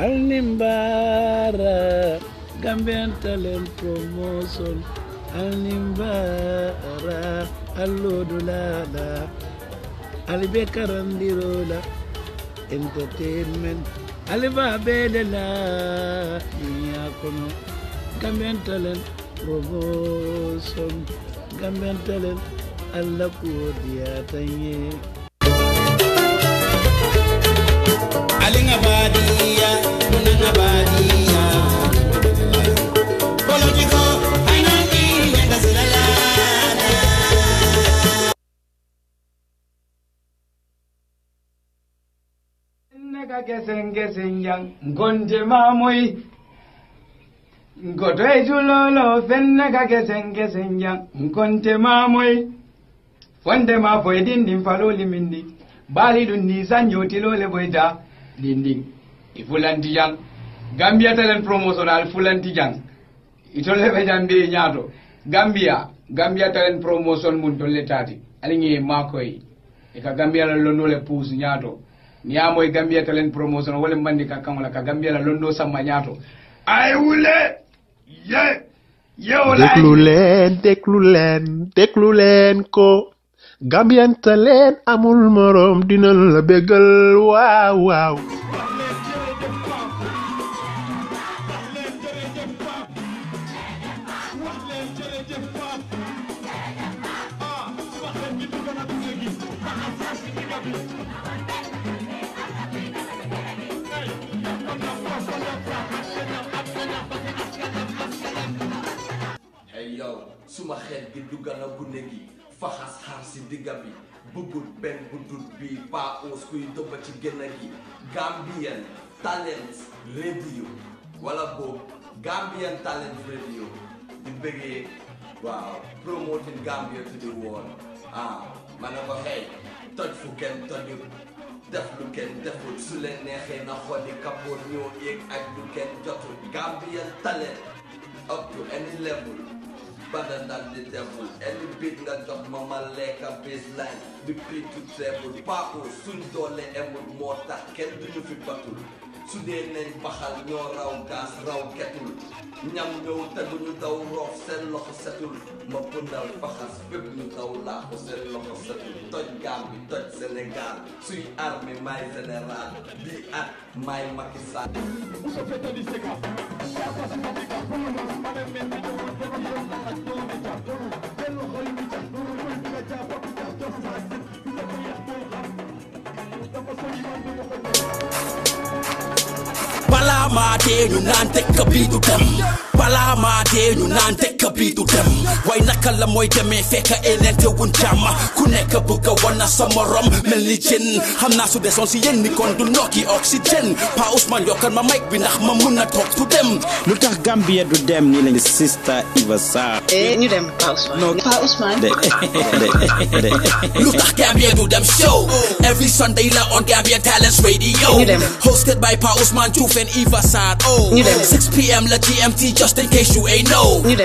Alnimbara Gambian Talent Promotion Alnimbara Allodulala Alibekarandirola Entertainment Aliba Bedela Niakono Gambian Talent Promotion Gambian Talent Allah Kudia Tanye Alinga Badia Nunanga Badia Politico Ainati Mendasilala Naga Geseng Yang Ngonde Mamoi Ngotoe Julolo Fennaga Geseng Yang Ngonde Mamoi Fonde Ma Foydin Faloli Mindi Bali Dundi Sanyotilo Leboida Dinding Ifulantijan Gambia Talent Promotion al Fulantijan Itole Bejambe Nyato Gambia Talent Promotion Muntolle Tati Alingi Makoi Eka Gambia la londo le pus Nyato Niamo Gambia Talent Promotion wale Mandika Kamala ka Gambia la londo sama Nyato Ay wule Deklu len ko Gambian Talent amul morom dina la bégal waaw Hey yo, suma xet gi dugana gune gi faxas xaar si digga bi bëggul benn bu dut bi pa os kuy doba ci génn gi Gambian Talent Radio wala boobu Gambian Talent Radio di bëggee waaw promoting Gambia to the world man na ko hey toj fu kenn tojul def lu kenn deful su leen neexee na xoddi kapoor ñoo yéeg ak lu kenn jotul Gambian Talent up to any level better than the devil. Any beat that got mama like a baseline. The pre to treble. Paco, soon dole emul morta. Ken do you fit battle? Today nen bahal ñoo raw gas raw ketul. Ñam ñëw tegu ñu daw roof seen loxo setul. Ma pundal faxas bépp ñu daw laaxu seen loxo setul. Toj Gambie, toj Sénégal. Suy armée may général. Bi at may Macky Sall. Palamate ñu naan tekk bi du dem Palamate ñu naan tekk bi du dem way naka la mooy demee fekk enente wuñ jàmm ku nekk bëgg a wana sa morom mel ni jën xam naa su desoon si yéen ni kon du nokki oxygène Pa Ousmane yokkal ma mic bi ndax ma mun na toog tu dem Lutakh Gambia du dem ni lañu Sister Eva Sarr ñu dem Pa Ousmane Pa Ousmane Lutakh Gambia du dem show every Sunday la on Gambian Talents Radio hosted by Pa Ousmane and Eva Sarr 6 p.m. la GMT just in case you ain't know ñu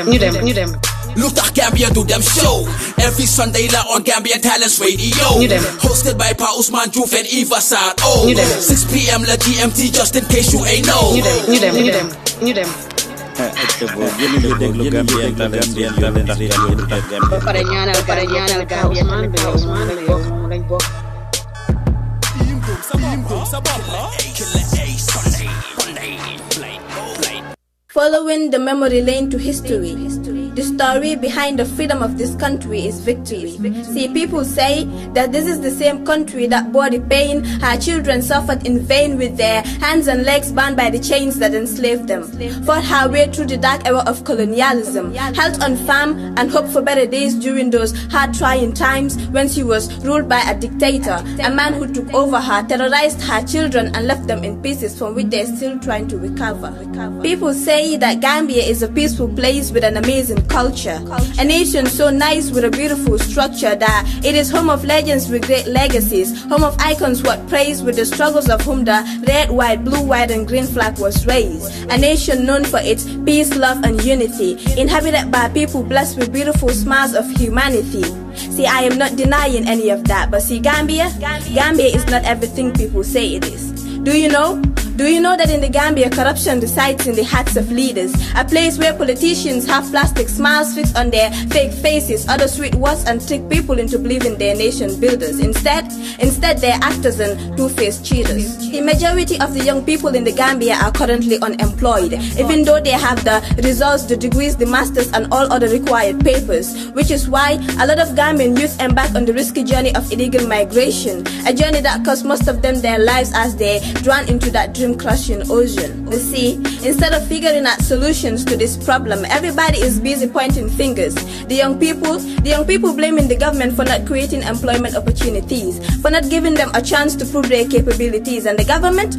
dem Lutakh Gambia do them show every Sunday la on Gambian Talents Radio hosted by Pa Ousmane and Eva Sarr 6 p.m. la GMT just in case you ain't know ñu dem pare ñaanal Pa Ousmane lañ bokk Following the memory lane to history, the story behind the freedom of this country is victory. See, people say that this is the same country that bore the pain our children suffered in vain with their hands and legs bound by the chains that enslaved them, fought our way through the dark era of colonialism, held on farm and hoped for better days during those hard trying times when she was ruled by a dictator, a man who took over her, terrorized her children and left them in pieces from which they're still trying to recover. People say that Gambia is a peaceful place with an amazing culture, a nation so nice with a beautiful structure that it is home of legends with great legacies, home of icons what praise with the struggles of whom the red, white, blue, white and green flag was raised, a nation known for its peace, love and unity, inhabited by people blessed with beautiful smiles of humanity. See, I am not denying any of that, but see, Gambia is not everything people say it is. Do you know? Do you know that in the Gambia, corruption resides in the hearts of leaders? A place where politicians have plastic smiles fixed on their fake faces, utter sweet words, and trick people into believing they're nation builders. Instead, they're actors and two-faced cheaters. The majority of the young people in the Gambia are currently unemployed, even though they have the results, the degrees, the masters, and all other required papers, which is why a lot of Gambian youth embark on the risky journey of illegal migration, a journey that costs most of them their lives as they drown into that dream-crushing ocean. You see, instead of figuring out solutions to this problem, everybody is busy pointing fingers. The young people blaming the government for not creating employment opportunities, for not giving them a chance to prove their capabilities, and the government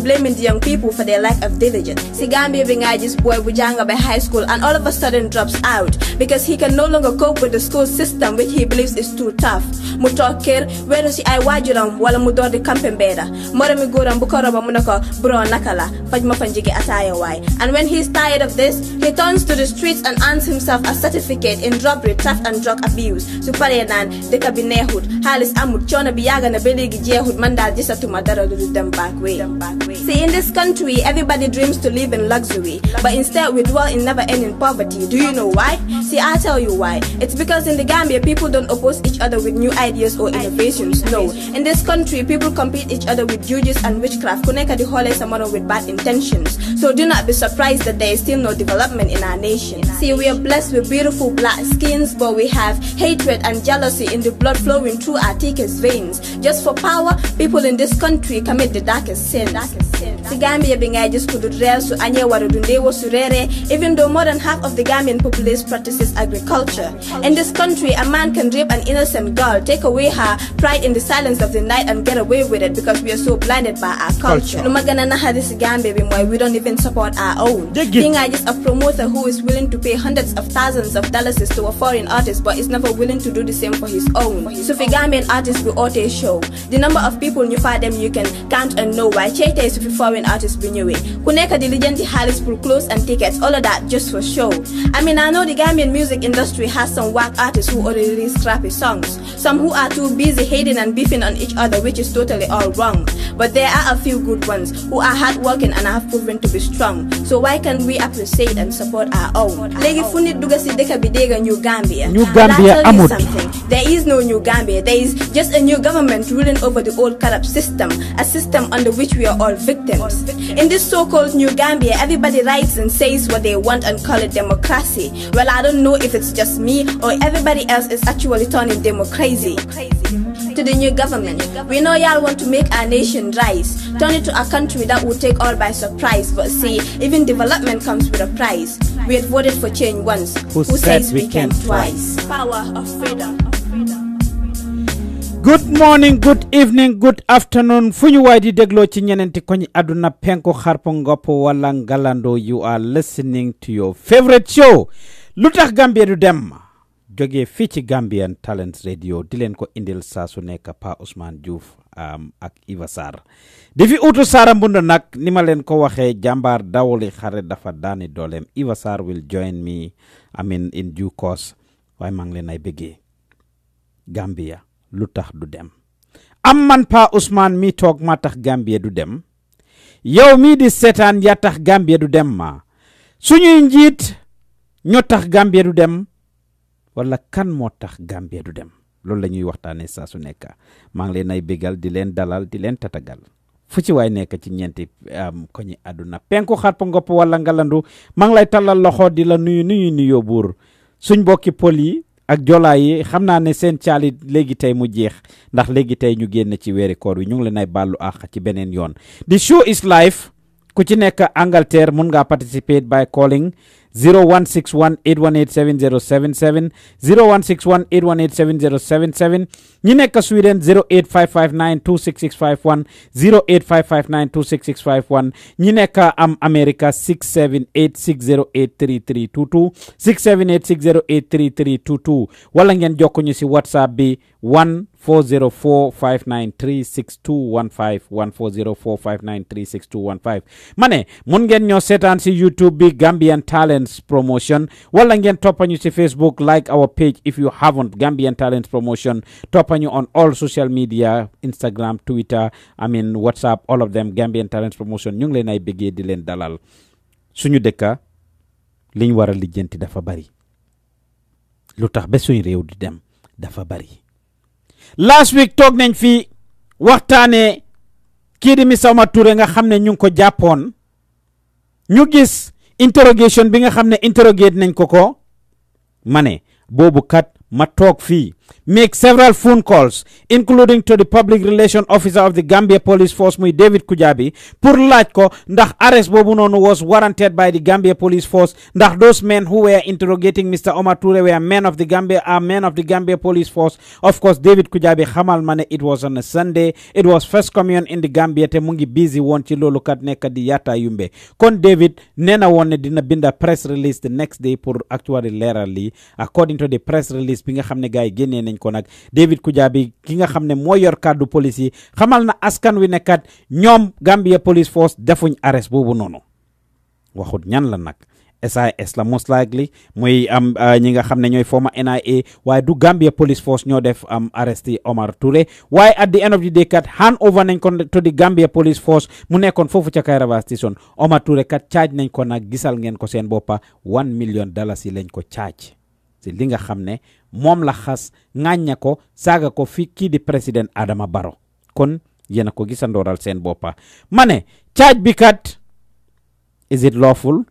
blaming the young people for their lack of diligence. See, Gambia being this boy Bujanga by high school and all of a sudden drops out because he can no longer cope with the school system which he believes is too tough. Mutokir, where si ay wajuram wala mudor de kampembeda. Morami guram bukoroba munako bro nakala, fajma fanjigi ataya wai. And when he's tired of this, he turns to the streets and earns himself a certificate in robbery, theft and drug abuse. Suparianan, de kabinehud, halis amut, chona biyaga na beligi jehud, mandal jisatu madara do them back way. See, in this country, everybody dreams to live in luxury, but instead we dwell in never-ending poverty. Do you know why? See, I'll tell you why. It's because in the Gambia, people don't oppose each other with new ideas or innovations. No. In this country, people compete each other with juju and witchcraft. Kuneka the whole someone with bad intentions. So do not be surprised that there is still no development in our nation. See, we are blessed with beautiful black skins, but we have hatred and jealousy in the blood flowing through our thickest veins. Just for power, people in this country commit the darkest sin. The Gambia being just could rare so anye warudundewo surere, even though more than half of the Gambian populace practices agriculture. In this country, a man can rape an innocent girl, take away her pride in the silence of the night and get away with it because we are so blinded by our culture. No magana na this Gambia being why we don't even support our own. Being just a promoter who is willing to pay hundreds of thousands of dollars to a foreign artist but is never willing to do the same for his own. So for Gambian artists we ought to show the number of people you find them you can count and know why Cheta is with foreign artists bring you in. Kuneka diligent Harris for clothes and tickets, all of that just for show. I mean, I know the Gambian music industry has some whack artists who already release crappy songs, some who are too busy hating and beefing on each other, which is totally all wrong. But there are a few good ones who are hardworking and have proven to be strong. So why can't we appreciate and support our own? Legi funit duga si deka bidega New Gambia. New Gambia amut. Something. There is no New Gambia. There is just a new government ruling over the old corrupt system, a system under which we are all victims. In this so-called New Gambia, everybody writes and says what they want and call it democracy. Well, I don't know if it's just me or everybody else is actually turning democracy. To the new government, we know y'all want to make our nation rise, turn it to a country that will take all by surprise. But see, even development comes with a price. We had voted for change once. Who says we can twice? Power of freedom. Good morning, good evening, good afternoon. Funyu waidi deglo ci ñenenti koñ aduna penko xarpo ngopo wala ngalando. You are listening to your favorite show, Lutakh Gambia du dem. Joge fi ci Gambian Talents Radio di len ko indil saa su nekk Pa Ousmane Diouf ak Iva Sarr di fi utu Sara Mbunda nak ni ma len ko waxe jambar dawli xare dafa daani dolem. Iva Sarr will join me in due course. Way mang len ay bëggee Gambia Lutakh du dem. Am man Pa Ousmane mi tok ma tax Gambia du dem. Yow mi di setan ya tax Gambia du dem ma. Suñuy njiit ñoo tax Gambia du dem. Wala kan moo tax Gambia du dem loolu la ñuy waxtaanee saa su nekk maa ngi leen ay bégal di leen dalal di leen tatagal fu ci waay nekk ci ñeenti koñi àdduna penku xarpa ngopp wala ngalandu maa ngi lay talal loxo di la nuyu buur suñ bokki pol yi ak jolaa yi xam naa ne seen caalit léegi tey mu jeex ndax léegi tey ñu génn ci weeri koor wi ñu ngi leen ay bàllu àq ci beneen yoon. The show is live ku ci nekk Angleterre mun ngaa participate by calling 0161-818-7077 0161-818-7077 ñi nekk Sweden 08559-26651 08559-26651 ñi nekk America 678-608-3322 678-608-3322 wala ngeen jokk ñu si WhatsApp bi 1404-593-6215 1404-593-6215 mane mun ngeen ñoo seetaan si YouTube bi Gambian Talents Talents Promotion wala ngeen toppa ñu ci Facebook, like our page if you haven't, Gambian Talents Promotion. Toppa ñu on all social media, Instagram, Twitter, WhatsApp, all of them, Gambian Talents Promotion. ñu ngi leen ay bëggee di leen dalal. Suñu dëkka liñ war a lijjanti dafa bari, lu tax ba suñu réew di dem dafa bari. Last week toog nañ fi waxtaane kii di Mr Omar Touré nga xam ne ñu ngi ko jàppoon, ñu gis interrogation bi nga xam ne interrogate nañ ko ma ne boobu kat ma toog fii make several phone calls including to the public relation officer of the Gambia Police Force muy David Kujabi pour laaj ko ndax arrest boobu noonu was warranted by the Gambia Police Force, ndax those men who were interrogating Mr Omar Touré were men of the Gambia Police Force. Of course David Kujabi xamal ma ne it was on a Sunday, it was first commune in the Gambia te mu ngi busy woon ci loolu kat nekk di yaata yumbe. Kon David nee na woon ne dina binda press release the next day pour actually leeral lii. According to the press release bi nga xam ne gars yi génnee nañ ko nag, David Kujabi ki nga xam ne moo yor kàddu police yi xamal na askan wi nekkat ñoom Gambia Police Force defuñ arrest boobu noonu. waxut ñan la nag, SIS la most likely muy ñi nga xam ne ñooy former NIA, waaye du Gambia Police Force ñoo def arrest yi Omar Touré. waaye at the end of the day kat hand over nañ ko to the Gambia Police Force mu nekkoon foofu ca Kairaba station. Omar Touré kat charge nañ ko nag, gisal ngeen ko seen boppa $1 million yi lañ ko charge si li nga xam ne moom la xas ŋàñña ko saaga ko fi kii di président Adama Barrow. kon yéen a ko gisandooral seen boppa ma ne charge bi kat is it lawful?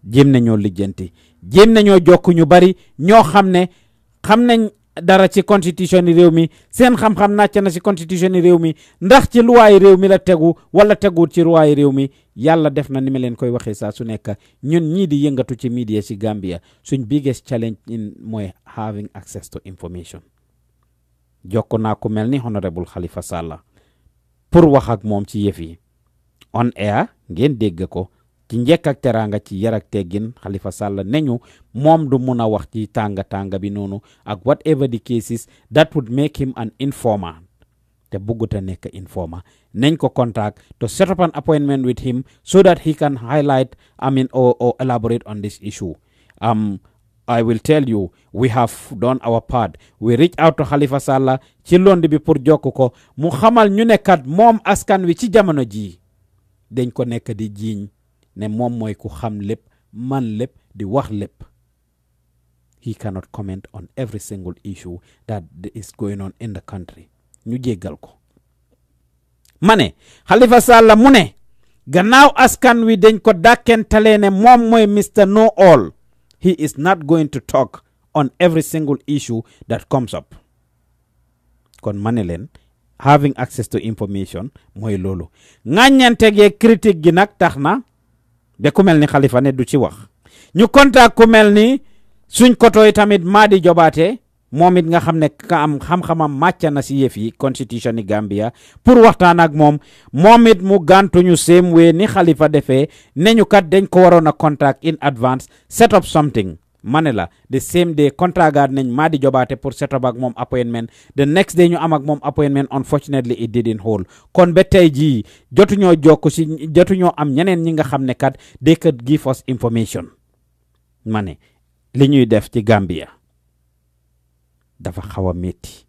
jéem nañoo lijjanti, jéem nañoo jokk ñu bari ñoo xam ne xam nañ dara ci constitution yi réew mi, seen xam-xam nàcc na ci constitution yi réew mi, ndax ci luwaayi réew mi la tegu wala teguut ci luwaayi réew mi. yàlla def na ni ma leen koy waxee saa su nekk ñun ñii di yëngatu ci media ci Gambia suñ biggest challenge mooy having access to information. jokko naa ku mel ni honorable Halifa Sallah pour wax ak moom ci yëf yi on air ngeen dégg ko ci njëkk ak teraanga ci yar ak teggin. Halifa Sallah neñu moom du mun a wax ci tànga bi noonu ak whatever the cases that would make him an informer te bugguta nekk informer. nañ ko contact to set up an appointment with him so that he can highlight or elaborate on this issue. I will tell you, we have done our part. We reach out to Halifa Sallah ci londi bi pour jokk ko mu xamal ñu nekkat moom askan wi ci jamono ji dañ ko nekk di jiiñ ne moom mooy ku xam lépp man lépp di wax lépp. He cannot comment on every single issue that is going on in the country. ñu jéggal ko. ma ne Halifa Sallah mu ne gannaaw askan wi dañ ko dàkkentalee ne moom mooy Mr. Know All, he is not going to talk on every single issue that comes up. kon ma ne leen having access to information mooy loolu. ŋàññante gee critique gi nag tax na ba ku mel ni Halifa ne du ci wax. ñu contact ku mel ni suñ kotoy tamit Madi Jobaate moom it nga xam ne ka am xam-xamam màcc na si yëf yi constitution ni Gambia pour waxtaan ak moom it mu gàntuñu same way ni Halifa defee ne ñu kat dañ ko waroon a contact in advance set up something. ma ne la the same day contact nañ Madi Jobaate pour set up ak moom appointment, the next day ñu am ak moom appointment. Unfortunately it didn't hold. kon ba tey jii jotuñoo jokk si jotuñoo am ñeneen ñi nga xam ne kat they could give us information. ma ne li ñuy def ci Gambia dafa xaw a métti.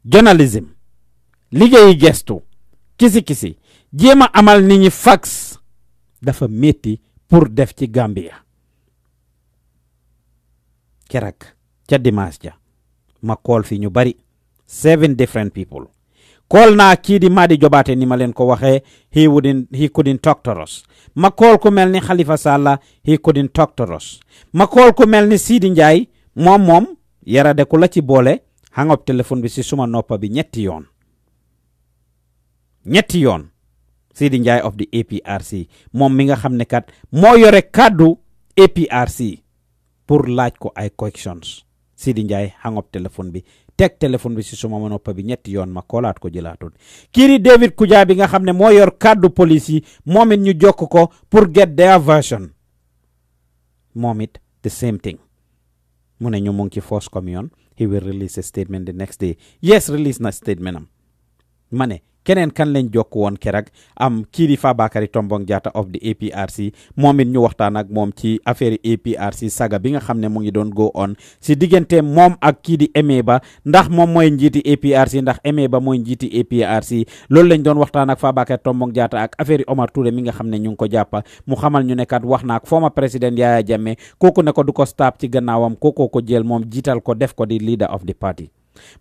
journalism liggéeyi gestu kisi jéem a amal nit ñi fax dafa métti pour def ci Gambia. kerak ca dimanche ja ma call fi ñu bari 7 different people. call naa kii di Madi Jobaate ni ma leen ko waxee he couldn't talk to us. ma call ku mel ni Halifa Sallah he couldn't talk to us. ma call ku mel ni Sidi Njie moom yarade ku la ci boole hang up téléphone bi si suma noppa bi ñetti yoon. Sidi Njie of the APRC moom mi nga xam ne kat moo yore kàddu APRC pour laaj ko ay questions. Sidi Njie hang up téléphone bi teg téléphone bi si suma noppa bi ñetti yoon ma koolaat ko jëlaatoon. kii David Kujabi nga xam ne moo yor kàddu police yi moom it ñu jokk ko pour get their version. moom it the same thing. mu ne ñu mu ngi ci first commune he will release a statement the next day. yes release na statement am. ma ne keneen kan lañ jokk woon keroog am kii di Fabakary Tombong Jatta of the APRC moom it ñu waxtaan ak moom ci affaire APRC saga bi nga xam ne mu ngi doon go on si diggante moom ak kii di Emeba ndax moom mooy njiiti APRC ndax Emeba mooy njiiti APRC loolu lañ doon waxtaan ak Fabakary Tombong Jatta ak affaire Omar Touré mi nga xam ne ñu ngi ko jàppa mu xamal ñu ne kat wax na ak former président Yaya Jammeh kooku ne ko du ko stop ci gannaawam kooku ko jël moom jiital ko def ko di leader of the party.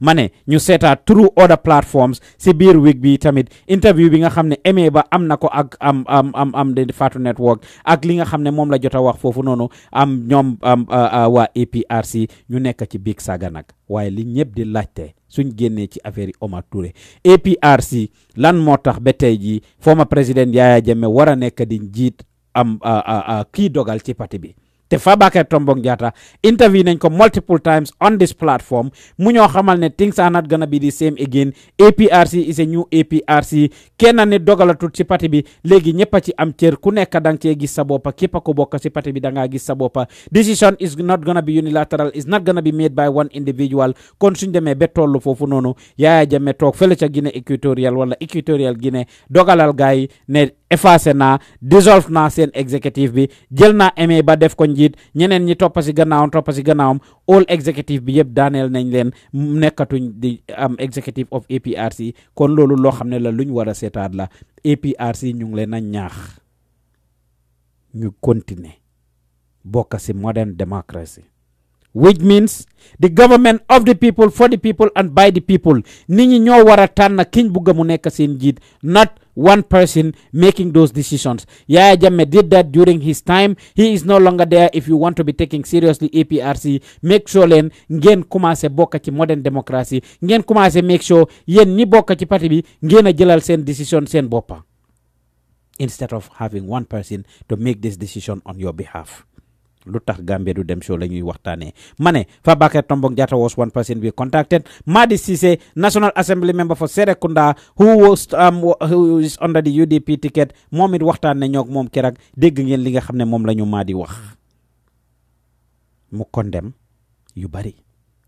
ma ne ñu seetaat through other platforms si biir week bi tamit interview bi nga xam ne Emeba am na ko ak am de Fatu Network ak li nga xam ne moom la jot a wax foofu noonu am ñoom waa APRC ñu nekk ci Big Saga nag waaye li ñëpp di laajte suñ génnee ci affaire yi Omar Touré APRC lan moo tax ba tey jii former président Yaya Jammeh war a nekk di njiit kii dogal ci parti bi. te Fabakary Tombong Jatta interview nañ ko multiple times on this platform mu ñoo xamal ne things are not gonna be the same again APRC is a new APRC kenn ne dogalatut ci parti bi léegi ñëpp a ci am cër ku nekk da nga cee gis sa boppa képp a ko bokk ci parti bi da ngaa gis sa boppa decision is not gonna be unilateral is not gonna be made by one individual kon suñ demee ba tollu foofu noonu Yaya Jammeh toog fële ca Guinée Équatoriale wala Équatorial Guinée dogalal gaay yi ne effacé naa dissolve naa seen executive bi jël naa Emeba def ko njiit ñeneen ñi toppa si gannaawam all executive bi yëpp daaneel nañ leen nekkatuñ di am executive of APRC kon loolu loo xam ne la luñ war a seetaat la APRC ñu ngi leen a ñaax ñu continuer bokk si modern democracy which means the government of the people for the people and by the people nit ñi ñoo war a tànn kiñ bugg mu nekk seen njiit not one person making those decisions. Yaya Jammeh did that during his time. He is no longer there. If you want to be taking seriously APRC, make sure leen ngeen commencé bokk ci modern democracy ngeen commencé make sure yéen ñi bokk ci parti bi ngeen a jëlal seen decision seen boppa instead of having one person to make this decision on your behalf. Lutakh Gambia du dem show la ñuy waxtaanee ma ne Fabakary Tombong Jatta was one person we contacted. Madi Cissé, National Assembly member for Serekunda, who is under the UDP ticket, moom it waxtaan ne ñoog moom keroog dégg ngeen li nga xam ne moom la ñu Madi wax mu condemn yu bari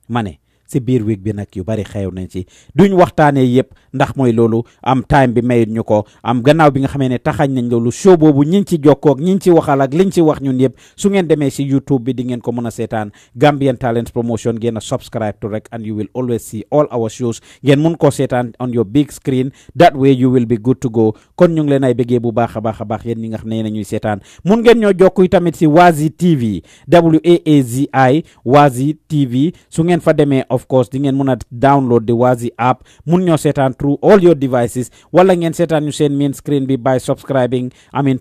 ma ne si biir week bi nag yu bari xew nañ ci duñ waxtaanee yëpp ndax mooy loolu am time bi mayit ñu ko am gannaaw bi nga xamee ne taxañ nañ loolu show boobu ñi ci jokkoog ñi ci waxal ak liñ ci wax ñun yëpp su ngeen demee si YouTube bi di ngeen ko mën a seetaan Gambian Talents Promotion ngeen a subscribe to rek and you will always see all our shows ngeen mun koo seetaan on your big screen that way you will be good to go kon ñu ngi leen ay bëggee bu baax a baax yéen ñi nga xam ne yéen ñuy seetaan mun ngeen ñoo jokkuy tamit si Wazi TV WAAZI Wazi TV su ngeen fa demee of course di ngeen mën a download the Wazi app mun ñoo seetaan through all your devices wala ngeen seetaan ñu seen main screen bi by subscribing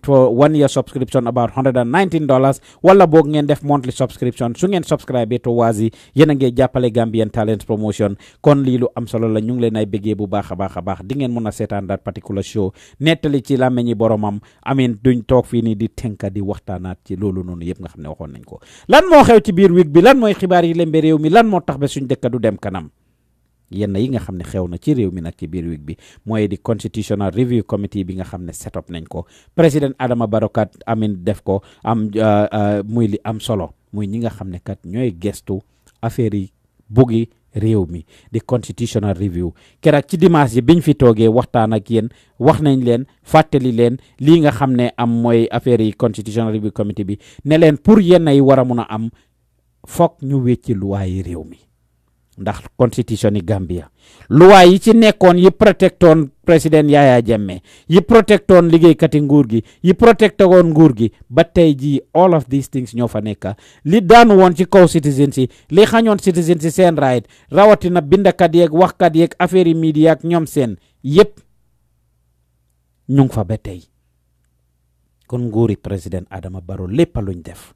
for 1 year subscription about $119 wala boog ngeen def monthly subscription su ngeen subscribe to Wazi yéen a ngi jàppale Gambian Talents Promotion kon lii lu am solo la ñu ngi leen ay bëggee bu baax a baax di ngeen mën a seetaan that particular show nettali ci làmmeñi boromam duñ toog fii nii di tenka di waxtaanaat ci loolu noonu yëpp nga xam ne waxoon nañ ko lan moo xew ci biir week bi lan mooy xibaar yi lembe réew mi lan moo tax ba suñ dëkk du dem kanam yenn yi nga xam ne xew na ci réew mi nag ci biir week bi mooy di constitutional review committee bi nga xam ne set up nañ ko président Adama Barrow kat def ko muy li am solo muy ñi nga xam ne kat ñooy gestu affaire yi buggi réew mi di constitutional review keroog ci dimanche yi biñ fi toogee waxtaan ak yéen wax nañ leen fàttali leen lii nga xam ne am mooy affaire yi constitutional review committee bi ne leen pour yenn yi war a mun a am foog ñu wecci luwaay yi réew mi ndax constitution yi Gambia luwaay yi ci nekkoon yi protectoon président Yaya Jammeh yi protectoon liggéeykati nguur gi yi protectoon nguur gi ba tey jii all of these things ñoo fa nekk li daan woon ci kaw citizens yi li xañoon citizens yi seen right rawatina bindakat yeeg waxkat yeeg affaire yi media ak ñoom seen yépp ñu ngi fa ba tey kon nguuri président Adama Barrow lépp luñ def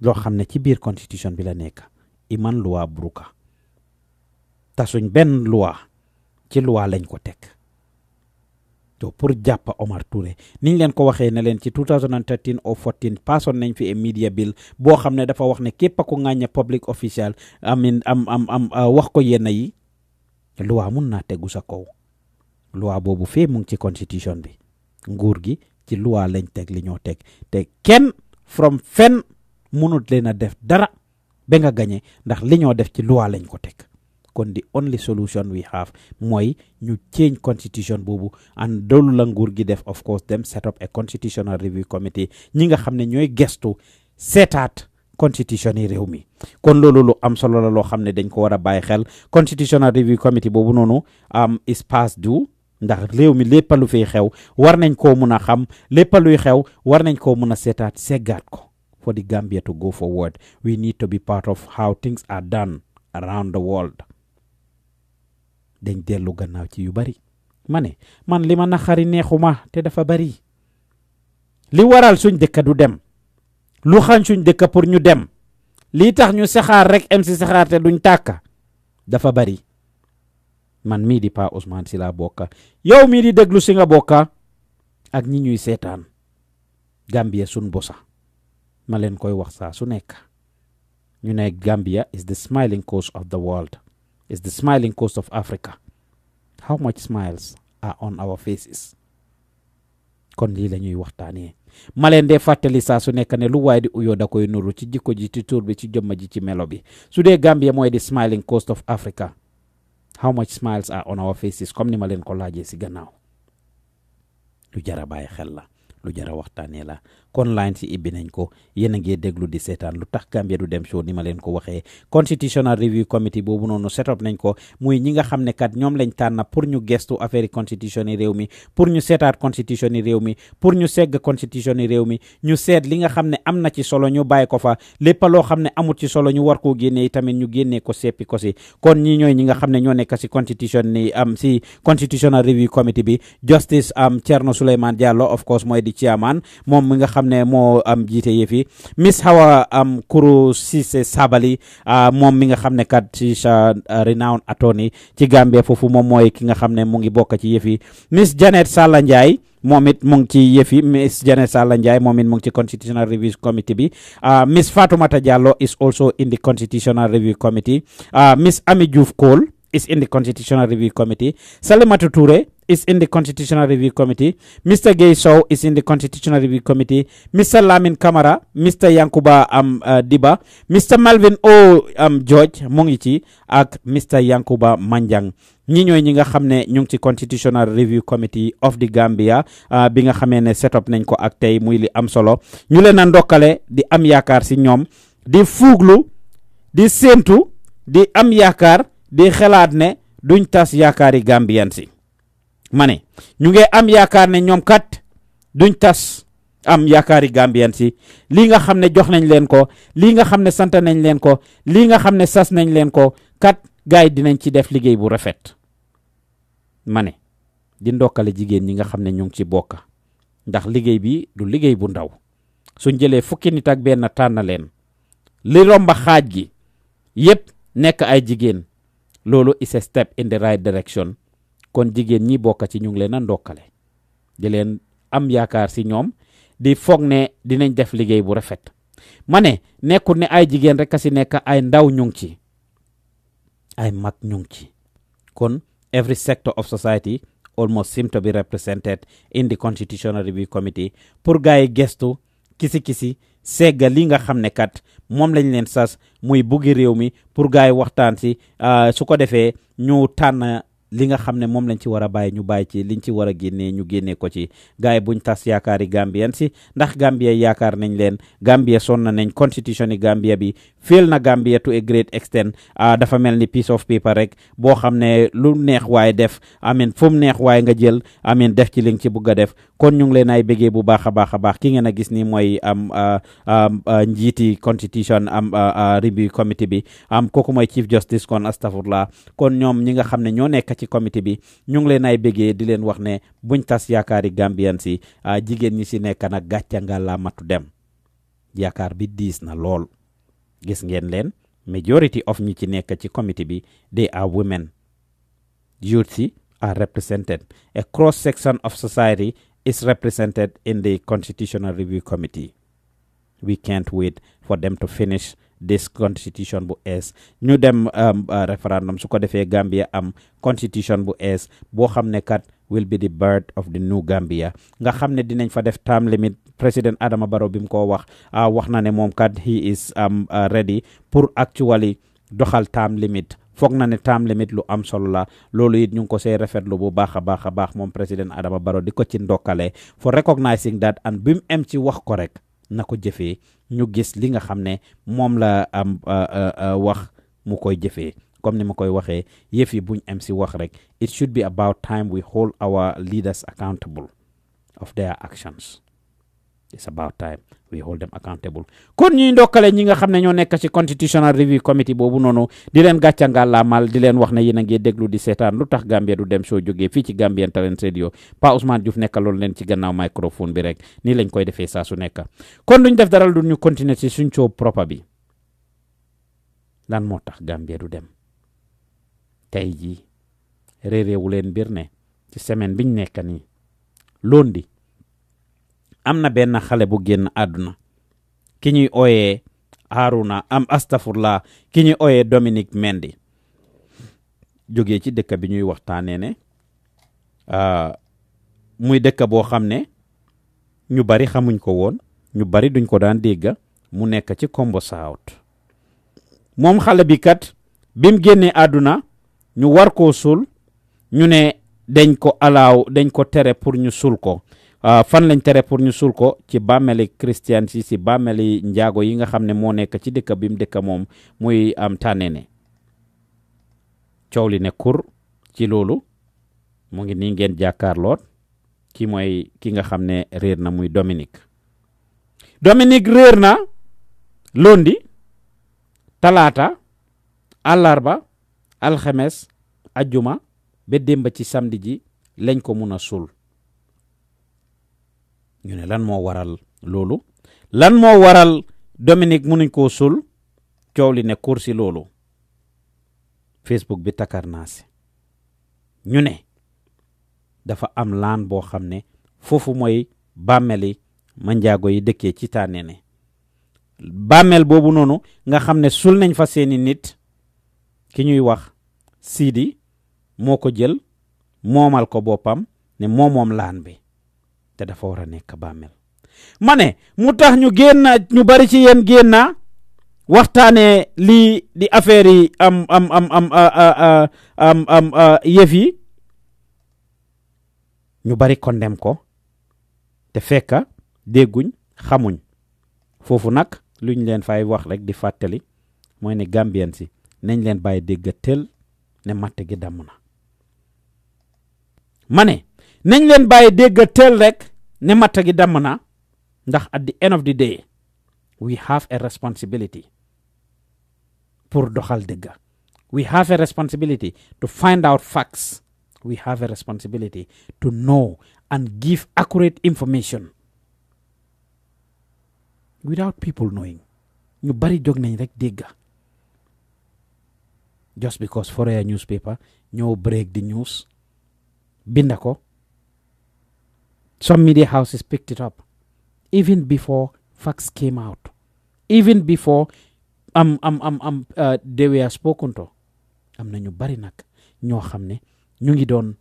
loo xam ne ci biir constitution bi la nekk iman loi bruka tasuñ benn loi ci loi lañ ko teg to pour jàppa Omar Touré niñ leen ko waxee ne leen ci 2013 or 14 passon nañ fi media bill boo xam ne dafa wax ne képp ko ŋàññe public official wax ko yenn yi loi mun naa tegu sa kaw loi boobu fee mu ngi ci constitution bi nguur gi ci loi lañ teg li ñoo teg te kenn from fen munut leen a def dara ba nga gañe ndax li ñoo def ci loi lañ ko teg kon the only solution we have mooy ñu change constitution boobu and loolu la nguur gi def of course them set up a constitutional review committee ñi nga xam ne ñooy gestu seetaat constitution yi réew mi kon loolu lu am solo la loo xam ne dañ ko war a bàyyi xel constitutional review committee boobu noonu is past due ndax réew mi lépp lu fiy xew war nañ koo mun a xam lépp luy xew war nañ koo mun a seetaat seggaat ko for the Gambia to go forward we need to be part of how things are done around the world dañ dellu gannaaw ci yu bari ma ne man li ma naxari neexuma te dafa bari li waral suñ dëkk du dem lu xañ suñ dëkk pour ñu dem lii tax ñu saxaar rek em si saxaar te duñ tàkka dafa bari man mii di Pa Ousmane si laa bokka yow mii di déglu si nga bokka ak ñi ñuy seetaan Gambia suñ bosa ma leen koy wax saa su nekk ñu ne Gambia is the smiling coast of the world is the smiling coast of Africa how much smiles are on our faces kon lii la ñuy waxtaanee ma leen dee fàttali saa su nekk ne lu waay di uyoo da koy nuru ci jikko ji ci tur bi ci jëmma ji ci melo bi su dee Gambia mooy the smiling coast of Africa how much smiles are on our faces comme ni ma leen ko laajee si gannaaw lu jara bàyyi xel la lu jara waxtaanee la kon line si ibbi nañ ko yéen a ngi déglu di seetaan lu tax Gambia du dem show ni ma leen ko waxee constitutional review committee boobu noonu set up nañ ko muy ñi nga xam ne kat ñoom lañ tànn pour ñu gestu affaire constitution yi réew mi pour ñu seetaat constitution yi réew mi pour ñu segg constitution yi réew mi ñu seet li nga xam ne am na ci solo ñu bàyyi ko fa lépp loo xam ne amut ci solo ñu war koo génnee tamit ñu génnee ko seppi ko si kon ñi ñooy ñi nga xam ne ñoo nekk si constitution ni si constitutional review committee bi justice Thierno Souleymane Diallo of course mooy di chairman moom mi nga xam ne moo jiite yëfi Miss Hawa Kuru Cissé Sabali moom mi nga xam ne kat ci renowned attorney ci Gambia foofu moom mooy ki nga xam ne mu ngi bokk ci yëfi Miss Janet Salla Ndiaye moom it mu ngi ci yëfi Miss Janet Salla Ndiaye moom it mu ngi ci constitutional review committee bi Miss Fatoumata Diallo is also in the constitutional review committee Miss Ami Diouf Cole is in the constitutional review committee Salimata Touré is in the constitutional review committee Mr. Gay Sow is in the constitutional review committee Mr. Lamin Kamara Mr. Yankuba Diba Mr. Malvin O George mu ngi ci ak Mr. Yankuba Manjang ñi ñooy ñi nga xam ne ñu ngi ci constitutional review committee of the Gambia bi nga xamee ne set up nañ ko ak tey muy li am solo ñu leen a ndokkale di am yaakaar si ñoom di fuuglu di séentu di am yaakaar di xalaat ne duñ tas yaakaari Gambian si ma ne ñu ngi am yaakaar ne ñoom kat duñ tas am yaakaari Gambian si lii nga xam ne jox nañ leen ko lii nga xam ne sant nañ leen ko lii nga xam ne sas nañ leen ko kat gaay dinañ ci def liggéey bu rafet ma ne di ndokkale jigéen ñi nga xam ne ñu ngi ci bokka ndax liggéey bi du liggéey bu ndaw suñ jëlee fukki nit ak benn tànn leen li romba xaaj gi yépp nekk ay jigéen loolu is a step in the right direction kon jigéen ñi bokk ci ñu ngi leen a ndokkale di leen am yaakaar si ñoom di foog ne dinañ def liggéey bu rafet ma ne nekkul ne ay jigéen rek a si nekk ay ndaw ñu ngi ci ay mag ñu ngi ci kon every sector of society almost seem to be represented in the constitutional review committee pour gars yi gestu kisi segga li nga xam ne kat moom lañ leen sas muy buggi réew mi pour gars yi waxtaan si su ko defee ñu tànn li nga xam ne moom lañ ci war a bàyyi ñu bàyyi ci liñ ci war a génnee ñu génnee ko ci gars yi buñ tas yaakaari Gambian si ndax Gambia yaakaar nañ leen Gambia sonn nañ constitution yi Gambia bi fail na Gambia to a great extent dafa mel ni piece of paper rek boo xam ne lu neex waaye def amin fu mu neex waaye nga jël amin def ci li nga ci bugg a def kon ñu ngi leen ay bëggee bu baax a baax ki ngeen a gis ni mooy njiiti constitution review committee bi kooku mooy chief justice kon astafurlah kon ñoom ñi nga xam ne ñoo nekk ci comité bi ñu ngi leen ay bëggee di leen wax ne buñ tas yaakaari Gambian si jigéen ñi si nekk nag gàcca nga la matu dem yaakaar bi diis na lool gis ngeen leen majority of ñi ci nekk ci comité bi they are women youth si are represented a cross section of society is represented in the constitutional review committee we can't wait for them to finish this constitution bu ees ñu dem referendum su ko defee Gambia am constitution bu ees boo xam ne kat will be the birth of the new Gambia nga xam ne dinañ fa def term limit président Adama Barrow bi mu ko wax na ne moom kat he is ready pour actually doxal term limit foog na ne time limit lu am solo la loolu it ñu ngi ko see rafetlu bu baax a baax moom président Adama Barrow di ko ci ndokkale for recognizing that and bi mu em ci wax ko rek na ko jëfee ñu gis li nga xam ne moom la am wax mu koy jëfee comme ni ma koy waxee yëf yi buñ em si wax rek it should be about time we hold our leaders accountable of their actions. It's about time we hold them accountable. kon ñuy ndokkale ñi nga xam ne ñoo nekk ci constitutional review committee boobu noonu di leen gàcca ngàllaamal di leen wax ne yéen a ngi déglu di seetaan lu tax Gambia du dem soo jógee fii ci Gambian Talents Radio Pa Ousmane Diouf nekkaloon leen ci gannaaw microphone bi rek nii lañ koy defee saa su nekk kon duñ def dara du ñu continuer ci suñ show proper bi lan moo tax Gambia du dem tey jii réeréewu leen mbir ne ci semaine biñ nekk nii lundi am na benn xale bu génn àdduna ki ñuy ooyee Haruna astafurla ki ñuy ooyee Dominique Mendy jógee ci dëkk bi ñuy waxtaanee ne muy dëkk boo xam ne ñu bari xamuñ ko woon ñu bari duñ ko daan dégg mu nekk ci Kombo South moom xale bi kat bim génnee àdduna ñu war koo suul ñu ne dañ ko tere pour ñu suul ko fan lañ tere pour ñu suul ko ci bàmmeli christian si bàmmeli njaago yi nga xam ne moo nekk ci dëkk bi mu dëkk moom muy am tànneene coow li ne kur ci loolu mu ngi nii ngeen jàkkaarloot ki mooy ki nga xam ne réer na muy Dominique réer na lundi talaata àllarba alxemes ajjuma ba démb ci samedi ji lañ ko mun a suul ñu ne lan moo waral loolu lan moo waral Dominique munuñ koo suul coow li ne kursi loolu Facebook bi takar naa si ñu ne dafa am laan boo xam ne foofu mooy bàmmeli manjaago yi dëkkee ci Tànneene bàmmel boobu noonu nga xam ne suul nañ fa seeni nit ki ñuy wax Sidi moo ko jël moomal ko boppam ne moom laan bi te dafa war a nekk bàmmel ma ne mu tax ñu bari ci yéen génna waxtaanee lii di affaire yi yëf yi ñu bari condemn ko te fekka dégguñ xamuñ foofu nag luñ leen fay wax rek di fàttali mooy ne Gambian si nañ leen bàyyi dégg tel ne matt gi damm na ma ne nañ leen bàyyi dégg tel rek ne matt gi damm na ndax at the end of the day we have a responsibility pour doxal dëgg we have a responsibility to find out facts we have a responsibility to know and give accurate information without people knowing ñu bari jóg nañ rek dégg just because for a newspaper ñoo break the news binda ko some media houses picked it up even before facts came out even before they were spoken to am na ñu bari nag ñoo xam ne ñu ngi doon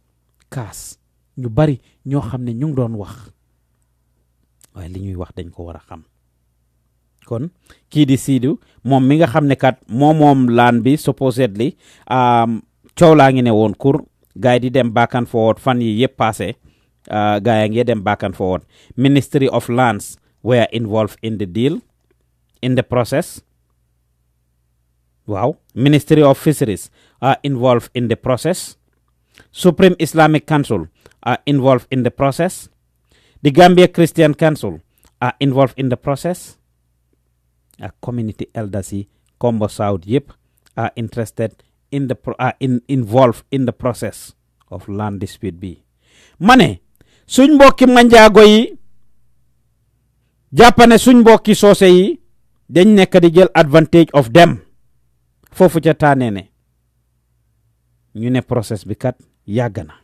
kaas ñu bari ñoo xam ne ñu ngi doon wax waaye li ñuy wax dañ ko war a xam kon kii di Sidu moom mi nga xam ne kat moom laan bi supposedly coow laa ngi ne woon kur gaay di dem back and forward fan yi yëpp passé gaay yaa ngi dem back and forward Ministry of Lands were involved in the deal in the process wow Ministry of Fisheries are involved in the process Supreme Islamic Council are involved in the process the Gambia Christian Council are involved in the process community elders yi Kombo South yëpp are interested in the involved in the process of land dispute bi ma ne suñ mbokki manjaago yi jàppane suñ mbokki soose yi dañ nekk di jël advantage of them foofu ca Tànneene ñu ne process bi kat yàgg na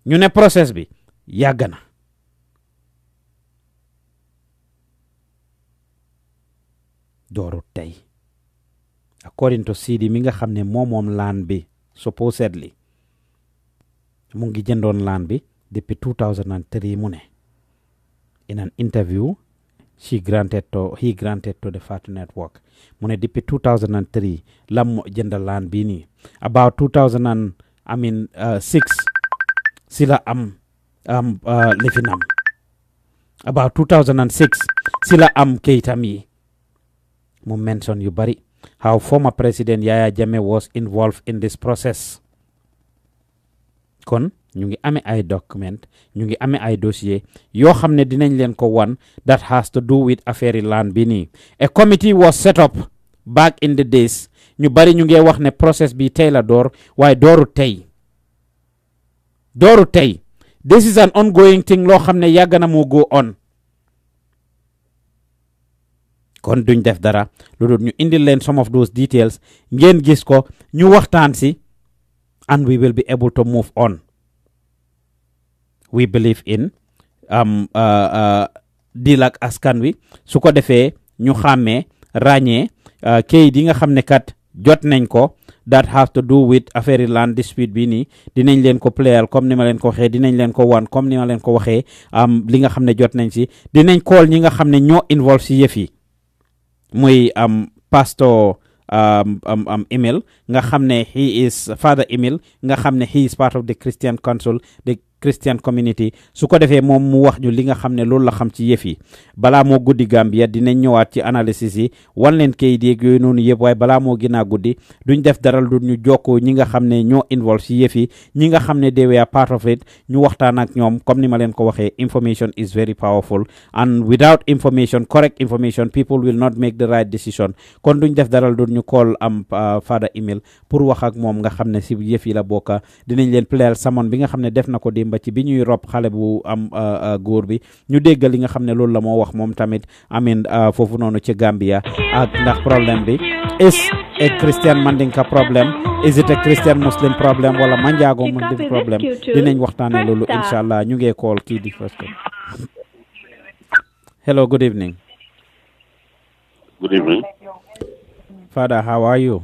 ñu ne process bi yàgg na dooru tey according to Sidi mi nga xam ne moom laan bi supposedly mu ngi jëndoon laan bi depuis 2003 mu ne in an interview he granted to the Fatu Network. Mune depuis 2003 lam mo jënd land bi ni. About 2006 sila lifinam. About 2006 sila keitam yi. Mu mention yu bari how former President Yaya Jammeh was involved in this process. Kon ñu ngi amé ay document, ñu ngi amé ay dossier yo xamné dinañ leen ko wan that has to do with affaire land bi ni. A committee was set up back in the days. Ñu bari ñu ngi wax ne process bi tay la door waaye dooru tay. This is an ongoing thing lo xamne yàgg na mo go on. Kon duñ def dara lu dul ñu indil leen some of those details ngeen gis ko ñu waxtaan si and we will be able to move on. We believe in deal ak askan wi su ko defee ñu xàmmee ràññee kayit yi nga xam ne kat jot nañ ko that has to do with affaire land dispute bi nii dinañ leen ko playal comme ni ma leen ko waxee dinañ leen ko wan comme ni ma leen ko waxee li nga xam ne jot nañ si dinañ call ñi nga xam ne ñoo involve si yëf yi muy pastor Emil nga xam ne he is Father Emil nga xam ne he is part of the Christian Council, the Christian community. Su ko defee moom mu wax ñu li nga xam ne loolu la xam ci yëf yi balaa moo guddi Gambia dinañ ñëwaat ci analysis yi wan leen kayit yeeg yooyu noonu yëpp waaye balaa moo gën a guddi duñ def daral du ñu jokkoo ñi nga xam ne ñoo involve ci yëf yi ñi nga xam ne they were part of it ñu waxtaan ak ñoom comme ni ma leen ko waxee information is very powerful and without information, correct information, people will not make the right decision. Kon duñ def daral du ñu call Father Emil pour wax ak moom nga xam ne si yëf yi la bokka dinañ leen playal samon bi nga xam ne def na ko ba ci bi ñuy rob xale bu góor bi ñu déggal li nga xam ne loolu la moo wax moom tamit foofu noonu ci Gambia ak ndax problème bi is a Christian Mandinka problem, is it a Christian Muslim problem wala Manjago Muslim problem dinañ waxtaane loolu inshallah ñu ngi call kii di first. Hello, good evening. Good evening. Father, how are you?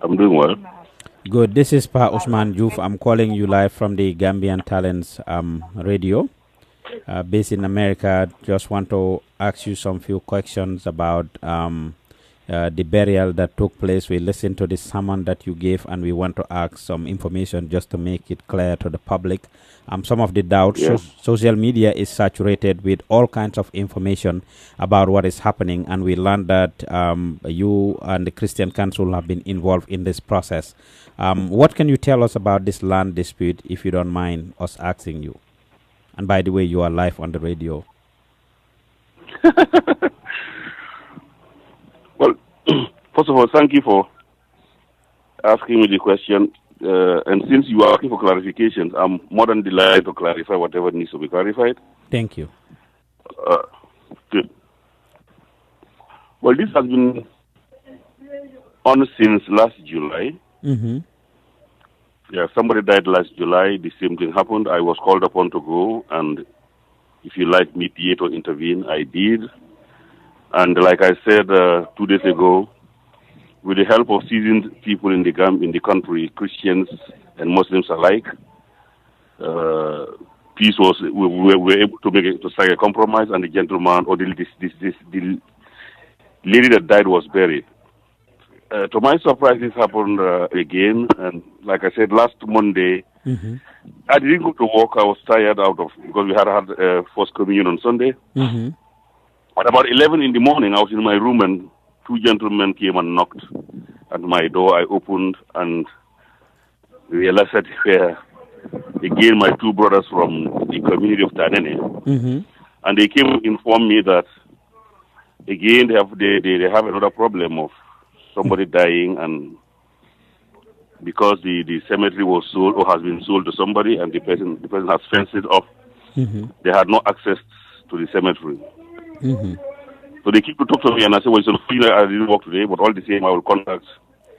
I'm doing well. Good. This is Pa Usman Juf. I'm calling you live from the Gambian Talents radio based in America. Just want to ask you some few questions about the burial that took place. We listened to the sermon that you gave and we want to ask some information just to make it clear to the public. Some of the doubts. Yes. Social media is saturated with all kinds of information about what is happening, and we learned that you and the Christian Council have been involved in this process. What can you tell us about this land dispute, if you don't mind us asking you? And by the way, you are live on the radio. Well, first of all, thank you for asking me the question. And since you are asking for clarifications, I'm more than delighted to clarify whatever needs to be clarified. Thank you. Good. Well, this has been on since last July. Mm-hmm. Yeah, somebody died last July. The same thing happened. I was called upon to go, and if you like, mediate or intervene, I did. And like I said 2 days ago, with the help of seasoned people in the country, Christians and Muslims alike, peace was we were able to strike a compromise, and the gentleman or the lady that died was buried. To my surprise, this happened again, and like I said, last Monday, Mm-hmm. I didn't go to work. I was tired because we had first communion on Sunday. Mm-hmm. At about 11 in the morning, I was in my room and two gentlemen came and knocked at my door. I opened and realized that again my two brothers from the community of Tanene. Mm-hmm. And they came to inform me that again they have another problem of somebody dying, and because the cemetery was sold or has been sold to somebody and the person has fenced it off, Mm-hmm. they had no access to the cemetery. Mm-hmm. So they keep to talk to me, and I said, well, I didn't work today, but all the same, I will contact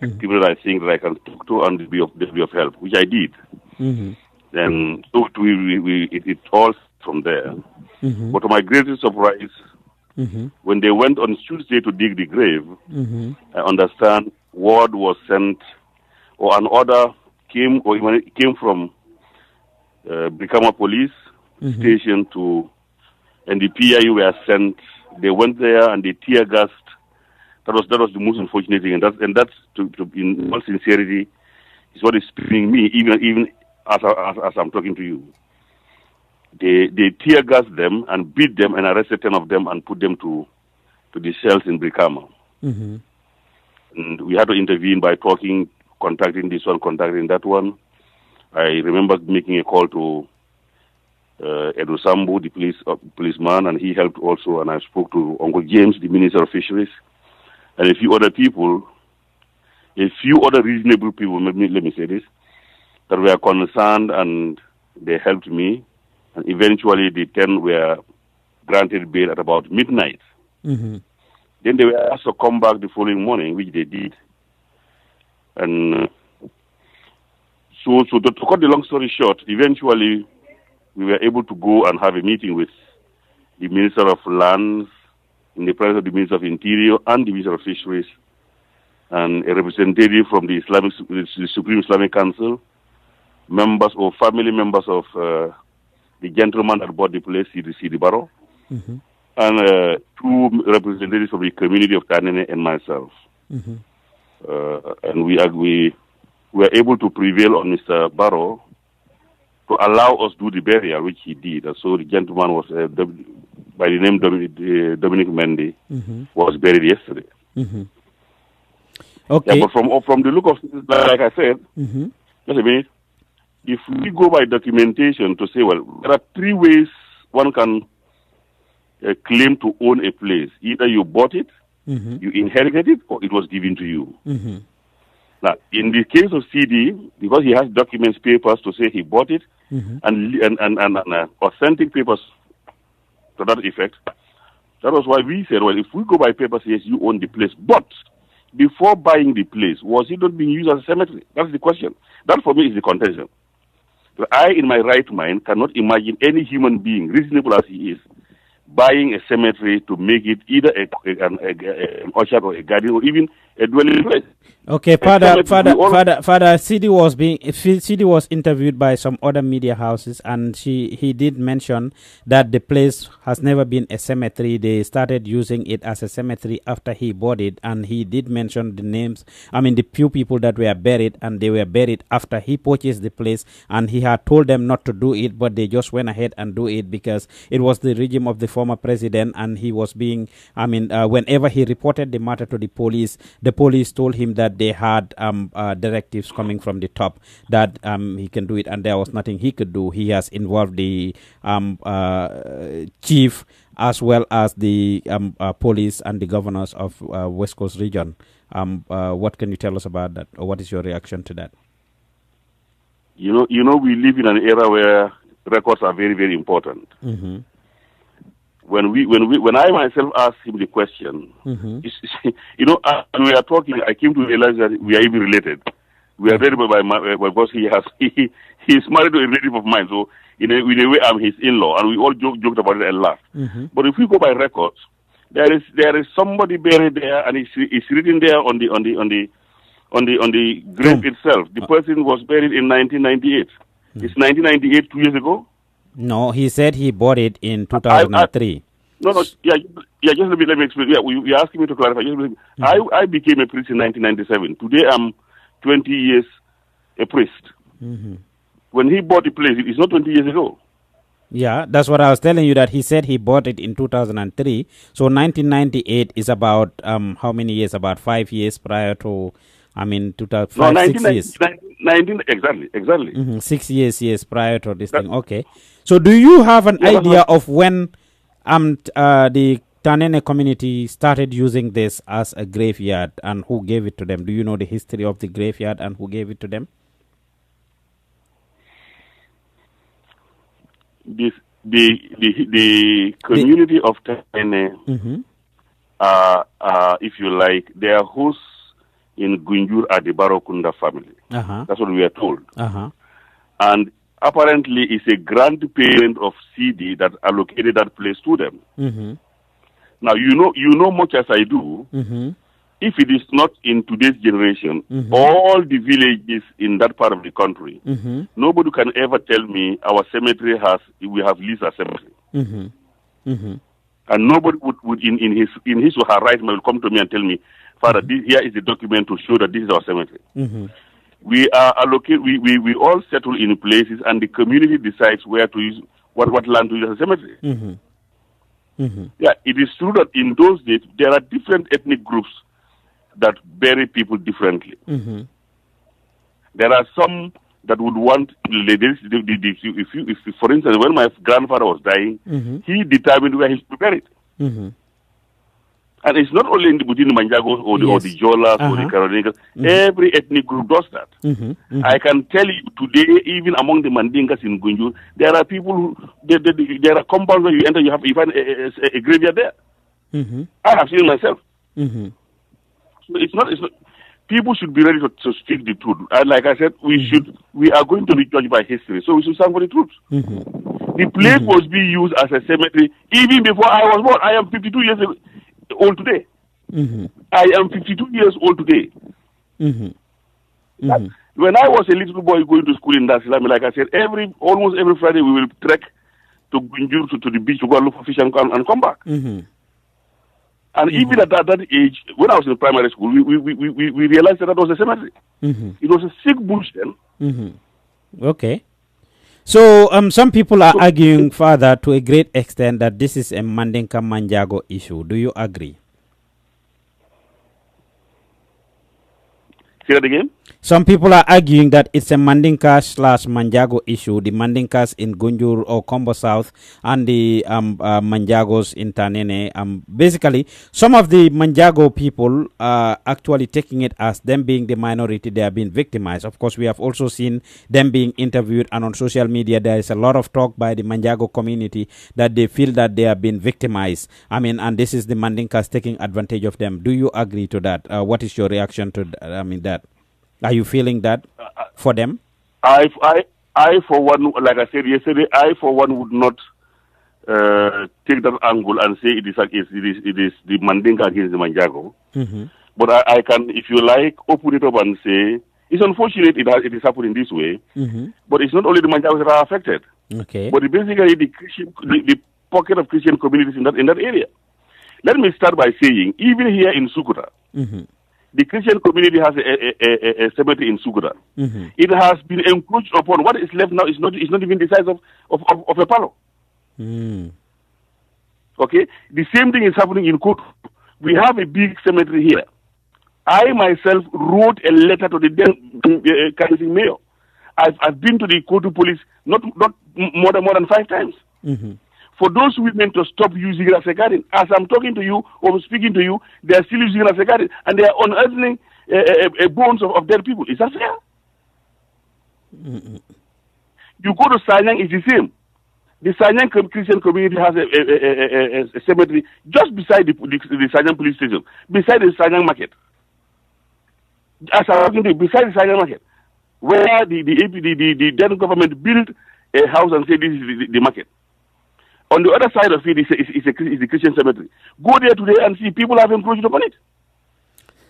people that I think that I can talk to and be of help, which I did. Mm-hmm. Then so it all from there. Mm-hmm. But to my greatest surprise, Mm-hmm. when they went on Tuesday to dig the grave, Mm-hmm. I understand word was sent, or an order came, or even it came from Brikama Police Mm-hmm. Station to and the PIU were sent. They went there and they tear gassed. That was the most unfortunate thing, and that's in all sincerity, is what is spinning me even as I'm talking to you. They tear gassed them and beat them and arrested 10 of them and put them to the cells in Brikama. Mm-hmm. And we had to intervene by contacting this one, contacting that one. I remember making a call to Edu Sambu, the policeman, and he helped also. And I spoke to Uncle James, the Minister of Fisheries, and a few other reasonable people. Let me say this, that were concerned, and they helped me. And eventually, the 10 were granted bail at about midnight. Mm-hmm. Then they were asked to come back the following morning, which they did. And so to cut the long story short, eventually we were able to go and have a meeting with the Minister of Lands, in the presence of the Minister of Interior and the Minister of Fisheries, and a representative from the Supreme Islamic Council, members or family members of the gentleman that bought the place, Sidi Barrow, mm-hmm. and 2 representatives from the community of Kanene and myself. Mm-hmm. And we were able to prevail on Mr. Barrow to allow us to do the burial, which he did. And so the gentleman was, by the name Dominic Mendy, mm-hmm. was buried yesterday. Mm-hmm. Okay. Yeah, but from the look of, like I said, mm-hmm. just a minute, if we go by documentation to say, well, there are 3 ways one can claim to own a place. Either you bought it, mm-hmm. you inherited it, or it was given to you. Mm-hmm. Now, in the case of CD, because he has documents, papers to say he bought it, mm-hmm. and authentic papers to that effect, that was why we said, well, if we go by papers, yes, you own the place. But before buying the place, was it not being used as a cemetery? That's the question. That, for me, is the contention. I, in my right mind, cannot imagine any human being, reasonable as he is, buying a cemetery to make it either an orchard or a garden or even a dwelling place. Okay, Father, CD was interviewed by some other media houses, and he did mention that the place has never been a cemetery. They started using it as a cemetery after he bought it, and he did mention the names. I mean, the few people that were buried, and they were buried after he purchased the place, and he had told them not to do it, but they just went ahead and do it because it was the regime of the former president, and he was being, whenever he reported the matter to the police told him that they had directives coming from the top that he can do it, and there was nothing he could do. He has involved the chief as well as the police and the governors of West Coast region. What can you tell us about that, or what is your reaction to that? You know, we live in an era where records are very, very important. Mm-hmm. When I myself asked him the question, mm-hmm. When we are talking, I came to realize that we are even related. We are related because he is married to a relative of mine. So in a way, I'm his in-law, and we all joked about it and laughed. Mm-hmm. But if we go by records, there is somebody buried there, and it's written there on the grave itself. The person was buried in 1998. Mm-hmm. It's 1998, 2 years ago. No, he said he bought it in 2003. Just let me explain. Yeah, you're asking me to clarify. Mm-hmm. I became a priest in 1997. Today I'm 20 years a priest. Mm-hmm. When he bought the place, it's not 20 years ago. Yeah, that's what I was telling you, that he said he bought it in 2003. So 1998 is about how many years? About 5 years prior to, 6 years. 19, exactly. Mm-hmm. 6 years prior to this thing. Okay. So do you have an idea of when the Tanene community started using this as a graveyard, and who gave it to them? Do you know the history of the graveyard and who gave it to them? The community of Tanene, mm-hmm. If you like, they are hosts in Gunjur at the Barokunda family. Uh-huh. That's what we are told. Uh-huh. And apparently it's a grandparent of CD that allocated that place to them. Mm-hmm. Now, you know much as I do, mm-hmm. if it is not in today's generation, mm-hmm. all the villages in that part of the country, mm-hmm. nobody can ever tell me our cemetery we have leased a cemetery. Mm-hmm. And nobody would in his or her right mind will come to me and tell me, Father, here is the document to show that this is our cemetery. We are allocated. We all settle in places, and the community decides where to use what land to use as a cemetery. Yeah, it is true that in those days there are different ethnic groups that bury people differently. There are some that would want if for instance, when my grandfather was dying, he determined where he should be buried. And it's not only within the Manjagos or the Jolas or the Carolingas. Every ethnic group does that. I can tell you today, even among the Mandinkas in Gunjur, there are people who, there are compounds where you enter, you find a graveyard there. I have seen it myself. So it's not, people should be ready to speak the truth. And like I said, we are going to be judged by history, so we should stand for the truth. The place was being used as a cemetery even before I was born. I am 52 years old today. I am 52 years old today. When I was a little boy going to school in Dar es Salaam, like I said, almost every Friday we will trek to Gunjur to the beach to go and look for fish and come back. And even at that age, when I was in primary school, we realized that was a cemetery. It was a sick bush then. Okay. So some people are arguing further to a great extent that this is a Mandinka Manjago issue. Do you agree? Say that again? Some people are arguing that it's a Mandinka/Manjago issue. The Mandinkas in Gunjur or Kombo South and the Manjagos in Tanene. Basically, some of the Manjago people are actually taking it as them being the minority. They are being victimized. Of course, we have also seen them being interviewed, and on social media there is a lot of talk by the Manjago community that they feel that they are being victimized. And this is the Mandinkas taking advantage of them. Do you agree to that? What is your reaction to that? Are you feeling that for them? I for one, like I said yesterday, I for one would not take that angle and say it is the Mandinka against the Manjago. But I can, if you like, open it up and say it's unfortunate it is happening this way. But it's not only the Manjagos that are affected. Okay. But basically the pocket of Christian communities in that area. Let me start by saying, even here in Sukuta, the Christian community has a cemetery in Sukuta. It has been encroached upon. What is left now is not even the size of a palo. Okay? The same thing is happening in Kotu. We have a big cemetery here. I myself wrote a letter to the then Council Mayor. I've been to the Kotu police not more than 5 times. For those women to stop using it as a garden. As I'm talking to you or speaking to you, they are still using it as a garden, and they are unearthing bones of dead people. Is that fair? You go to Sanyang, it's the same. The Sanyang Christian community has a cemetery just beside the Sanyang police station, beside the Sanyang market. As I'm talking to you, beside the Sanyang market, where the then government built a house and said this is the market. On the other side of it is the Christian cemetery. Go there today and see people have encroached upon it.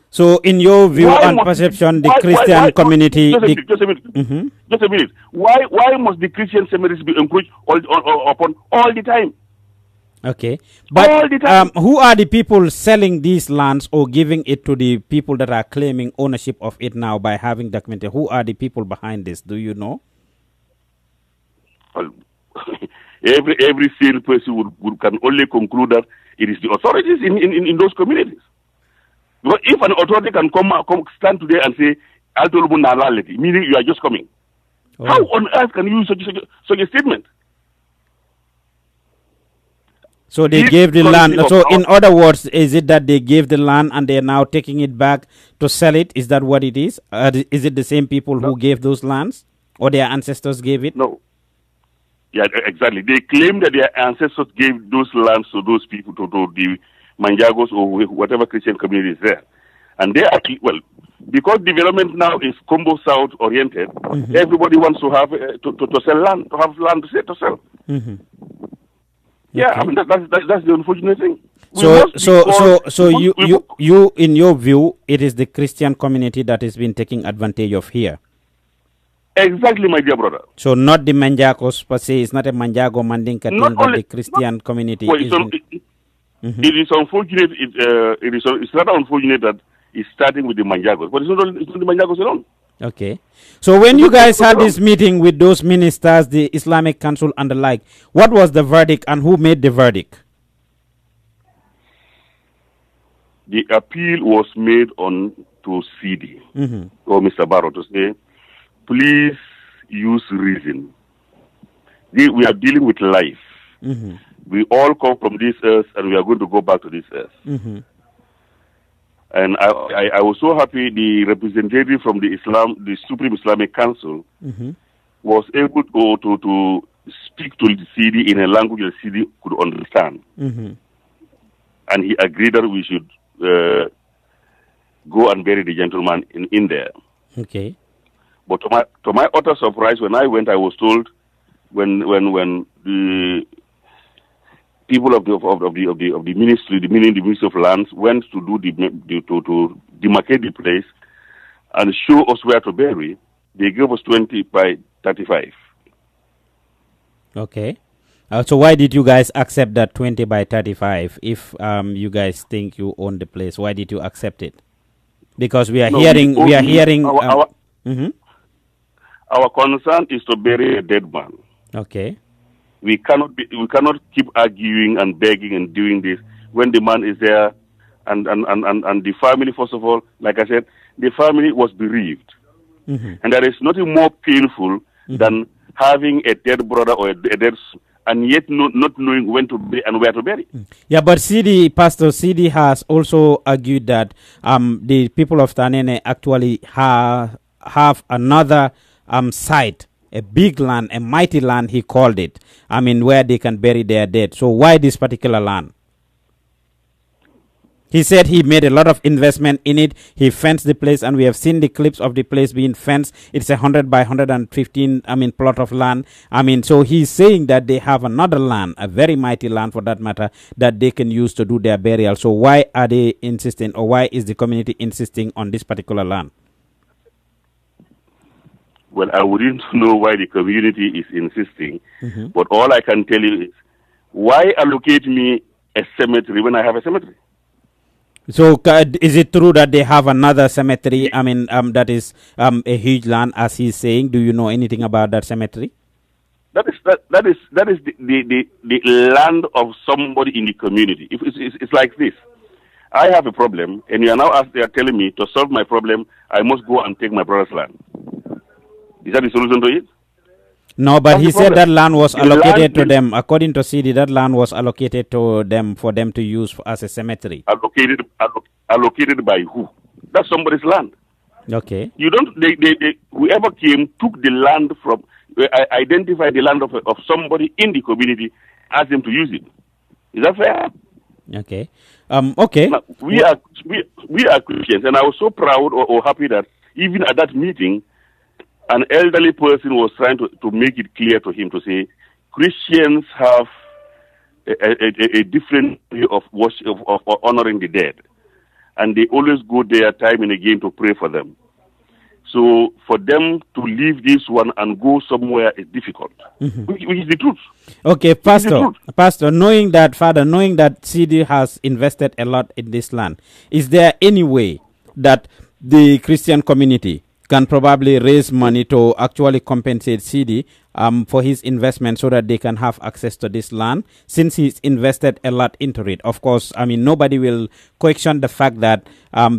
So, in your view and perception, the Christian community... Just a minute. Why must the Christian cemeteries be encroached upon all the time? Okay. But who are the people selling these lands or giving it to the people that are claiming ownership of it now by having documented? Who are the people behind this? Do you know? Well, every sane person can only conclude that it is the authorities in those communities. Because if an authority can come stand today and say, meaning you are just coming, how on earth can you use such a statement? So they gave the land. So in other words, is it that they gave the land and they are now taking it back to sell it? Is that what it is? Is it the same people who gave those lands, or their ancestors gave it? No. Yeah, exactly. They claim that their ancestors gave those lands to those people, to the Manjagos or whatever Christian community is there. And they are, well, because development now is Kombo South oriented, everybody wants to have to sell land, to have land to sell. Yeah, I mean, that's the unfortunate thing. So you, in your view, it is the Christian community that is being taken advantage of here. Exactly, my dear brother. So not the Manjagos per se. It's not a Manjago Mandinka thing, but the Christian community. Well, it is unfortunate. It's rather unfortunate that it's starting with the Manjagos, but it's not the Manjagos alone. Okay. So when you guys had this meeting with those ministers, the Islamic Council and the like, what was the verdict and who made the verdict? The appeal was made on to CD or Mr. Barrow to say, please use reason. We are dealing with life. We all come from this earth and we are going to go back to this earth. And I was so happy the representative from the Supreme Islamic Council was able to speak to the CD in a language that CD could understand. And he agreed that we should go and bury the gentleman in there. Okay. But to my utter surprise, when I went, I was told when the people of the ministry, the Ministry of Lands, went to to demarcate the place and show us where to bury, they gave us 20 by 35. Okay. So why did you guys accept that 20 by 35 if you guys think you own the place? Why did you accept it? Because we are hearing our concern is to bury a dead man. Okay. We cannot keep arguing and begging and doing this when the man is there and the family, first of all, like I said, the family was bereaved. And there is nothing more painful than having a dead brother or a dead and yet not knowing when to bury and where to bury. Yeah, but Pastor CD has also argued that the people of Tanene actually have another site, a big land, a mighty land, he called it. I mean, where they can bury their dead. So why this particular land? He said he made a lot of investment in it. He fenced the place, and we have seen the clips of the place being fenced. It's 100 by 115, plot of land. So he's saying that they have another land, a very mighty land for that matter, that they can use to do their burial. So why are they insisting, or why is the community insisting on this particular land? Well, I wouldn't know why the community is insisting, but all I can tell you is, why allocate me a cemetery when I have a cemetery? So is it true that they have another cemetery, that is a huge land, as he's saying? Do you know anything about that cemetery? That is the land of somebody in the community. It's like this. I have a problem, and you are now telling me to solve my problem, I must go and take my brother's land. Is that the solution to it? No, but he said that land was allocated to them. According to CD, that land was allocated to them for them to use as a cemetery. Allocated by who? That's somebody's land. Okay. You don't. Whoever came took the land from. Identified the land of somebody in the community, asked them to use it. Is that fair? Okay. Okay. Now, we are Christians, and I was so proud or happy that even at that meeting, an elderly person was trying to make it clear to him to say, Christians have a different way of worship, of honoring the dead. And they always go there time and again to pray for them. So for them to leave this one and go somewhere is difficult, which is the truth. Okay, Pastor, knowing that CD has invested a lot in this land, is there any way that the Christian community can probably raise money to actually compensate CD for his investment so that they can have access to this land, since he's invested a lot into it? Of course, nobody will question the fact that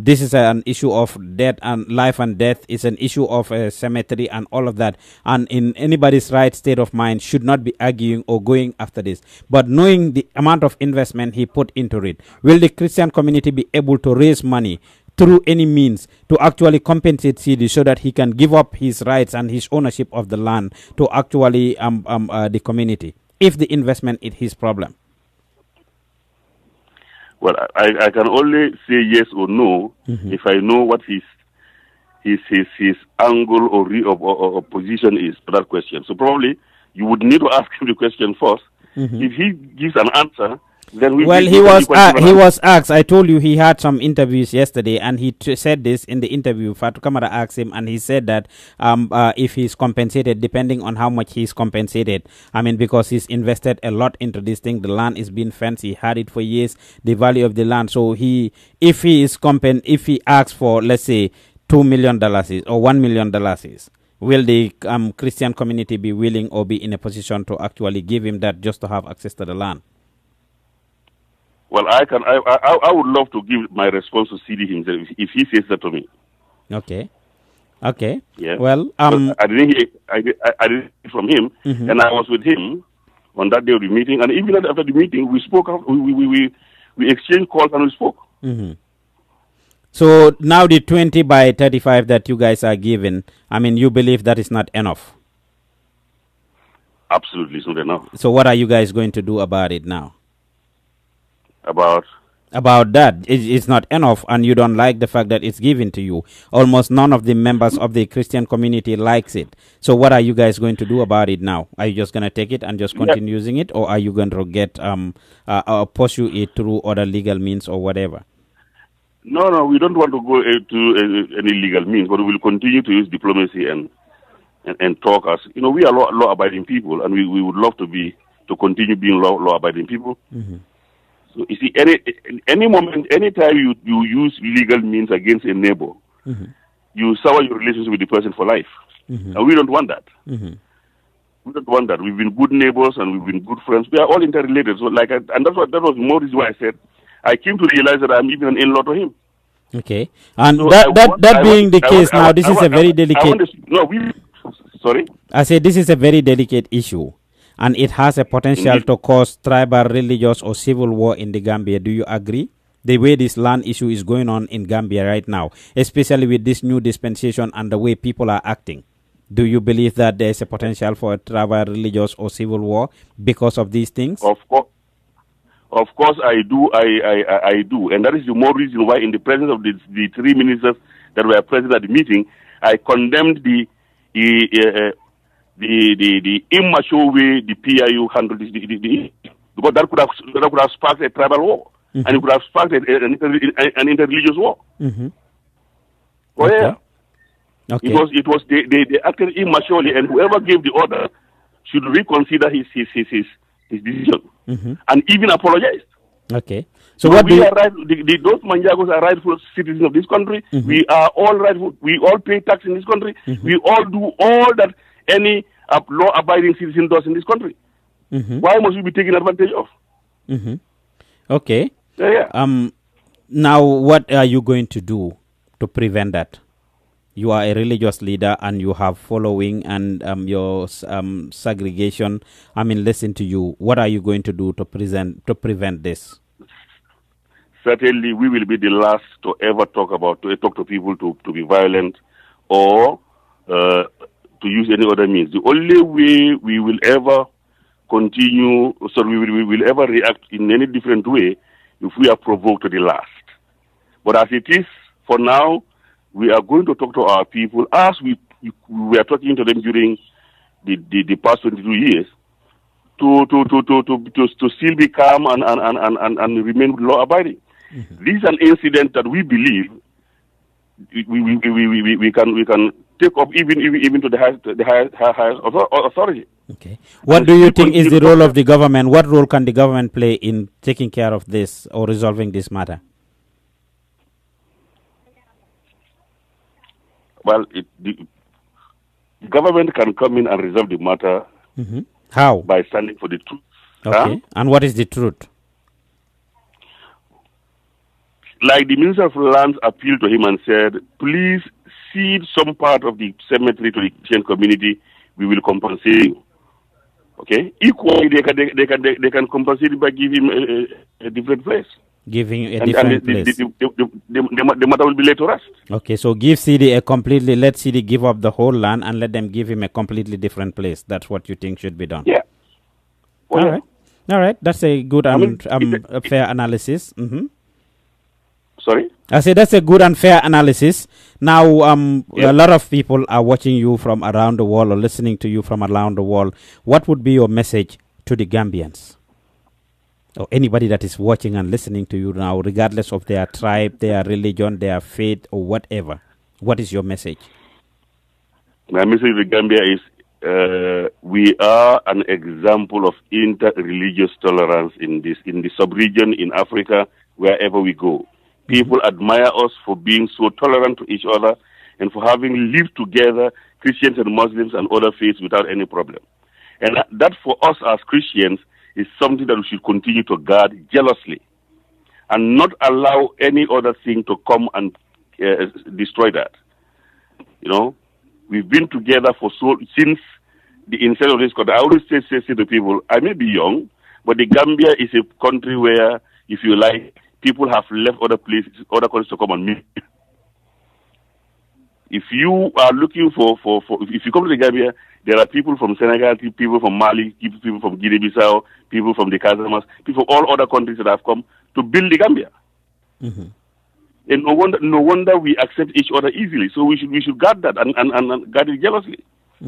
this is an issue of death and life and death. It's an issue of a cemetery and all of that. And in anybody's right state of mind should not be arguing or going after this. But knowing the amount of investment he put into it, will the Christian community be able to raise money through any means to actually compensate CD so that he can give up his rights and his ownership of the land to actually the community, if the investment is his problem? Well, I can only say yes or no if I know what his angle or position is to that question. So probably you would need to ask him the question first. If he gives an answer, Then he was asked. I told you he had some interviews yesterday, and he said this in the interview. Fatu Kamara asked him, and he said that if he's compensated, depending on how much he's compensated, I mean, because he's invested a lot into this thing, the land is being fenced, he had it for years, the value of the land. So if he asks for, let's say, $2 million or $1 million, will the Christian community be willing or be in a position to actually give him that just to have access to the land? Well, I would love to give my response to CD himself if he says that to me. Okay. Yeah. Well, I didn't hear from him, and I was with him on that day of the meeting, and even after the meeting, we spoke. We exchanged calls and we spoke. So now the 20 by 35 that you guys are given, I mean, you believe that is not enough? Absolutely, it's not enough. So what are you guys going to do about it now? About that, it's not enough, and you don't like the fact that it's given to you. Almost none of the members of the Christian community likes it. So what are you guys going to do about it now? Are you just going to take it and just continue using it, or are you going to get pursue it through other legal means or whatever? No, we don't want to go to any legal means, but we will continue to use diplomacy and talk as, we are law-abiding people, and we would love to continue being law-abiding people. So you see, any moment, anytime you use legal means against a neighbor, you sour your relationship with the person for life. And we don't want that. We don't want that. We've been good neighbors and we've been good friends. We are all interrelated. So and that was more reason why I said I came to realize that I'm even an in-law to him. Okay. And so that being the case now, this is a very delicate... Sorry? I say this is a very delicate issue. And it has a potential to cause tribal, religious, or civil war in the Gambia. Do you agree? The way this land issue is going on in Gambia right now, especially with this new dispensation and the way people are acting. Do you believe that there is a potential for a tribal, religious, or civil war because of these things? Of course, I do. I do. And that is the more reason why, in the presence of the three ministers that were present at the meeting, I condemned the immature way the PIU handled this, because that could have sparked a tribal war, and it could have sparked an interreligious war. Okay. Because they acted immaturely, and whoever gave the order should reconsider his decision and even apologize. Okay. So what we are right? Those Manjagos are rightful citizens of this country. We are all rightful. We all pay tax in this country. We all do all that any law-abiding citizen does in this country. Why must we be taken advantage of? Okay. Yeah. Now, what are you going to do to prevent that? You are a religious leader and you have following and your segregation. I mean, listen to you. What are you going to do to prevent this? Certainly, we will be the last to ever talk to people to be violent or to use any other means. The only way we will ever continue, so we will ever react in any different way if we are provoked to the last. But as it is, for now, we are going to talk to our people as we were talking to them during the past 22 years to still be calm and remain law-abiding. This is an incident that we believe we can take up even to the highest authority. Okay. What do you think is the role of the government? What role can the government play in taking care of this or resolving this matter? Well, the government can come in and resolve the matter. How? By standing for the truth. Okay. And what is the truth? Like the Minister of Lands appealed to him and said, please cede some part of the cemetery to the Christian community, we will compensate you. Okay? Equally, they can compensate it by giving him a different place. Giving a different place. The matter will be laid to rest. Okay, so give CD let CD give up the whole land and let them give him a completely different place. That's what you think should be done. Yeah. Well, All right. That's a good a fair analysis. Sorry? I say that's a good and fair analysis. Now, a lot of people are watching you from around the world or listening to you from around the world. What would be your message to the Gambians? or anybody that is watching and listening to you now, regardless of their tribe, their religion, their faith, or whatever? What is your message? My message to Gambia is we are an example of inter-religious tolerance in the sub-region, in Africa, wherever we go. People admire us for being so tolerant to each other and for having lived together, Christians and Muslims and other faiths, without any problem. And that for us as Christians is something that we should continue to guard jealously and not allow any other thing to come and destroy that. You know, we've been together since the inception of this country. I always say to people, I may be young, but the Gambia is a country where, if you like, people have left other places, other countries to come and meet. If you are looking if you come to the Gambia, there are people from Senegal, people from Mali, people from Guinea-Bissau, people from the Casamas, people from all other countries that have come to build the Gambia. And no wonder we accept each other easily. So we should guard that and guard it jealously. I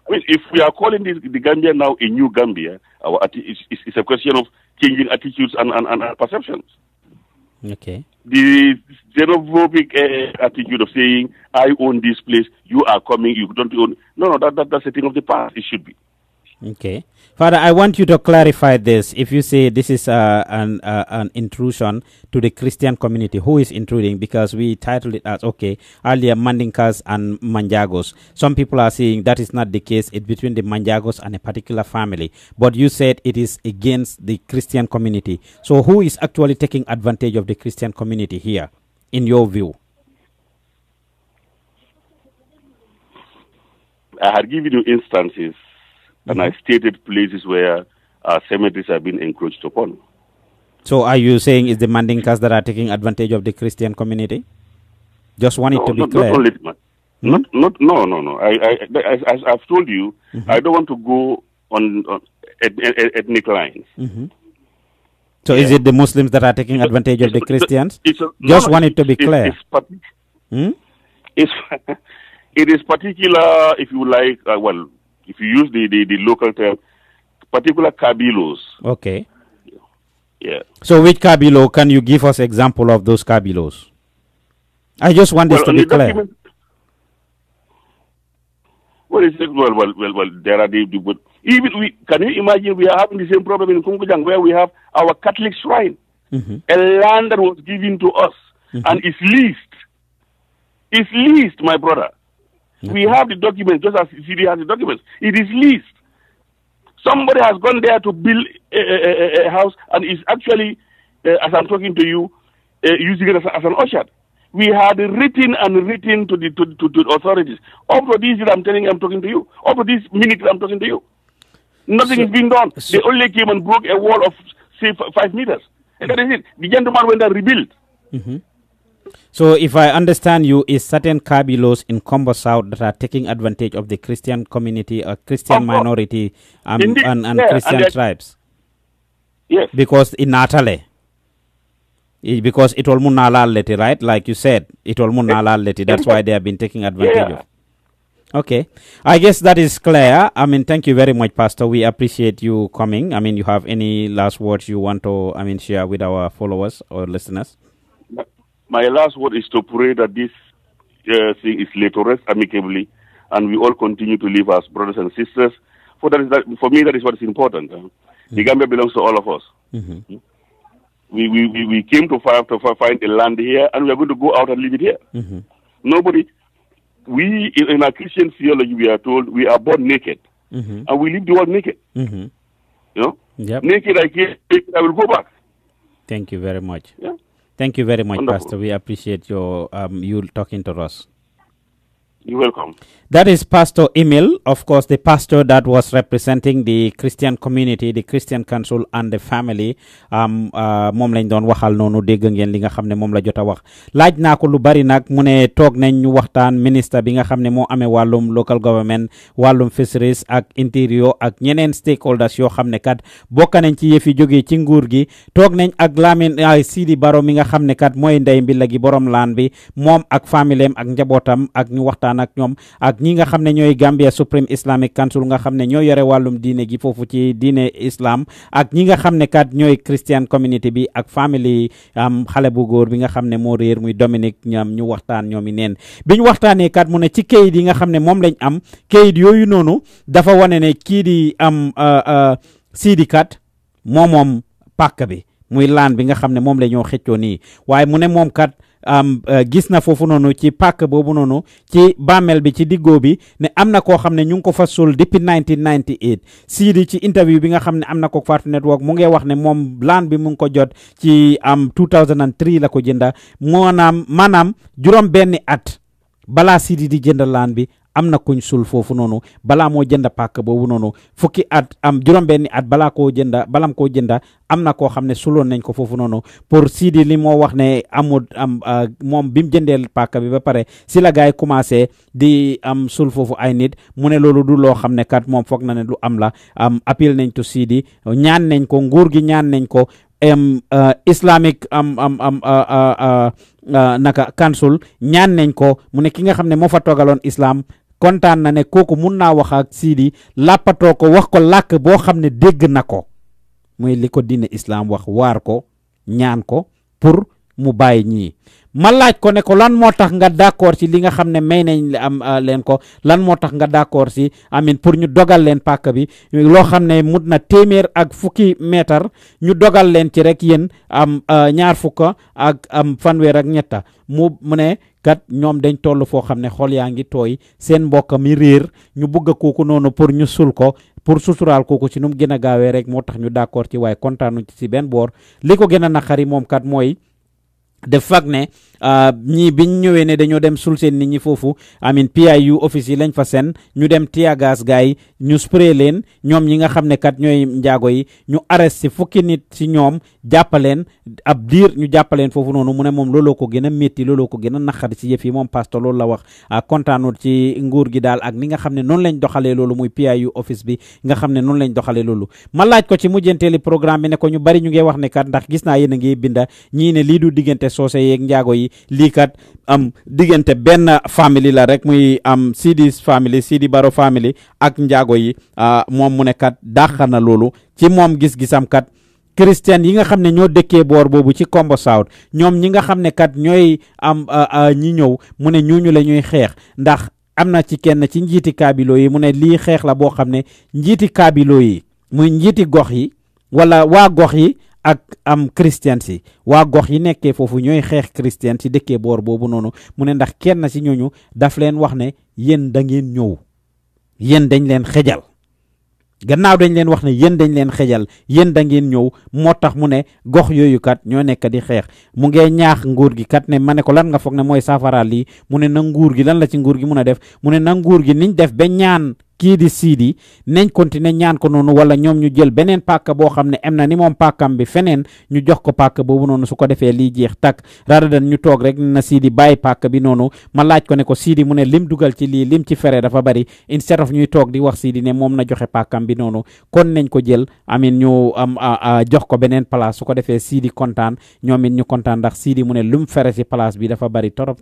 mean, if we are calling the Gambia now a new Gambia, it's a question of changing attitudes and perceptions. Okay. The xenophobic attitude of saying, I own this place, you are coming, you don't own. No, that's a thing of the past. It should be. Okay. Father, I want you to clarify this. If you say this is an intrusion to the Christian community, who is intruding? Because we titled it as, earlier Mandinkas and Manjagos. Some people are saying that is not the case. It's between the Manjagos and a particular family. But you said it is against the Christian community. So who is actually taking advantage of the Christian community here, in your view? I had given you instances and I stated places where cemeteries have been encroached upon. So are you saying it's the Mandinkas that are taking advantage of the Christian community? Just want it to be clear. No. As I've told you, I don't want to go on ethnic lines. So is it the Muslims that are taking advantage of the Christians? Want it to be clear. It is particular, if you like, if you use the local term, particular kabilos. Okay. Yeah. So which kabilo, can you give us example of those kabilos? I just want this to be clear. Can you imagine we are having the same problem in Kungujang where we have our Catholic shrine, a land that was given to us and is leased. It's leased, my brother. We have the documents, just as CD has the documents. It is leased. Somebody has gone there to build a house and is actually, as I'm talking to you, using it as an orchard. We had written to the authorities. Up to this I'm talking to you. Up to this minute I'm talking to you. Nothing is being done. They only came and broke a wall of, say, 5 meters. And that is it. The gentleman went and rebuilt. So if I understand you, is certain kabilos in Combo South that are taking advantage of the Christian community or Christian minority and Christian tribes? Yes. Because in Natale, because it all munala right? Like you said, it all munala that's why they have been taking advantage of. Okay. I guess that is clear. I mean, thank you very much, Pastor. We appreciate you coming. I mean, you have any last words you want to, share with our followers or listeners? My last word is to pray that this thing is laid to rest amicably, and we all continue to live as brothers and sisters. For me, that is what is important. The Gambia belongs to all of us. We came to find a land here, and we are going to go out and live it here. Nobody. We in our Christian theology, we are told we are born naked, and we leave the world naked. You know, naked I came, I will go back. Thank you very much. Yeah. Thank you very much, Wonderful. Pastor. We appreciate your you talking to us. You're welcome. That is Pastor Emil, of course, the pastor that was representing the Christian community, the Christian Council and the family. Mom lañ doon waxal noonu dégg ngeen li nga xam ne moom la jot a wax. Laaj naa ko lu bari nag mu ne toog nañ ñu waxtaan ministre bi nga xam ne moo amee wàllum local government, wàllum fisheries ak interior ak ñeneen stakeholders yoo xam ne kat bokk nañ ci yëfi jógee ci nguur gi. Toog nañ ak Lamin Sidi Baro mi nga xam ne kat mooy ndey mbi la gi borom laan bi moom ak familleem ak njabootam ak ñu waxtaan waxtaan ak ñoom ak ñi nga xam ne ñooy Gambia Supreme Islamic Council nga xam ne ñoo yore wàllum diine gi foofu ci diine islam ak ñi nga xam ne kat ñooy Christian community bi ak family xale bu góor bi nga xam ne moo réer muy Dominique ñoom ñu waxtaan ñoom i neen biñ waxtaanee kat mu ne ci kayit yi nga xam ne moom lañ am kayit yooyu noonu dafa wane ne kii di Sidi kat moom pàkk bi muy laan bi nga xam ne moom la ñoo xëccoo nii waaye mu ne moom kat gis na foofu noonu ci pàkk boobu noonu ci bàmmeel bi ci diggoo bi ne am na koo xam ne ñu ngi ko fa sul depuis 1998 Sidi ci interview bi nga xam ne am na ko Fatou Network mu ngi wax ne moom laan bi mu ngi ko jot ci 2003 la ko jënda maanaam juróom benni at balaa Sidi di jënd laan bi am na kuñ sul foofu noonu balaa moo jënd pàkk boobu noonu fukki at juróom benni at balam koo jënda am na koo xam ne suloon nañ ko foofu noonu pour Sidi li moo wax ne amul moom bi mu jëndeel pàkk bi ba pare si la gaay commencé di sul foofu ay nit mu ne loolu du loo xam ne kat moom foog na ne lu am la appel nañ to Sidi ñaan nañ ko nguur gi ñaan nañ ko Islamic naka council ñaan nañ ko mu ne ki nga xam ne moo fa toogaloon islam kontaan na ne kooku mun naa wax ak Sidi làppatoo ko wax ko làkk boo xam ne dégg na ko muy li ko diine islam wax waar ko ñaan ko pour mu bàyyi ñii ma laaj ko ne ko lan moo tax nga d'accord ci li nga xam ne may nañ leen ko lan moo tax nga d'accord ci amin pour ñu dogal leen pàkk bi loo xam ne mut na 100 ak fukki meetar ñu dogal leen ci rek yéen ñaar fukk ak fanweer ak ñetta mu ne kat ñoom dañ toll foo xam ne xol yaa ngi tooy seen mbokk mi réer ñu bëgg kooku noonu pour ñu sul ko pour suturaal kooku ci nu mu gën a gaawee rek moo tax ñu d'accord ci waaye kontaanu ci benn boor li ko gën a naqari moom kat mooy de fact ne ñii biñ ñëwee ne dañoo dem sul seen nit ñi foofu PIU office yi lañ fa seen ñu dem tiyagas gars yi ñu spray leen ñoom ñi nga xam ne kat ñooy njaago yi ñu arrêté fukki nit si ñoom jàppaleen ab diir ñu jàppaleen foofu noonu mu ne moom looloo ko gën a métti looloo ko gën a naqari si yëf yi moom pasteur loolu la wax kontaanul ci nguur gi daal ak ni nga xam ne noonu lañ doxalee loolu muy PIU office bi nga xam ne noonu lañ doxalee loolu ma laaj ko ci mujjanteeli programme bi ne ko ñu bari ñu ngi wax ne kat ndax gis naa yéen a ngi binda ñii ne lii du diggante soose yeeg njaago yi lii kat diggante benn famille la rek muy Sidi's family Sidi Baro family ak njaago yi moom mu ne kat dàq na loolu ci moom gis-gisam kat christian yi nga xam ne ñoo dëkkee boor boobu ci Kombo South ñoom ñi nga xam ne kat ñooy ñi ñëw mu ne ñooñu la ñuy xeex ndax am na ci kenn ci njiiti kaabilo yi mu ne lii xeex la boo xam ne njiiti kaabilo yi muy njiiti gox yi wala waa gox yi ak christian si waa gox yi nekkee foofu ñooy xeex christian si dëkkee boor boobu noonu mu ne ndax kenn si ñooñu daf leen wax ne yéen da ngeen ñëw yéen dañ leen xejal gannaaw dañ leen wax ne yéen dañ leen xejal yéen da ngeen ñëw moo tax mu ne gox yooyu kat ñoo nekk di xeex mu ngee ñaax nguur gi kat ne ma ne ko lan nga foog ne mooy saafara lii mu ne na nguur gi lan la ci nguur gi mun a def mu ne na nguur gi niñ def ba ñaan kii di Sidi nañ continuer ñaan ko noonu wala ñoom ñu jël beneen pàkk boo xam ne am na ni moom pàkkam bi feneen ñu jox ko pàkk boobu noonu su ko defee lii jeex takk rather than ñu toog rek na Sidi bàyyi pàkk bi noonu ma laaj ko ne ko Sidi mu ne lim dugal ci lii lim ci fere dafa bari instead of ñuy toog di wax Sidi ne moom na joxe pàkkam bi noonu kon nañ ko jël ñu jox ko beneen place su ko defee Sidi kontaan ñoom it ñu kontaan ndax Sidi mu ne lum fere si place bi dafa bari torop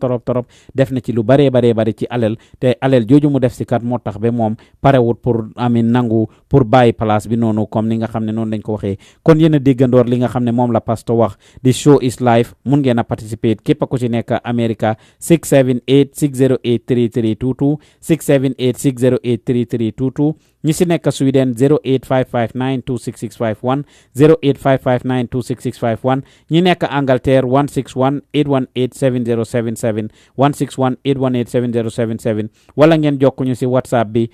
def na ci lu baree bari ci alal te alal jooju mu def si kat moo tax ba moom parewut pour nangu pour bàyyi place bi noonu comme ni nga xam ne noonu lañ ko waxee kon yéen a déggandoor li nga xam ne moom la pasteur wax di show is live mun ngeen a participer képp ku ci nekk America 678 608 3322 678 608 3322 ñi si nekk Sweden 08559 26651 08559 26651 ñi nekk Angleterre 161 818 7077 161 818 7077 wala ngeen jokkuñu si WhatsApp bi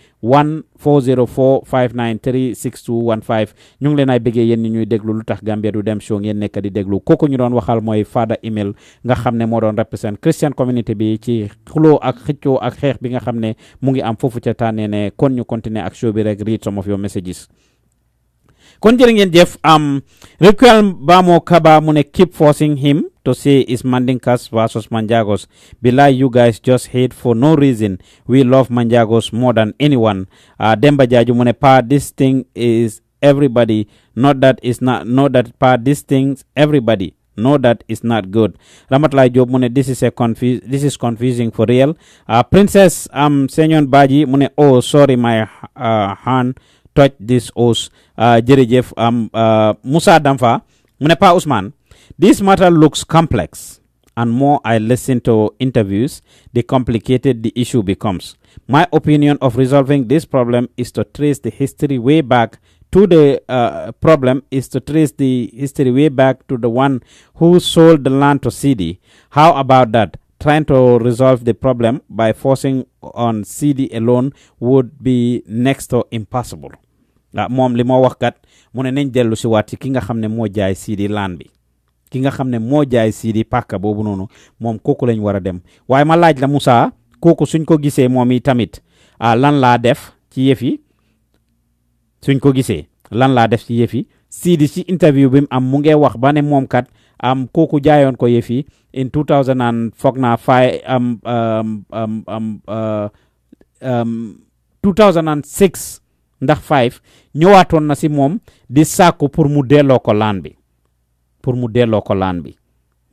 14045936215 ñu ngi leen ay bëggee yéen ñi ñuy déglu lu tax Gambia du dem show ngeen nekk di déglu kooku ñu doon waxal mooy Father Email nga xam ne moo doon represent Christian community bi ci xuloo ak xëccoo ak xeex bi nga xam ne mu ngi am foofu ca tànnee ne kon ñu continuer ak show bi rek read some of your messages kon jërë ngeen jëf Requiem Bamo Kaba mu ne keep forcing him to say is Mandinkas versus Manjagos. Bilai, you guys just hate for no reason. We love Manjagos more than anyone. Demba Jaju Mune Pa, this thing is everybody. Not that pa, this thing's everybody. No, that is not good. Ramatlai Job mune, this is confusing for real. Princess Senyon Baji mune, oh sorry, my hand touched this os. Jerejef Musa Damfa mune, Pa Usman, this matter looks complex, and more I listen to interviews, the complicated the issue becomes. My opinion of resolving this problem is to trace the history way back to the one who sold the land to CD. How about that? Trying to resolve the problem by forcing on CD alone would be next to impossible. Mom li mo wax kat mu ne nañ dellu si waat ci ki nga xam ne moo jaay CD land bi ki nga xam ne moo jaay CD pàkka boobu noonu moom kooku lañ war a dem waaye ma laaj la Moussa kooku suñ ko gisee moom yi tamit lan laa def ci yëf yi suñ ko gisee lan laa def ci yëf yi CD ci interview bi mu am mu ngee wax ba ne moom kat kooku jaayoon ko yëf yi in 2000 and foog naa 2006 ndax 5 ñëwaatoon na si moom di sàkku pour mu delloo ko laan bi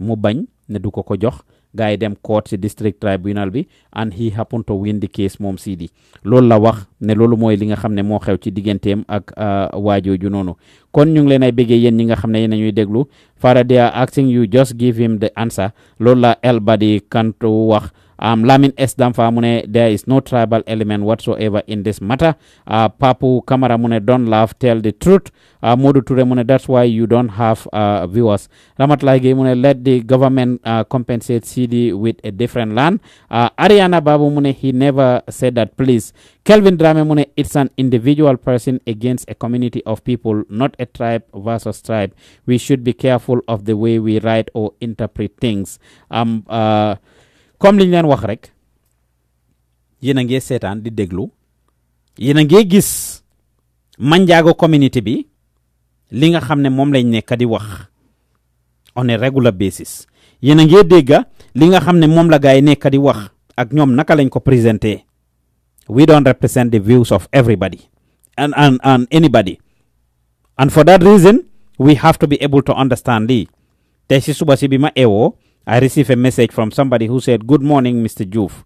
mu bañ ne du ko jox gaay dem court ci district tribunal bi and he happened to win the case moom Sidi loolu la wax ne loolu mooy li nga xam ne moo xew ci digganteem ak waajooju noonu kon ñu ngi leen ay bëggee yéen ñi nga xam ne yéen ñuy déglu Fara they are asking you just give him the answer loolu la El Badi Kanto wax Lamin S. Damfa mune, there is no tribal element whatsoever in this matter. Papu Kamara mune, don't laugh, tell the truth. Modu Ture mune, that's why you don't have viewers. Ramat Laige mune, let the government compensate CD with a different land. Ariana Babu mune, he never said that, please. Kelvin Drame mune, it's an individual person against a community of people, not a tribe versus tribe. We should be careful of the way we write or interpret things. Comme liñ leen wax rek yéen a ngi seetaan di déglu yéen a ngi gis Manjago community bi li nga xam ne moom lañ nekk di wax on a regular basis yéen a ngi dégg li nga xam ne moom la gaay nekk di wax ak ñoom naka lañ ko présenté we don't represent the views of everybody and anybody and for that reason we have to be able to understand lii te si suba si bi ma eewoo I received a message from somebody who said, "Good morning, Mr. Juf.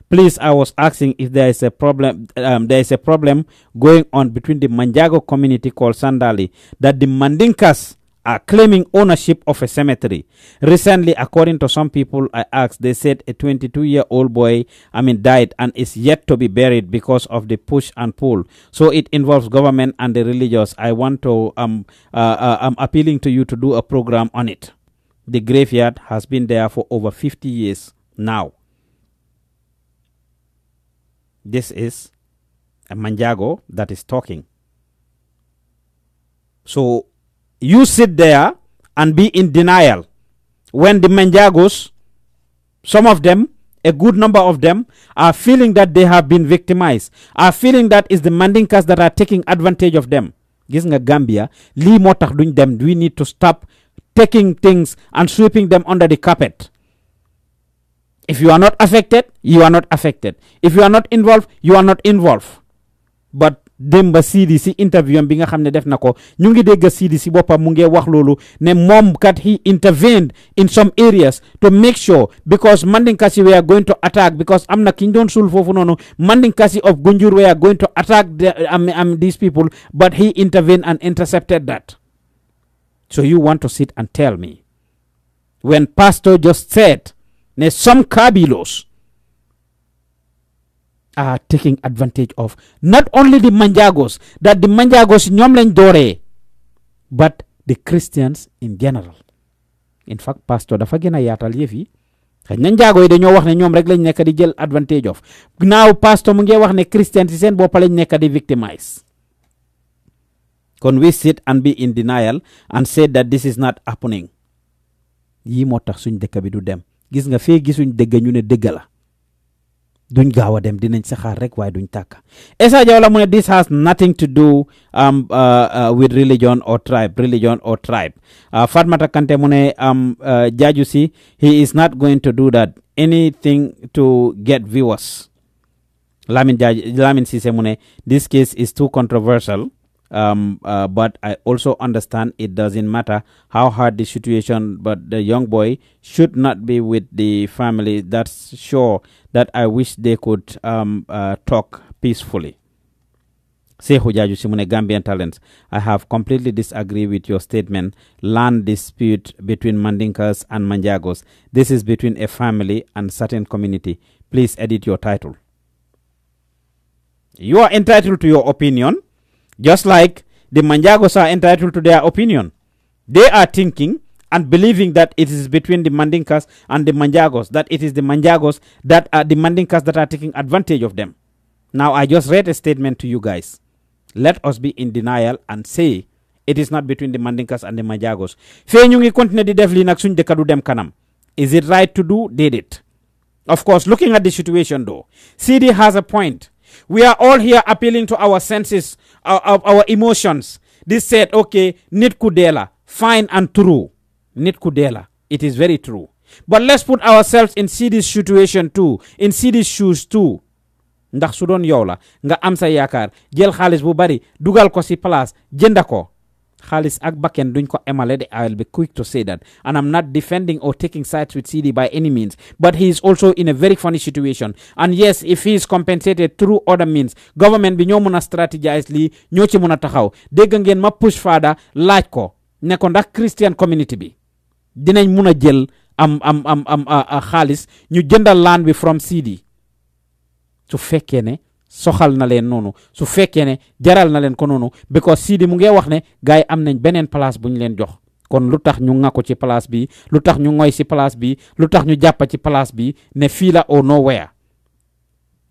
Please, I was asking if there is a problem. There is a problem going on between the Manjago community called Sandali that the Mandinkas are claiming ownership of a cemetery. Recently, according to some people I asked, they said a 22-year-old boy, died and is yet to be buried because of the push and pull. So it involves government and the religious. I want to I'm appealing to you to do a program on it." The graveyard has been there for over 50 years now. This is a Manjago that is talking. So you sit there and be in denial when the Manjagos, some of them, a good number of them, are feeling that they have been victimized, are feeling that it's the Mandinkas that are taking advantage of them. Gis nga Gambia, li moo tax duñ dem, we need to stop taking things and sweeping them under the carpet. If you are not affected, you are not affected. If you are not involved, you are not involved. But demba CDC interview bi nga xamne def nako ñu ngi dégg CDC bopam mu ngi wax lolu ne mom kat he intervened in some areas to make sure because Mandinkasi we are going to attack because amna ki ndon sul fofu nonu Mandinkasi of Gunjur we are going to attack these people but he intervened and intercepted that. So you want to sit and tell me when pastor just said some Kabilos are taking advantage of not only the Manjagos, that the Manjagos ñom lañ doré, but the Christians in general. In fact, pastor dafa gëna yaatal yëf yi. Xëy Njaago yi dañoo wax ne ñoom rek lañ nekk di jël advantage of. Now pastor mu ngi wax ne Christians ci seen bopp lañ nekk di victimize. Can we sit and be in denial and say that this is not happening? Yi moo tax suñ dëkk bi du dem. Gis nga fee gisuñ dëgg ñu ne dëgg la. Duñ gaaw a dem dinañ saxaar rek waaye duñ tàkk. Esa Jawla mu ne this has nothing to do with religion or tribe. Fatmata Kante mu ne Jaju si he is not going to do that. Anything to get viewers. Lamin Sise mu ne this case is too controversial but I also understand it doesn't matter how hard the situation, but the young boy should not be with the family. That's sure that I wish they could talk peacefully. Sehu Jaju Simune Gambian Talents, I have completely disagree with your statement. Land dispute between Mandinkas and Manjagos. This is between a family and certain community. Please edit your title. You are entitled to your opinion, just like the Manjagos are entitled to their opinion. They are thinking and believing that it is between the Mandinkas and the Manjagos, that it is the Manjagos that are the Mandinkas that are taking advantage of them. Now, I just read a statement to you guys. Let us be in denial and say it is not between the Mandinkas and the Manjagos. Fe ñu ngi continue di def li nak suñ dëkk du dem kanam. Is it right to do? Did it? Of course, looking at the situation though, CD has a point. We are all here appealing to our senses, our emotions. This said, okay, nit kudela, fine and true. Nit kudela, it is very true. But let's put ourselves in CD's situation too, in CD's shoes too. Ndax su doon yow la nga am sa yaakaar jël xaalis bu bari dugal ko si place jënda ko xaalis ak bakken duñ ko emale de. I'll be quick to say that, and I'm not defending or taking sides with CD by any means, but he is also in a very funny situation. And yes, if he is compensated through other means, government bi ñoo mëna strategize li ñoo ci mëna taxaw. Dégg ngeen ma push fada laaj ko ne ko ndax Christian community bi dinañ mëna jël xaalis ñu jëndal land bi from CD. Su fekkee ne soxal na leen noonu, su fekkee ne jaral na leen ko noonu, because Sidi mu ngi wax ne gaay am nañ beneen place bu ñu leen jox. Kon lu tax ñu nga ko ci place bi, lu tax ñu ngoy ci place bi, lu tax ñu jàppa ci place bi ne fii la or nowhere.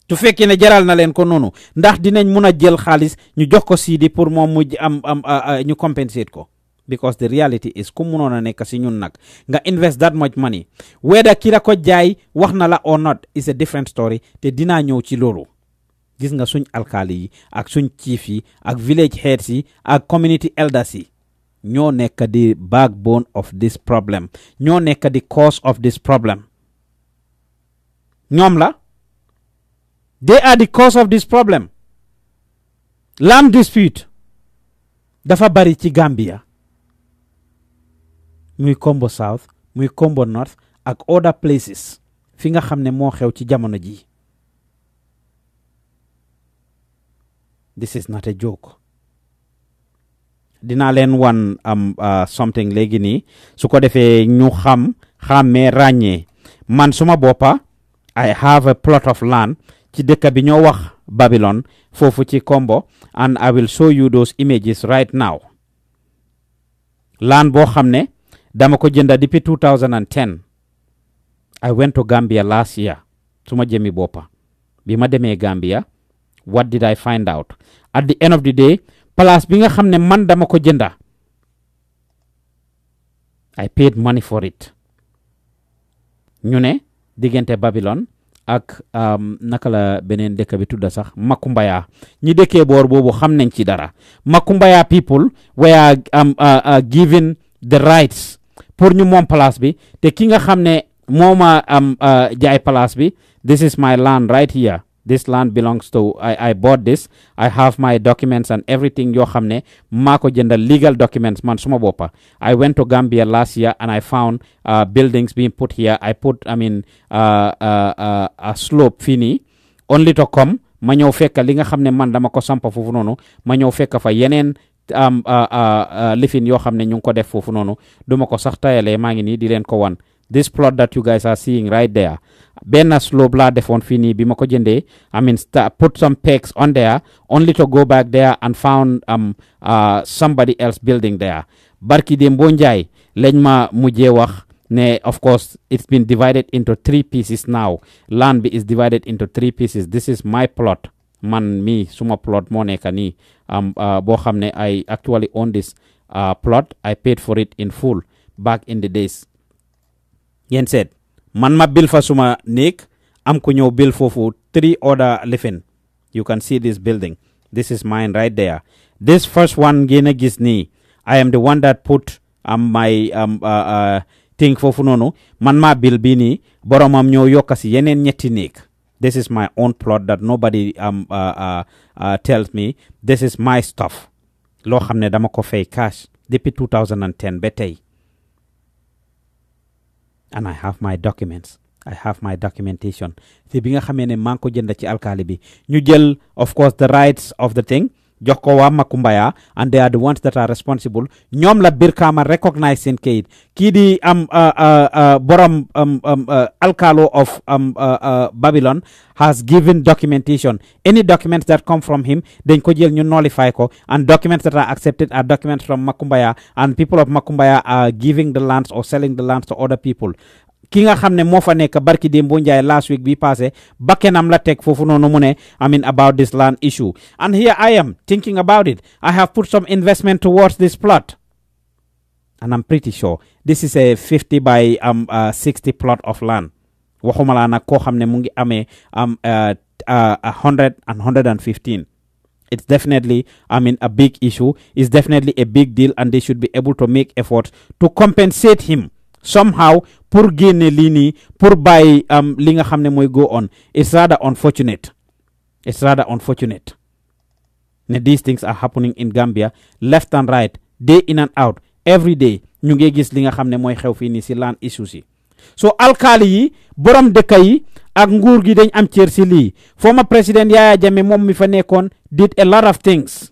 Su fekkee ne jaral na leen ko noonu, ndax dinañ mun a jël xaalis ñu jox ko Sidi pour moom mu ñu compensate ko. Because the reality is ku munoon a nekk si ñun nag nga invest that much money, whether ki la ko jaay wax na la or not is a different story, te dinaa ñëw ci loolu. Gis nga suñ alkaali yi ak suñ chief yi ak village heads yi ak community elders yi ñoo nekk di backbone of this problem, ñoo nekk di cause of this problem. ñoom la, they are the cause of this problem. Land dispute dafa bari ci Gambia, muy Kombo South, muy Kombo North ak other places fi nga xam ne moo xew ci jamono ji. This is not a joke. Dinaa leen wan something léegi nii su ko defee ñu xàmmee ràññee. Man suma boppa I have a plot of land ci dëkk bi ñoo wax Babylon foofu ci Kombo, and I will show you those images right now. Land boo xam ne dama ko jënda depuis 2010. I went to Gambia last year. Suma jëmi boppa bi ma demee Gambia, what did I find out? At the end of the day, place bi nga xam ne man dama ko jënda, I paid money for it. ñu ne diggante Babylon ak naka la beneen dëkk bi tudda sax Makumbaya. ñi dëkkee boor boobu xam nañ ci dara. Makumbaya people were given the rights pour ñu moom place bi, te ki nga xam ne mooma jaay place bi, this is my land right here. This land belongs to, I bought this. I have my documents and everything yoo xam ne maa ko jëndal, legal documents man suma boppa. I went to Gambia last year and I found buildings being put here. I put a slope fii nii only to come ma ñëw fekk li nga xam ne man dama ko sampa foofu noonu, ma ñëw fekk fa yeneen lifin yoo xam ne ñu ngi ko def foofu noonu. Duma ko sax tayalee, maa ngi nii di leen ko wan. This plot that you guys are seeing right there, benn slope laa defoon fii nii bi ma ko jëndee. Put some pegs on there only to go back there and found somebody else building there. Barki dem boo njaay lañ ma mujjee wax ne, of course it's been divided into 3 pieces now. Land bi is divided into 3 pieces. This is my plot. Man mi suma plot moo nekk nii boo xam ne I actually own this plot. I paid for it in full back in the days. Yen said man ma bil fa suma néeg, am ko ñëw bil foofu 3 other living. You can see this building. This is mine right there. This first one ngeen a gis nii, I am the one that put my thing foofu noonu. Man ma bil bii nii, boromam ñëw yokka si yeneen ñetti néeg. This is my own plot that nobody tells me. This is my stuff. loo xam ne dama ko fay cash depuis 2010 ba tey and I have my documents I have my documentation te bi nga xamee ne maa ngi ko jënd ci alkaali bi ñu jël of course the rights of the thing jox ko waa Makumbaya and they are the ones that are responsible ñoom la Brikama recognize seen kayit kii di borom alkalo of Babylon has given documentation any documents that come from him dañ ko jël ñu nullify ko and documents that are accepted are documents from Makumbaya and people of Makumbaya are giving the lands or selling the lands to other people ki nga xam ne moo fa nekk barki démb boo njaay last week bi passé bakkenam la teg foofu noonu mu ne about this land issue and here I am thinking about it I have put some investment towards this plot and I'm pretty sure this is a 50 by 60 plot of land waxuma laa nag koo xam ne mu ngi amee 100 and 115 it's definitely a big issue it's definitely a big deal and they should be able to make efforts to compensate him somehow pour génne lii nii pour bàyyi li nga xam ne mooy go on it's rather unfortunate ne these things are happening in Gambia left and right day in and out every day ñu ngi gis li nga xam ne mooy xew fii nii si land issues yi so alkaali yi borom dëkk yi ak nguur gi dañ am cër si lii former président Yaya Jammeh moom mi fa nekkoon did a lot of things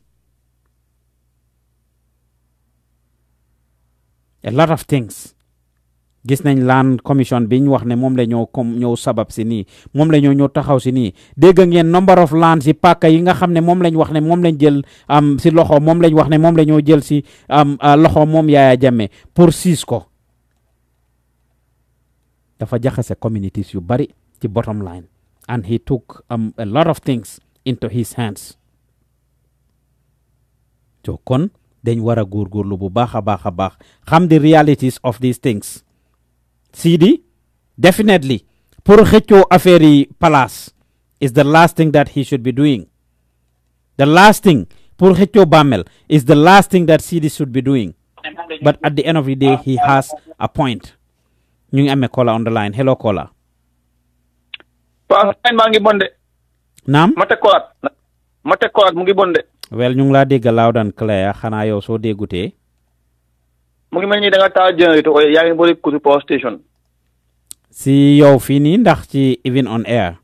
gis nañ land commission biñ wax ne moom la ñëw sabab si nii moom la ñëw taxaw si nii dégg ngeen number of lands si pàkka yi nga xam ne moom lañ wax ne moom lañ jël si loxo moom lañ wax ne moom la ñoo jël si loxo moom Yaya Jammeh pour siis ko dafa jaxase communities yu bari ci bottom line and he took a lot of things into his hands so kon dañ war a góorgóorlu bu baax a baax xam the realities of these things Sidi, definitely, pour xëccoo affaire yi palace is the last thing that he should be doing. The last thing, pour xëccoo bàmmeel is the last thing that Sidi should be doing. But at the end of the day, he has a point. Ñu ngi amee caller on the line. Hello, caller. maa ngi bonde. Naam. Mate kolat mu ngi bonde. Well, ñu ngi laa dégg loud and clear xanaa yow soo déggutee. mu ngi mel ni da nga taal generator o yaa ngi boole Kutu power station. si yow fii nii ndax ci even on air.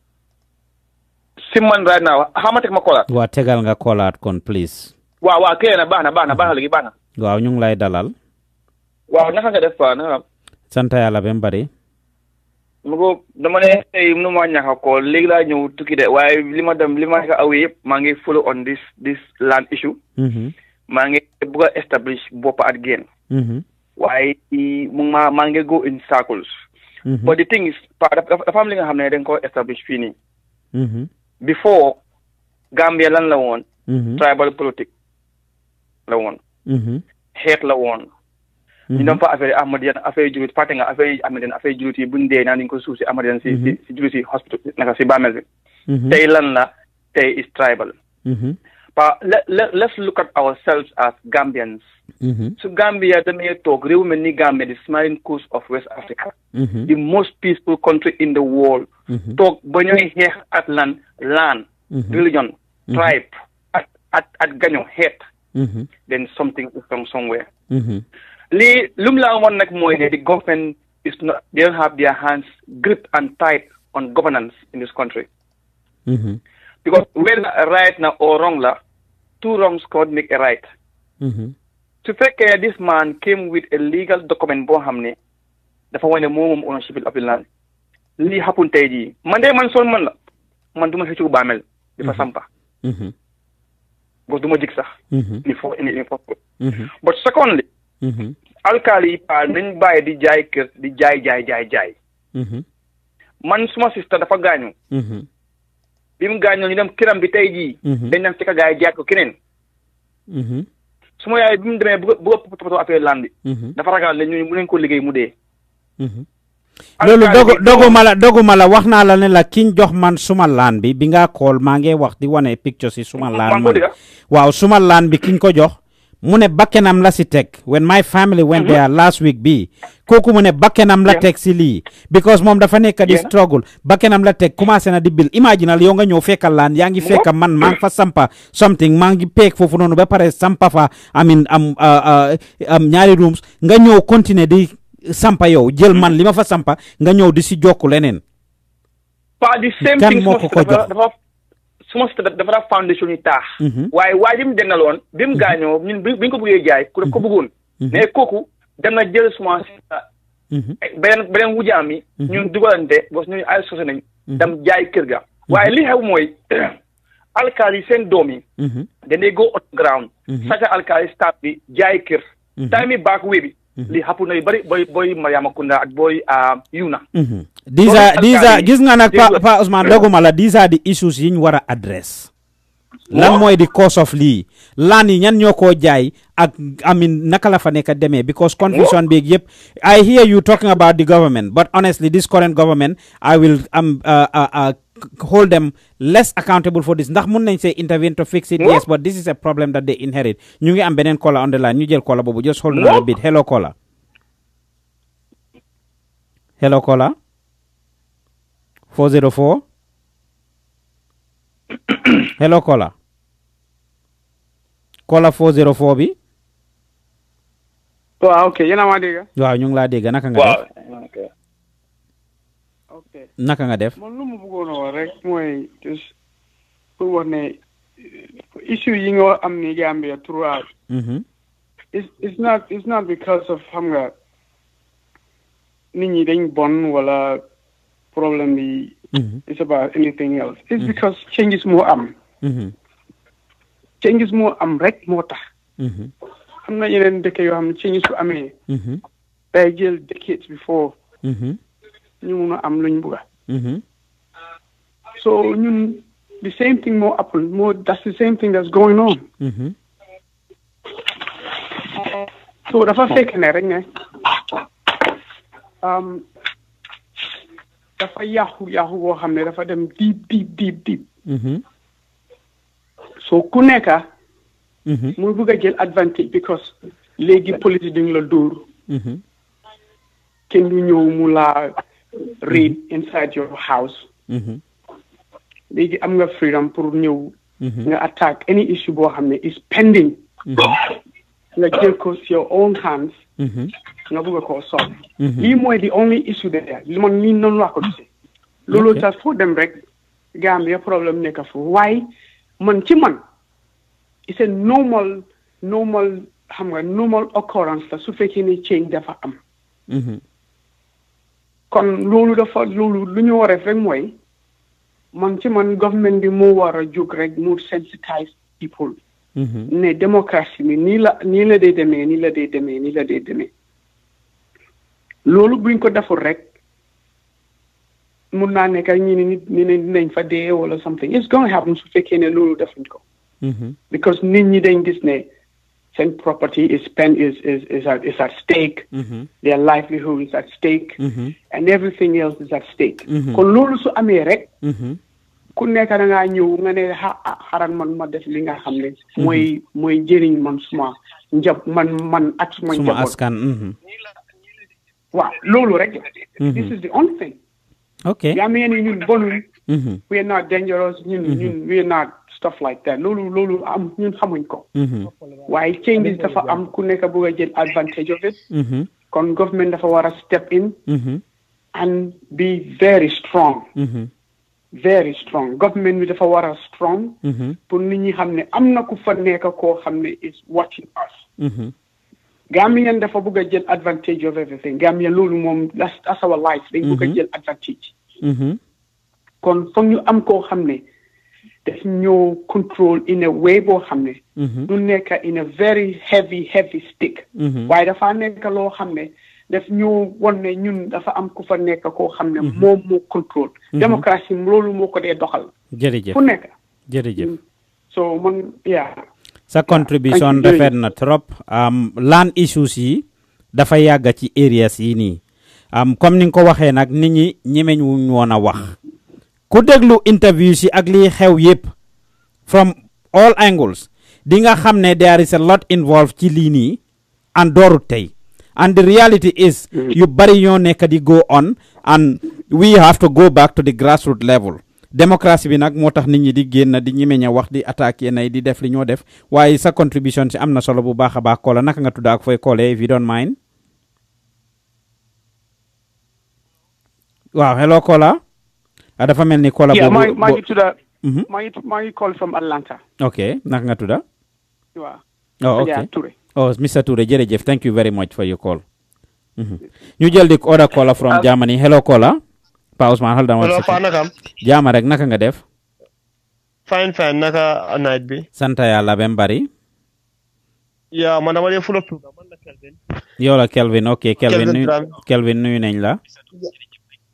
si man right now xama teg ma kolaat. waa tegal nga kolaat kon please. waaw kii na baax na léegi baax na. waaw ñu ngi lay dalal. waaw naka nga def fa naka. sant yàlla ba mu bari. mu ko dama ne tey nu ma ñàkk ko léegi laa ñëw tukki de waaye li ma ka awee yëpp maa ngi follow on this land issue. maa ngi bëgg a establish bopp again. waaye maa ngi go in circles. But the thing is dafa am li nga xam ne dañ ko establish fii nii. Before Gambia lan la woon. Tribal politique la woon. Xeet la woon. ñu doon fa affaire Ahmadiyan affaire julit fàtte nga affaire Ahmadiyan affaire julit yi buñ dee naa ñu ko suuf si Ahmadiyan si julit si hospital naka si bàmmeel bi. Tey lan la tey is tribal. But let's look at ourselves as Gambians. So Gambia damay toog réew mel ni Gambia the smiling coast of West Africa. The most peaceful country in the world. Toog ba ñooy xeex at land religion tribe at gaño xeet. Then something is from somewhere. Lii lum laa woon nag mooy ne the government is not they don't have their hands gripped and tight on governance in this country. Because whether right now or wrong la, two wrongs could make a right. To fake this man came with a legal document boo xam ne dafa wane moom ownership of the land. Lii happen tey jii man de man sol man la man du ma xëccu bàmmeel di fa sampa. Because du ma jig sax. il faut. But secondly. Alkaali yi nañ bàyyi di jaay kër di jaay. Man suma sister dafa gaañu. bi mu gaañoo ñu dem kiram bi tey jii. dañ dem fekk gaay jaay ko keneen. suma yaay bi mu demee bu toppatoo affaire land bi. dafa ragal ne ñu mu leen ko liggéey mu dee. loolu doguma la wax naa la ne la kiñ jox man suma land bi nga xool maa ngi wax di wane picture si suma land man waaw suma land bi kiñ ko jox mu ne bakkenam la si teg when my family went there last week bi kooku mu ne bakkenam la teg si lii because moom dafa nekk di struggle bakkenam la teg commencé na di bil imaginal yow nga ñëw fekkal laan yaa ngi fekka man maa ngi fa sampa something maa ngi peeg foofu noonu ba pare sampa fa am ñaari rooms nga ñëw continuer di sampa yow jël man li ma fa sampa nga ñëw di si jokku leneen pas di same kan thing moo ko ko jox suma dafa foundation yi taax waaye waa ji mu dendaloon bi mu gaañoo ñun bi ñu ko bëggee jaay ku def ko bëggoon mais kooku dem na jël semence beneen wujaam yi ñun dugalante bos ñun ay sosé nañ dem jaay kër ga waaye li xew mooy alkaali seen doom yi dañuy go on ground saca alkaali staff bi jaay kër time yi baak wee bi li xapu na yu bëri booy Mariama Kunda ak booy Yuna these are gis nga nag Pa Ousmane doguma la these are the issues yi ñu war a address lan mooy the cause of lii laan yi ñan ñoo koo jaay ak naka la fa nekk demee because confusion beeg yëpp I hear you talking about the government but honestly this current government I will hold them less accountable for this ndax mun nañ say intervene to fix it yes but this is a problem that they inherit ñu ngi am beneen caller on the line ñu jël caller boobu just hold on a bit hello caller hello caller 404 hello caller 404 bi waaw ok yéen a ma dégg waaw ñu ngi laa dégg naka nga def naka nga def man lu mu bëggoon a wax rek mooy just pour wax ne issue yi nga am ni Gambia throughout it's not because of xam nga nit ñi dañ bon wala problème bi it's about anything else it's because changes moo am changes moo am rek moo tax xam na yeneen dëkk yoo xam ne changes su amee day jël decades before ñu mun a am luñ bugga so ñun the same thing moo happen that's the same thing that's going on so dafa fekk ne rek ne dafa yàqu boo xam ne dafa dem deep so ku nekka muy bugg a jël advantage because léegi police dañ la dóor kenn du ñëw mu laa raid inside your house léegi am nga freedom pour ñëw nga attack any issue boo xam ne is pending nga jël ko your own hands nga bëgg a koo solve lii mooy the only issue there li man nii noonu laa ko gisee loolu tax foo dem rek Gambia problème nekk foofu waaye man ci man it's a normal xam nga normal occurrence la su fekkee ne change dafa am kon loolu lu ñu war a def rek mooy man ci man government bi moo war a jóg rek mu sensitize people ne démocratie bi nii la dee demee loolu buñ ko deful rek mun naa nekk ñi ne dinañ fa dee wala something it's going to happen su fekkee ne loolu defuñ ko because nit ñi dañ gis ne seen property is at stake their livelihood is at stake and everything else is at stake kon loolu su amee rek ku nekk da ngaa ñëw nga ne xaral man ma def li nga xam ne mooy jëriñ man suma man ak suma njaboot askan waaw loolu rek this is the only thing okay yaa mel ni ñun bonul we are not dangerous ñun we are not stuff like that loolu am ñun xamuñ ko waaye changes dafa am ku nekk bëgg a jël advantage of it kon government dafa war a step in and be very strong government bi dafa war a strong pour nit ñi xam ne am na ku fa nekk koo xam ne is watching us Gambian dafa bëgg a jël advantage of everything Gambian loolu moom that's our life dañ bëgg a jël advantage kon foog ñu am koo xam ne daf ñoo control in a way boo xam ne du nekk in a very heavy stick waaye dafa nekk loo xam ne daf ñu won ne ñun dafa am ku fa nekk koo xam ne moom moo control démocratie loolu moo ko dee doxal jërëjëf fu nekk jërëjëf so man sa contribution rafet na trop land issues yi dafa yàgg ci areas yi nii comme ni nga ko waxee nag nit ñi ñemeñ wuñ woon a wax ku déglu interviews yi ak lii xew yëpp from all angles di nga xam ne there is a lot involved ci lii nii and dooru tey and the reality is yu bari ñoo nekk di go on and we have to go back to the grassroots level démocratie bi nag moo tax nit ñi di génn di ñemeñ a wax di attaquer nay di def li ñoo def waaye sa contribution si am na solo bu baax a baax Kola naka nga tudd ak fooy Kola if you don't mind waaw hello Kola dafa mel ni Kola boobu maa ngi tudda maa ngi call from Atlanta. ok naka nga tudda waaw ok Mr. Touré jërëjëf thank you very much for your call ñu jël di order Kola from Germany hello Kola Pa Ousmane hal dama jaama rek naka nga def fine naka night bi santa yàlla bem bari ya man dama dee full of man la Kelvin yow la Kelvin ok Kelvin nuyu nañ la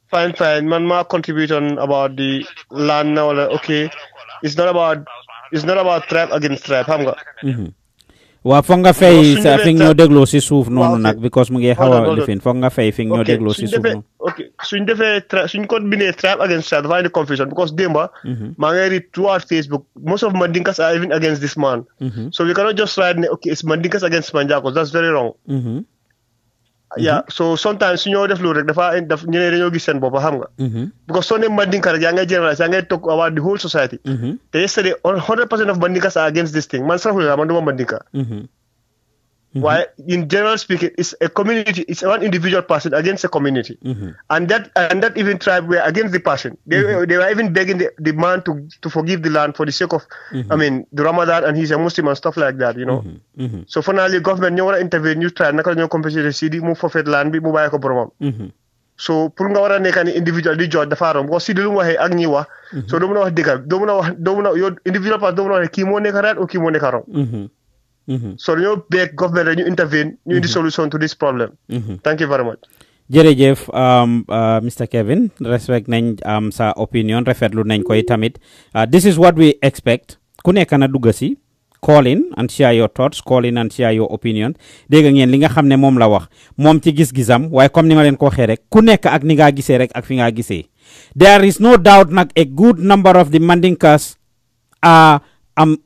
fine man ma contribute on about the land now okay it's not about tribe against tribe xam nga waa foog nga fay sa fi ñoo dégloo si suuf noonu nag because mu ngi xaw a lifin foog nga fay fi ñoo dégloo si suuf noonu suñ ko bindee tribe against tribe dafa indi confusion because démba maa ngi read throughout Facebook most of Mandinkas are even against this man so we cannot just write okay it's Mandinkas against Manjagos that's very wrong yeah so sometimes su ñoo def loolu rek dafa ñeneen dañoo gis seen bopp xam nga because soo ne Mandinka rek yaa ngay generalize yaa ngay talk about the whole society te yesterday 100% of Mandinkas are against this thing man Saraxule man duma Mandinka waaye in general speaking it's a community it's one individual person against a community and that even tribe were against the person they were even begging the man to forgive the land for the sake of I mean the Ramadan and he's a Muslim and stuff like that you know so finally government ñoo war a intervene ñu try naka la ñoo compensé Sidi mu forfait land bi mu bàyyi ko boromam so pour nga war a nekk ni individual di judge dafa rom ko Sidi lu mu waxee ak ñi wax so doo mën a wax dëggal doo mën a yow individual person doo mën a wax kii moo nekk right ou kii moo nekk wrong so dañoo beg government rek ñu intervene ñu indi solution to this problem thank you very much jërëjëf Mr. Kevin respect nañ sa opinion rafetlu nañ koy tamit this is what we expect ku nekk na dugga si call in and share your thoughts call in and share your opinion dégg ngeen li nga xam ne moom la wax moom ci gis-gisam waaye comme ni ma leen ko waxee rek ku nekk ak ni nga gisee rek ak fi nga gisee there is no doubt nag a good number of the Mandinkas are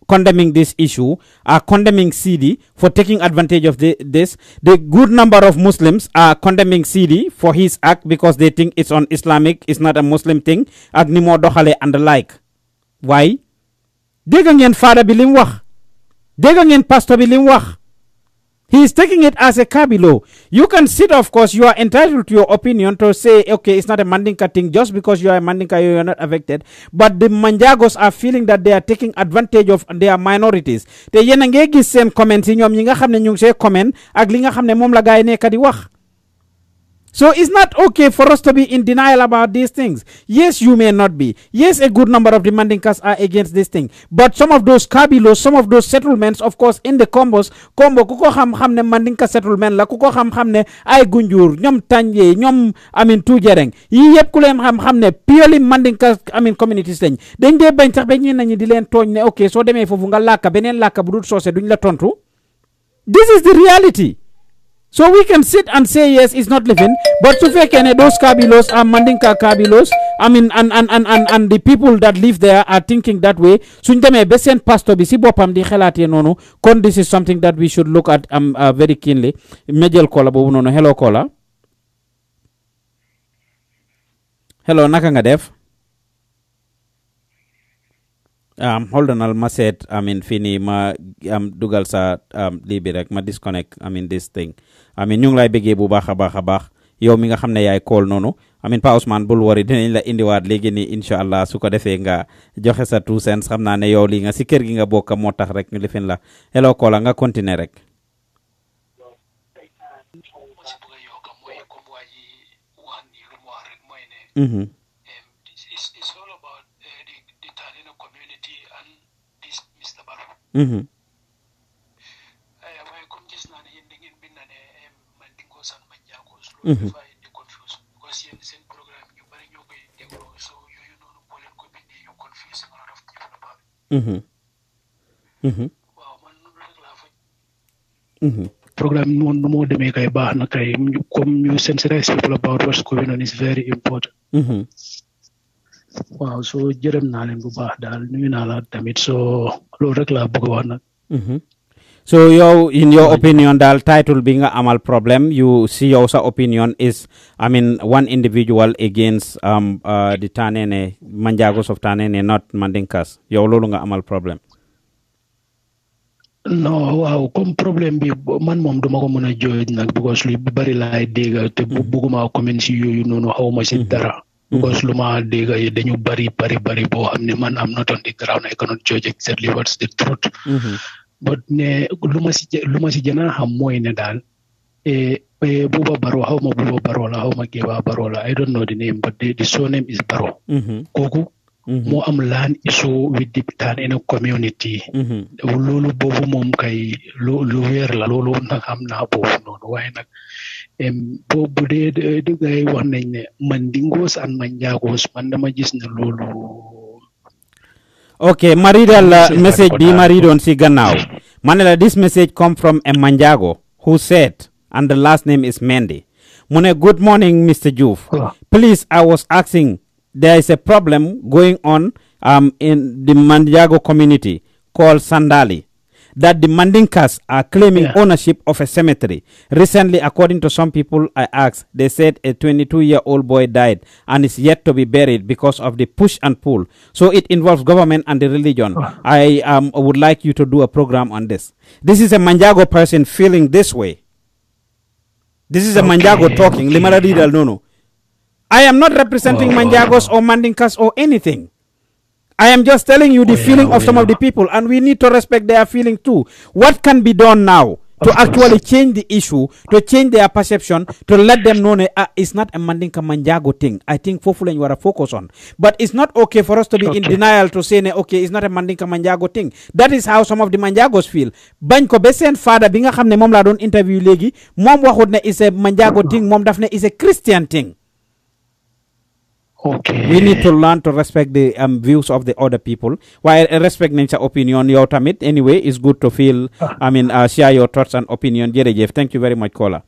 condemning this issue, are condemning Sidi for taking advantage of this. The good number of Muslims are condemning Sidi for his act because they think it's un-Islamic, it's not a Muslim thing, ak ni mo doxale and the like. Why? Dégg ngeen father bi lim wax. Dégg ngeen pastor bi lim wax. He is taking it as a kabilo. You can sit, of course, you are entitled to your opinion to say, okay, it's not a Mandinka thing. Just because you are a Mandinka, you are not affected. But the Manjagos are feeling that they are taking advantage of their minorities. Te yena nge gis sen comment si ñom ñi nga xamne ñu ngi comment ak li nga xamne mom la gaay nekk di wax. So it's not okay for us to be in denial about these things. Yes, you may not be. Yes, a good number of the Mandinkas are against this thing. But some of those kabilos, some of those settlements, of course, in the Combo, kuko xam ne Mandinka settlement la, kuko xam ne ay Gunjur, ñom Tanje, ñom Tujereng. Yi yep ku leen xam ne purely Mandinka communities lañ. Dañ dé bañ tax ba ñi nañu di leen togn ne okay, so démé fofu nga laka benen laka bu dul sosé duñ la tontu. This is the reality. So we can sit and say yes, it's not living, but to fake those kabilos are Mandinka kabilos. And the people that live there are thinking that way. Suñ demee ba seen pastor bi si boppam di xalaatee noonu, kon this is something that we should look at very keenly. Majel Kola boobu noonu. Hello Kola. Hello, naka nga def? Hold on, I'll set, fini ma dugal sa libi rek ma disconnect this thing. ñu ngi lay bëggee bu baax a baax yow mi nga xam ne yaay call noonu Pa Ousmane bul wari dinañ la indiwaat léegi ni inshallah su ko defee nga joxe sa 2 cents xam naa ne yow li nga si kër gi nga bokk moo tax rek ñu lifin la. Hello Kola nga continuer rek. Program no more de make baax na kay comme ñu sensitize people about what's going on is very important. Wow, so jërëm naa leen bu baax daal nuyu naa la tamit so loolu rek laa bëgg wax nag. So in your opinion, the title being a amal problem, you see your opinion is, I mean, one individual against the Tanene, Manjagos of Tanene, not Mandinkas. Your lolunga amal problem. No, wow, comme problème bi man mom duma ko mëna joy nak because lu bari lay dégg te bëgguma comment ci yoyu nonu xawma ci dara because luma dégg yi dañu bari bo xamné man am not on the ground I cannot judge exactly what's the truth. But ne luma ci jëna xam moy ne dal Buba Baro, xawma Buba Baro la xawma Keba Baro la I don't know the name but the surname is Baro. Koku mo am land issue with the tan in a community. Lulu bobu mom kay lu wer la lolu nak am na bobu non way nak bobu de gay wax nañ ne Mandingos and Manjagos man dama gis ne lolu. Okay, Maridal message be Maridon si gannaaw. Manela, this message come from a Manjago who said, and the last name is Mendy. Mune, good morning, Mr. Juve. Please, I was asking, there is a problem going on in the Manjago community called Sandali, that the Mandinkas are claiming ownership of a cemetery. Recently, according to some people I asked, they said a 22-year-old boy died and is yet to be buried because of the push and pull. So it involves government and the religion. I would like you to do a program on this. This is a Manjago person feeling this way. This is a Manjago talking. No. I am not representing Manjagos or Mandinkas or anything. I am just telling you the feeling of some of the people, and we need to respect their feeling too. What can be done now to actually change the issue, to change their perception, to let them know it's not a Mandinka Manjago thing? I think Fofulen you are a focus on. But it's not okay for us to be in denial to say, okay, it's not a Mandinka Manjago thing. That is how some of the Manjagos feel. Bañ ko besen father bi nga xamne mom la don interview legi, mom waxut ne is a Manjago thing, mom daf ne is a Christian thing. Okay. We need to learn to respect the views of the other people. While respect nature opinion, your tamit anyway, it's good to feel. Share your thoughts and opinion. Jerejef, thank you very much, caller.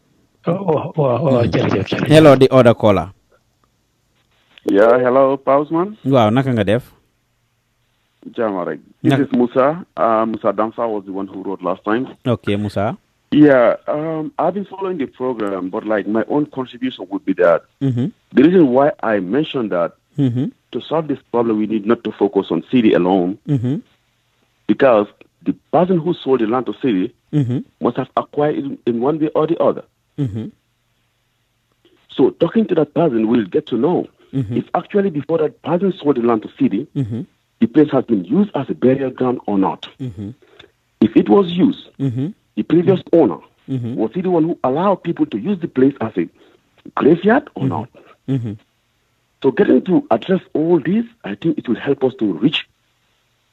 Hello, the other caller. Yeah, hello, Pausman. Wow, nakanga def. Jamarek. This is Musa. Musa Damsa was the one who wrote last time. Okay, Musa. Yeah, I've been following the program, but like my own contribution would be that the reason why I mentioned that to solve this problem, we need not to focus on city alone, because the person who sold the land to city must have acquired it in one way or the other. So talking to that person, we'll get to know if actually before that person sold the land to city, the place has been used as a burial ground or not. If it was used, the previous owner, was he the one who allowed people to use the place as a graveyard or not? So getting to address all this, I think it will help us to reach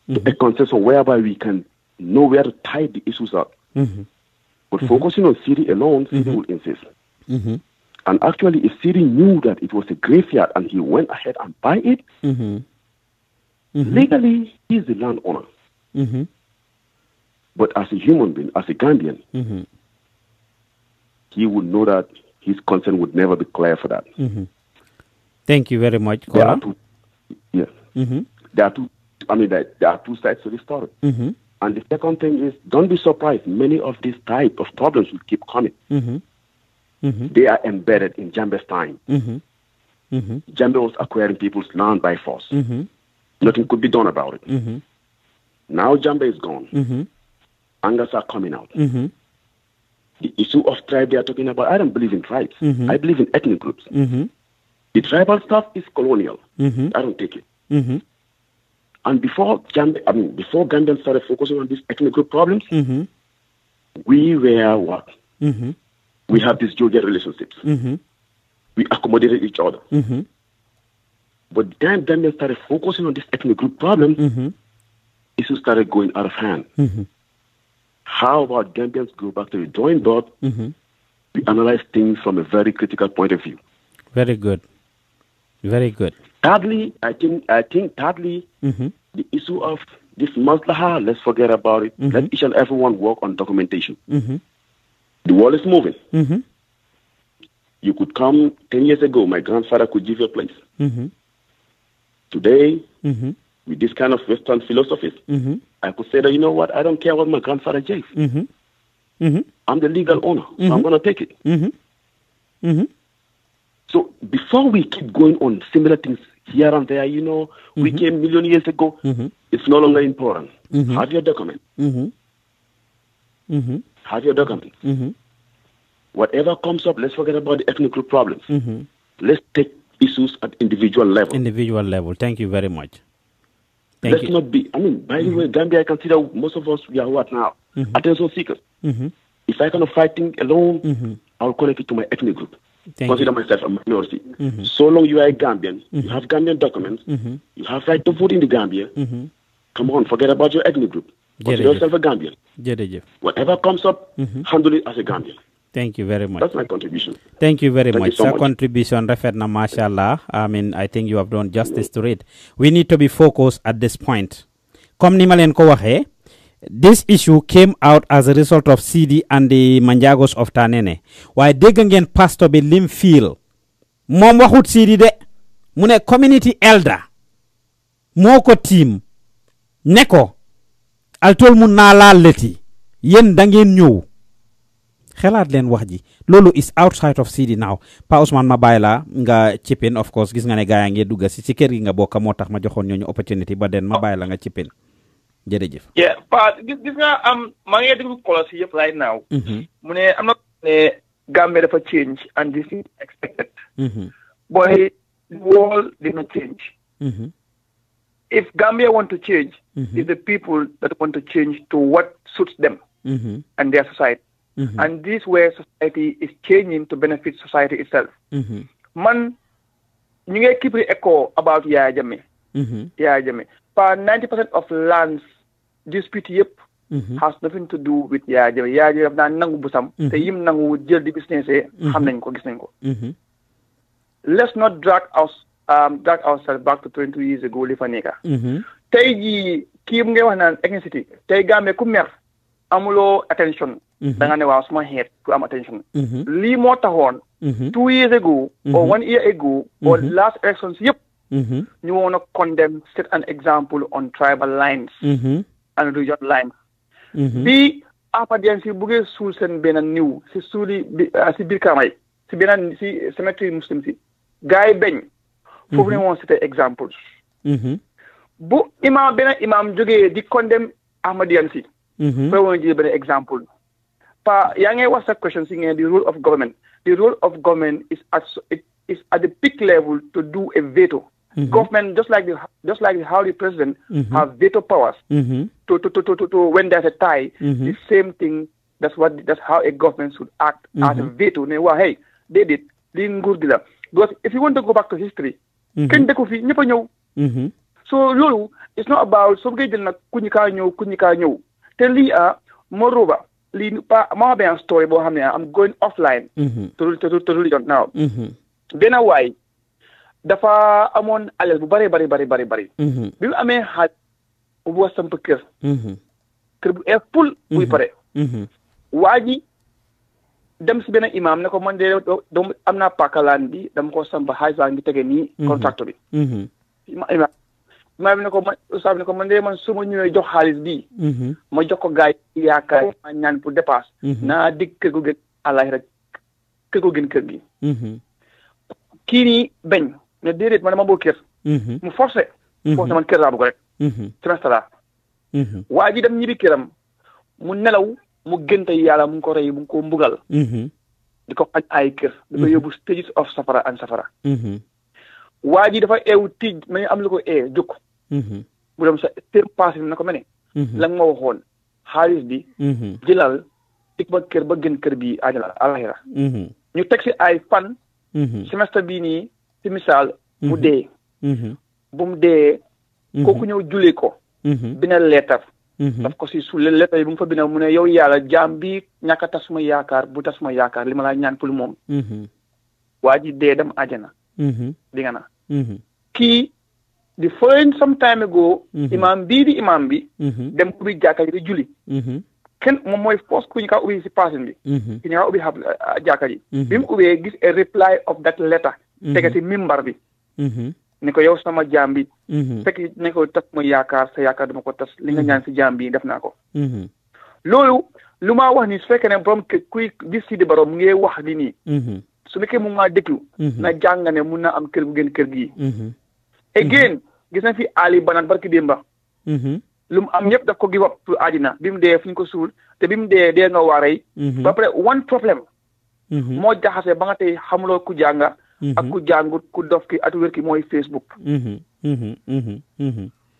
to a consensus whereby we can know where to tie the issues up. But focusing on city alone, city will insist. And actually, if city knew that it was a graveyard and he went ahead and buy it, legally, he's the landowner. But as a human being, as a Gambian, he would know that his consent would never be clear for that. Thank you very much, There are two, yes. There are two. I mean, there are two sides to this story. And the second thing is, don't be surprised. Many of these type of problems will keep coming. They are embedded in Jambe's time. Jambe was acquiring people's land by force. Nothing could be done about it. Now Jambe is gone. Angers are coming out. The issue of tribe they are talking about, I don't believe in tribes. I believe in ethnic groups. The tribal stuff is colonial. I don't take it. And before Gambians started focusing on these ethnic group problems, we were what? We have these jovial relationships. We accommodated each other. But the time Gambians started focusing on these ethnic group problems, issues started going out of hand. How about Gambians go back to the drawing board? We analyze things from a very critical point of view. Very good. Very good. Thirdly, I think thirdly, the issue of this maslaha, let's forget about it. Let each and everyone work on documentation. The world is moving. You could come 10 years ago, my grandfather could give you a place. Today, with this kind of Western philosophies, I could say that, you know what, I don't care what my grandfather gave. I'm the legal owner, so I'm going to take it. So before we keep going on similar things here and there, you know, we came million years ago, it's no longer important. Have your document. Have your document. Whatever comes up, let's forget about the ethnic group problems. Let's take issues at individual level. Individual level. Thank you very much. Let's not be, I mean, by the way, Gambia, I consider most of us, we are what now? Attention seekers. If I cannot fight things alone, I'll connect it to my ethnic group. Consider myself a minority. So long you are a Gambian, you have Gambian documents, you have right to vote in the Gambia. Come on, forget about your ethnic group. Consider yourself a Gambian. Whatever comes up, handle it as a Gambian. Thank you very much. That's my contribution. Thank you very Thank much. you so much. Contribution referred na mashallah. I mean, I think you have done justice to it. We need to be focused at this point. Comme ni ma len ko waxe, this issue came out as a result of CD and the Manjagos of Tanene. Why dégg ngeen pastor bi lim feel. Mom waxut CD de mu ne community elder moko team neko altol mu na la leti yen da ngeen ñew xelaat leen wax ji loolu is outside of CD now Pa Ousmane ma bàyyi la nga chipin of course gis nga ne gaaya ngi dugga si kër gi nga bokk moo tax ma joxoon ñooñu opportunity ba den ma bàyyi la nga chipin jërëjëf yeah Pa gis nga maa ngi déglu kolos yëpp right now mu ne am na ne Gambia dafa change and this is expected boy the world did not change if Gambia want to change it's the people that want to change to what suits them and their society. And this way society is changing to benefit society itself. Man, you get keep echo about Yaya Jammeh. Yaya Jammeh. For 90% of lands dispute has nothing to do with Yaya Jammeh. Yaya Jammeh na nangu busam. Te yim nangu jël di business xam nañ ko gis nañ ko. Let's not drag ourselves back to 22 years ago li fa nekka. Tey ji kii ngay wax naan ethnicity. Tey Gambia ku mer amulo attention. Da nga ne waaw suma head to am attention. Lii moo taxoon 2 years ago or 1 year ago or last elections yëpp ñu want to condemn, set an example on tribal lines and regional lines. Bi apadian si buggee suul seen benn niw si suuli si biir kamay si benn si cemetery muslim si gars yi beñ foofu ne woon c'était examples bu benn imam jógee di condemn Ahmadian si foofu woon jël benn exemple. Pa yaa ngi wax sa question si ngeen the role of government. The role of government is at the peak level to do a veto. Government just like how the president have veto powers to when there's a tie. The same thing. That's how a government should act as a veto. Ne waa hey they did li nguur gi la. Because if you want to go back to history, kenn dëkku fi ñëpp a ñëw. So loolu it's not about soo bëggee jël nag ku ñu kaa ñëw te lii moreover. Ma be a story boo xam ne I'm going offline to religion now benn waay dafa amoon alal bu bari bi mu amee xaaj bu bugg a samp kër bu pul buy pare waa ji dem si benn imam ne ko man de doom am naa pakalaan bi dama ko samp xaaj baa ngi tege nii contract bi maa bi ne ko man de man su ma ñëwee jox xaalis bii ma jox ko gaay yaakaar ma ñaan pour dépasse naa dig kër gu gën àllaxira kër gu gën kër gi kii nii bañ ne déedéet man dama bëgg kër mu forcé man kër laa bëgg rek trimestre la waa ji dem ñibbi këram mu nelaw mu gënte yàlla mu ngi ko rey mu ngi ko mbugal di ko xañ ay kër di ko yóbbu stages of safara waa ji dafa eewu tiij ma am lu ko jóg mu dem sa seen pass bi na ko mene la nga ma waxoon xaalis bi jëlal ik ba kër ba gën kër bi àllaxira ñu teg si ay fan semestre bii nii si misaal mu dee bu mu dee kooku ñëw julee ko bina leetar daf ko si suul leetar yi bu mu fa bina mu ne yow yàlla jaam bi ñàkk a tas suma yaakaar bu tas suma yaakaar li ma laa ñaan pour moom waa ji dee dem àjjana di nga na kii the following some time ago imam bi dem ubbi jàkka ji di julli kenn moom mooy force ku ñu kaa ubbi si passin bi ki ñu kaa ubbi jàkka ji bi mu ubbee gis a reply of that letter tege si mimbar bi ne ko yow sama jaam bi fekk ne ko tas ma yaakaar sa yaakaar dama ko tas li nga ñaan si jaam bi def naa ko loolu lu ma wax ni su fekkee ne borom kuy gis si di borom mu ngi wax li nii su nekkee mu maa déglu na jàng ne mun na am kër bu gën kër gii again gis na fi Ali Banaan barki démba lu mu am ñëpp daf ko give up pour àddina bi mu dee fu ñu ko suul te bi mu dee nga waarey ba pare one problème moo jaxase ba nga tey xamuloo ku jànga ak ku jàngut ku dof ki atu wér ki mooy Facebook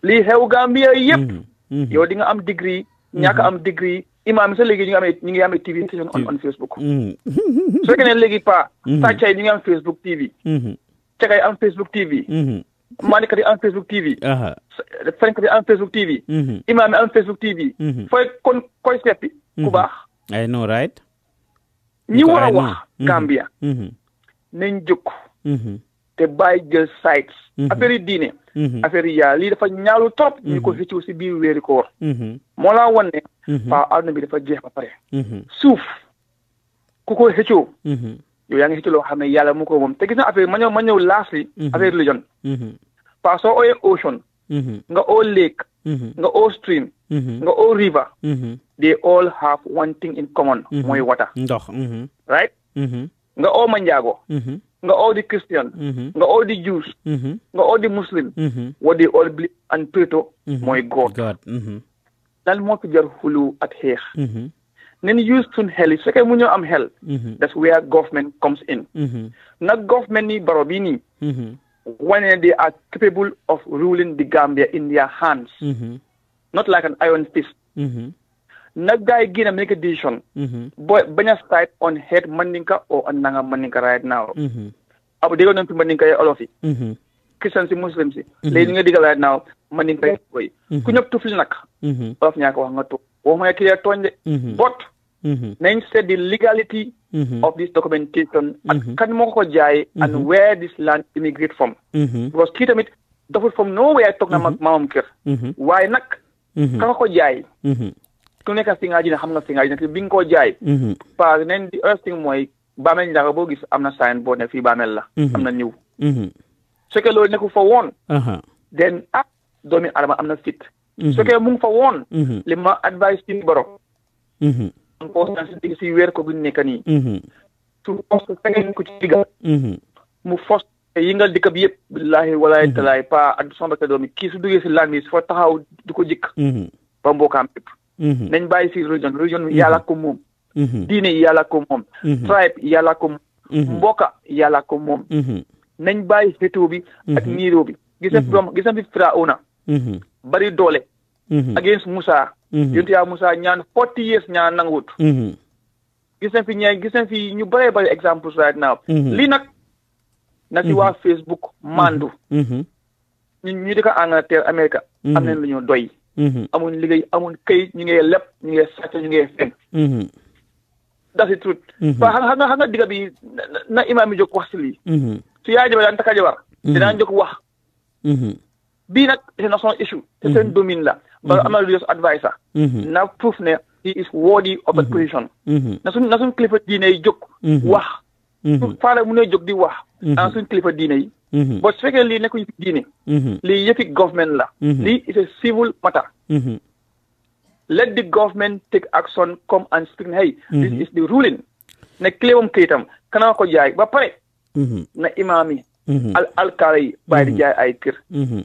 lii xew Gambia yëpp yow di nga am degree ñàkk am degree imaam yi sax léegi ñu ngi amee TV station on Facebook su fekkee ne léegi sàccay ñu ngi am Facebook TV cagay am Facebook TV maanikat yi am Facebook TV fenkat yi am Facebook TV imaam yi am Facebook TV fooy kon koy seppi ku baax I know right ñi war a wax Gambia nañ jóg te bàyyi jël sites affaire yi diine affaire yi yaa lii dafa ñaalu trop ñu ko xëccoo si biir weeri koor moo laa wan ne àdduna bi dafa jeex ba pare suuf ku ko xëccoo yow yaa ngi xëccoo loo xam ne yàlla mu ko moom te gis na affaire ma ñëw lastly affaire religion soo ooyee ocean nga oo lake nga oo stream nga oo river they all have one thing in common mooy water ndox right nga oo Manjago nga oo di Christian nga oo di Jews nga oo di Muslim what they all believe and pray to mooy God lan moo fi jar xulu ak xeex nen use suñ xel yi su fekkee mu ñëw am xel that's where government comes in nag government ni baro bi nii when they are capable of ruling the Gambia in their hands not like an iron fist nag guy gina make a decision boy baña side on head Mandinka or on nanga Mandinka right now abu digo non fi Mandinka ya olofi Christian si Muslim si léegi nga digal right now Mandinka ya boy ku ñëpp tufli nak of ñaka wax nga tu o ma ki ya tonde but nañ said the legality of this documentation and kan moo ko jaay and where this land immigrate from because kii tamit daful from nowhere toog na mag maamam kër waaye nag ka ko jaay ku nekk si nga dina xam nga si nga dina bi nga ko jaay parce que nen di first thing mooy baamel njaaga boo gis am na sign boo ne fii baamel la am na ñëw su fekkee loolu nekkul fa woon then doomi adama am na fit su fekkee mu ngi fa woon li ma advice ci boro important si weer ko bu nekk nii su poste fekkee ko ci digga mu fos yëngal dëkk bi yëpp billahi walaay talaay pa addu sama bakka doomi kii su duggee si land bi su fa taxaw di ko jikk ba mbookaam yëpp nañ bàyyi si religion yàlla ko moom diine yàlla ko moom tribe yàlla ko moom mbokka yàlla ko moom nañ bàyyi xétoo bi ak niiroo bi gis na fi Firawna bari doole against Musa yontu yaa Musa ñaan 40 years ñaan nanguwut gis na fi ñu bëree bëri examples right now lii nag na si waa Facebook mandu ñu dëkk Angleterre Amérique am nañ lu ñu doy amuñ liggéey amuñ këyit ñu ngi lepp ñu ngi sàcc ñu ngi fen that's the truth xam nga digga bi na imaam yi jóg wax si lii su yaay jabar daan takka jabar dinaa jóg wax bii nag c'est national issue te seen domaine la ba am na religious advisor na proof ne he is worthy of a position na suñ kilifa diine yi jóg wax su faale mu ne jóg di wax ana suñ kilifa diine yi bo su fekkee lii nekkuñu fi diine lii yëfi government la lii is a civil matter let the government take action come and speak hey this is the ruling ne cléwam kayitam kana ko jaay ba pare na imaam yi alkaala yi bàyyi di jaay ay kër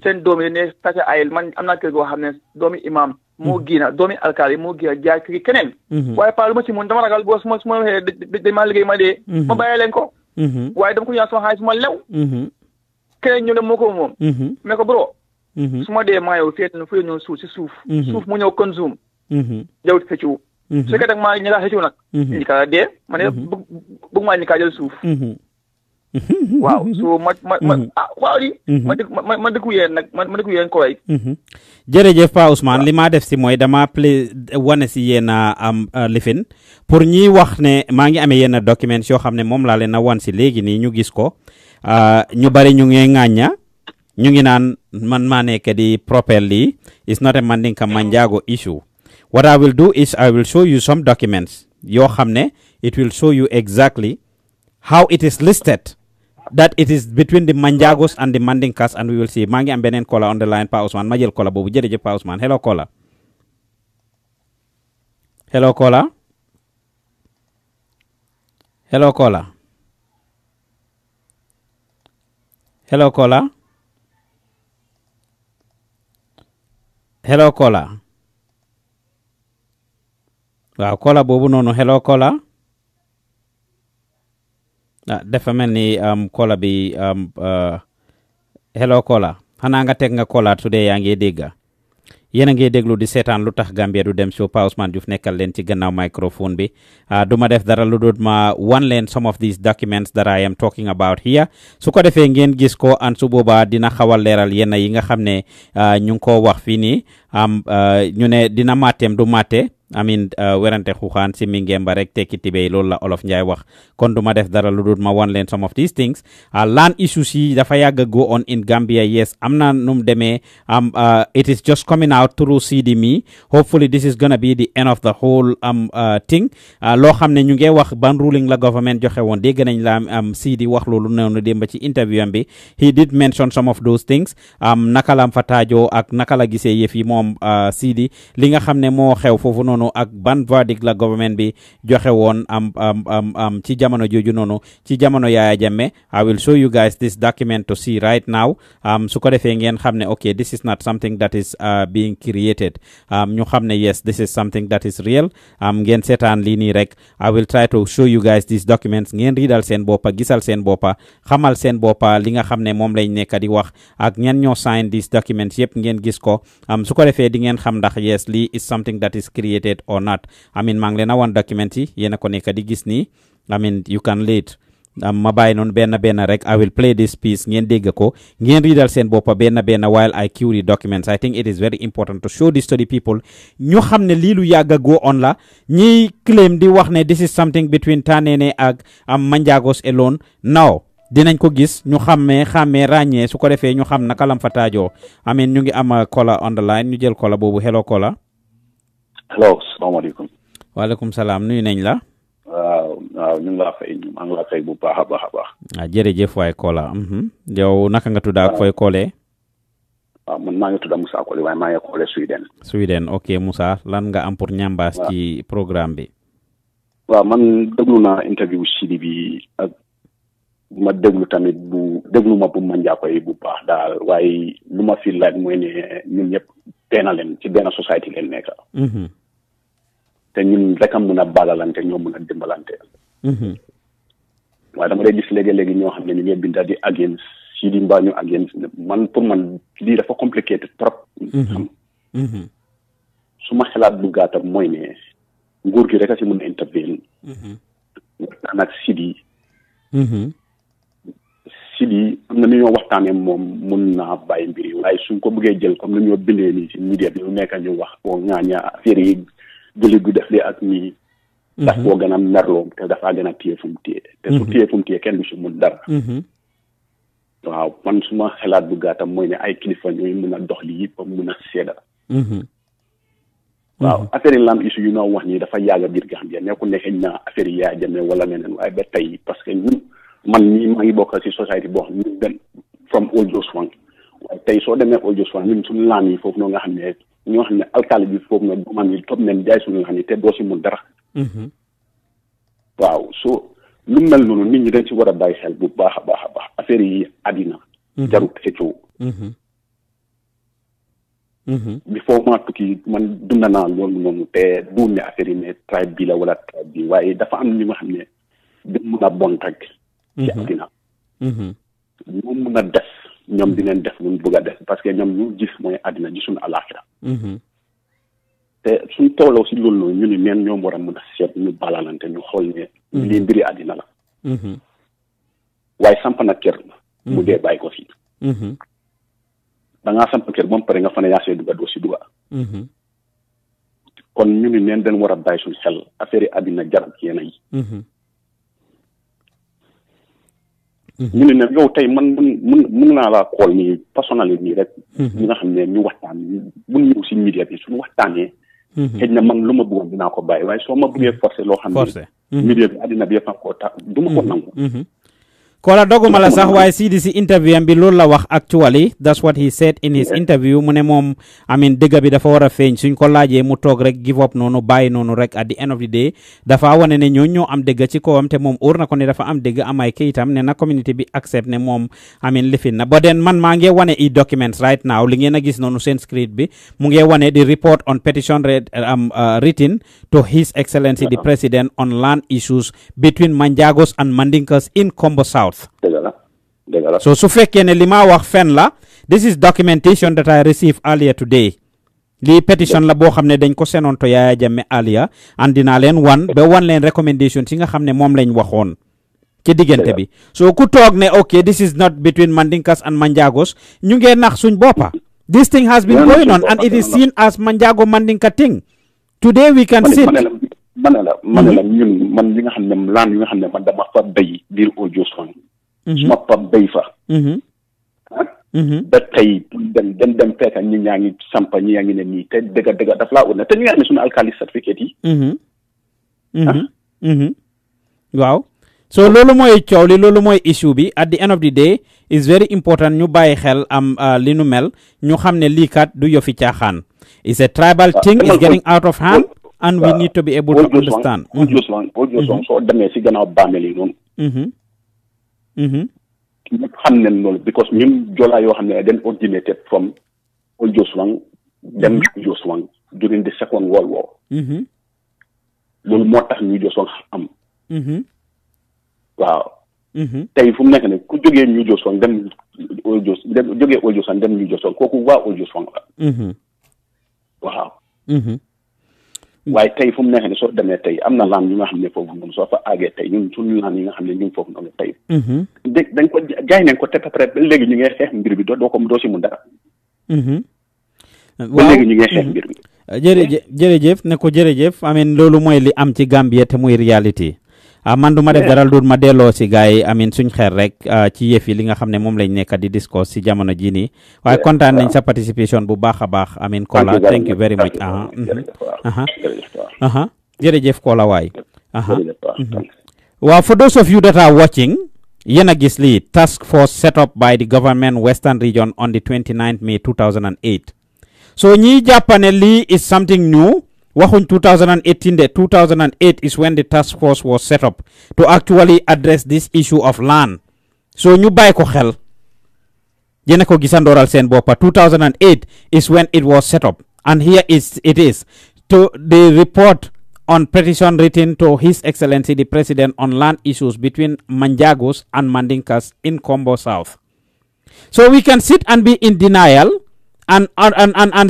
seen doom yi ne sàcc ay man am naa kër goo xam ne doomi imaam moo giina doomi alkaala yi moo giina jaay kër keneen waaye pa lu ma ci mun dama ragal boo su ma waxee dañ maa liggéey ma dee ma bàyyi leen ko waaye dama ko ñaan sama xaalis ma lew keneen ñu ne moo ko moom mais ko bro su ma dee maa yow feet na fu ñëw suuf si suuf mu ñëw consume jawut xëccu su fekkee dag maa ñi kaa xëccu nag ñi kaa dee ma ne bëgg maa ñi kaa jël suuf waaw so waaw di ma dëkku yéen nag ma dëkku yéen koy jërëjëf Pa Ousmane li ma def si mooy dama wane si yéen am lifin pour ñi wax ne maa ngi amee yenn documents yoo xam ne moom laa leen a wan si léegi nii ñu gis ko ñu bari ñu ngi ŋàñña ñu ngi naan man maa nekk di propel lii it's not a Mandinka Manjago issue. What I will do is I will show you some documents yoo xam ne it will show you exactly how it is listed that it is between the Manjagos and the Mandinkas, and we will see. Mangi am benen caller on the line, Pa Ousmane. Majel caller bobu. Jërëjëf Pa Ousmane. Hello caller. Hello caller. Hello caller. Hello caller. Hello caller. Waaw caller bobu noonu. Hello caller. Dafa mel ni caller bi hello caller. Xanaa nga teg nga caller today yaa ngi dégg. Yéen a ngi déglu di seetaan Lutakh Gambia du dem show. Pa Ousmane Diouf nekkal leen ci gannaaw microphone bi. Duma def dara lu dul ma wan leen some of these documents that I am talking about here. Su ko defee ngeen gis ko an su boobaa dina xawal leeral yenn yi nga xam ne ñu ngi ko wax fii nii ñu ne dina matteem du matte. Werante xuxaan si mi ngemba rek tekki tibey loolu la Olof Njaay wax kon duma def dara lu dul ma wan leen some of these things. Land issues yi dafa yàgg go on in Gambia. Yes, am na num demee it is just coming out through CDME. Hopefully this is gonna be the end of the whole thing. Loo xam ne ñu ngi wax ban ruling la government joxe woon dégg nañ la CD wax loolu noonu démb ci interview am bi. He did mention some of those things. Naka la fa taajoo ak naka la gisee yëf yi moom CD li nga xam ne moo xew foofu noonu ak ban verdict la government bi joxe woon ci jamono jooju noonu ci jamono Yaya Jammeh. I will show you guys this document to see right now. Su ko defee ngeen xam ne okay, this is not something that is being created. Ñu xam ne yes, this is something that is real. Ngeen seetaan lii nii rek. I will try to show you guys these documents. Ngeen riidal seen boppa gisal seen boppa xamal seen boppa li nga xam ne moom lañ nekk di wax ak ñan ñoo sign these documents yëpp ngeen gis ko. Su ko defee di ngeen xam ndax yes, lii is something that is created or not. maa ngi leen a wan document yi yéen a ko nekk di gis nii. You can read. Ma bàyyi noonu benn rek. I will play this piece ngeen dégg ko ngeen riidal seen boppa benn while I queue the documents. I think it is very important to show this to the people. ñu xam ne lii lu yàgg go on la ñiy claim di wax ne this is something between Tanene ak Manjagos alone. Now dinañ ko gis ñu xàmmee ràññee su ko defee ñu xam naka lam fa taajoo. ñu ngi am caller on the line ñu jël caller boobu. Hello caller. Hello, salaamaaleykum. Waaleykum salaam nuyu nañ la. waaw ñu ngi laa fay maa ngi laa fay bu baax a baax. Jërëjëf waay Kola. Yow naka nga tudd ak fooy koolee. Man maa ngi tudd Moussa Kole waaye maa ngi koolee Sweden. Ok Moussa lan nga am pour ñambaas ci programme bi. waaw man déglu naa interview Sidi bi ak ma déglu tamit déglu ma bu Manjako yi bu baax daal waaye lu ma fi laaj mooy ne ñun ñëpp benn leen ci benn société leen nekk. te ñun rek a mun a balalante ñoo mun a dimbalante. waaye dama lay gis léegi-léegi ñoo xam ne ñu ngi binda di against Sidi mbaa ñu against man pour man lii dafa compliqué trop. su ma xalaat bu gàttam mooy ne nguur gi rek a si mun a intervenir. waxtaan ak Sidi. Sidi am na nu ñoo waxtaanee moom mun naa bàyyi mbir yi waaye suñ ko bëggee jël comme ni ñoo bindee nii si media bi lu nekk ñu wax ko ñaaña affaire yi jëli gu def li ak nii. daf koo gën a merloo te dafaa gën a téye fu mu téye. te su téye fu mu téye kenn du si mun dara. waaw man suma xalaat bu gàttam mooy ne ay kilifa ñooy mun a dox lii ba mun a seeda. waaw affaire yi lam issue yu noo wax nii dafa yàgg biir Gambia nekkul ne xëy na affaire yi Yaya Jammeh wala neneen waaye ba tey parce que ñun man nii maa ngi bokk si société boo xam ne ñun benn from Old Joshua waaye tey soo demee Old Joshua ñun suñu laan yi foofu noonu nga xam ne ñoo xam ne alkaali bi foofu noonu doomam yi topp nañ jaay suñu nga xam ne te doo si mun dara. waaw so lu mel noonu nit ñi dañ si war a bàyyi xel bu baax a baax a baax affaire yi àddina. jarut xëccoo. before ma tukki man dund naa loolu noonu te duul ne affaire yi ne tribe bi la wala tribe bi waaye dafa am ñu nga xam ne dañ mun a bon rek. ci àddina. ñoom mun a def ñoom dinañ def lu ñu bëgg a def parce que ñoom ñu gis mooy àddina gisuñu àllaaxira. te suñ tooloo si loolu noonu ñu ni neen ñoom war a mun a seet ñu balalante ñu xool ne. lii mbiri àddina la. waaye samp na kër mu dee bàyyi ko fii. da ngaa samp kër ba mu pare nga fa ne yaa see duga doo si duga. kon ñu ni neen dañ war a bàyyi suñ xel affaire yi àddina jarab yéen yi. ñu ne yow tey man mun naa laa xool nii personnalité nii rek. ñi nga xam ne ñu waxtaan bu ñu ñëw si media bi suñu waxtaanee. xëy na man lu ma bëggoon dinaa ko bàyyi waaye soo ma bëggee forcé loo xam ne. media bi àddina bi yëpp a koo tax du ma ko nangu. Kola doguma la sax waaye CDC interview am bi loolu la wax actually that's what he said in his interview mu ne moom I mean dëgg bi dafa war a feeñ suñ ko laajee mu toog rek give up noonu bàyyi noonu rek at the end of the day dafa wane ne ñoo am dëgg ci kawam te moom óor na ko ne dafa am dëgg am ay kayitam ne na community bi accept ne moom I mean lifin na but then man maa ngi wane i documents right now li ngeen a gis noonu seen script bi mu ngi wane the report on petition written to His Excellency the President on land issues between Manjagos and Mandinkas in Kombo South. So su fekkee ne li ma wax fen la this is documentation that I received earlier today. Li petition la boo xam ne dañ ko senoon to Yaya Jammeh earlier and dinaa leen wan leen recommendation ci nga xam ne moom lañ waxoon ci diggante bi. So ku toog ne okay this is not between Mandinkas and Manjagos ñu ngee nax suñ boppa. This thing has been going on and it is seen as Manjago Mandinka thing. Today we can see man ñun man li nga xam ne laan yi nga xam ne man dama fa bay biir audio son suma fa bay fa da tey dem fekk ñi ñaa ngi sampa ñi yaa ngi ne nii te dëgg daf laa ut na te ñu ngi amee suñu alkali certificate yi waaw so loolu mooy coow li loolu mooy issue bi at the end of the day is very important ñu bàyyi xel am li nu mel ñu xam ne lii kat du yofi caaxaan it's a tribal thing is getting out of hand and we need to be able to understand. So demee si gannaaw bàmmeel yi noonu. ñëpp xam nañ loolu because ñun joolaa yoo xam ne dañ originated from Oljoswang dem Oljoswang during the Second World War. loolu moo tax ñu Oljoswang am. waaw. tey fu mu nekk ne ku jógee ñu Oljoswang dem jógee Oljoswang dem ñu Oljoswang kooku waa Oljoswang la. waaw. waaye tey fu mu nekk ne soo demee tey am na laan yi nga xam ne foofu noonu soo fa àggee tey ñun suñu laan yi nga xam ne ñu ngi foofu noonu tey. dañ ko jaay nañ ko te après ba léegi ñu ngi xeex mbir bi doo si mun dara. ba léegi ñu ngi xeex mbir bi. jërëjëf ne ko jërëjëf amin loolu mooy li am ci Gambie te muy réalité. man du ma def dara dul ma delloo si gars yi amin suñ xeer rek ci yëf yi li nga xam ne moom lañ nekk di discuss si jamono jii nii waaye kontaan nañ sa participation bu baax a baax amin Kola thank you very much jërëjëf Kola waay waaw for those of you that are watching yéen a gis lii task force set up by the government Western Region on the 29th May 2008 so ñiy jàppane lii is something new waxuñ 2018 de 2008 is when the task force was set up to actually address this issue of land so ñu bàyyi ko xel yéen a ko gisandooral seen boppa 2008 is when it was set up and here it is to the report on petition written to His Excellency the President on land issues between Manjagos and Mandinkas in Kombo South. So we can sit and be in denial and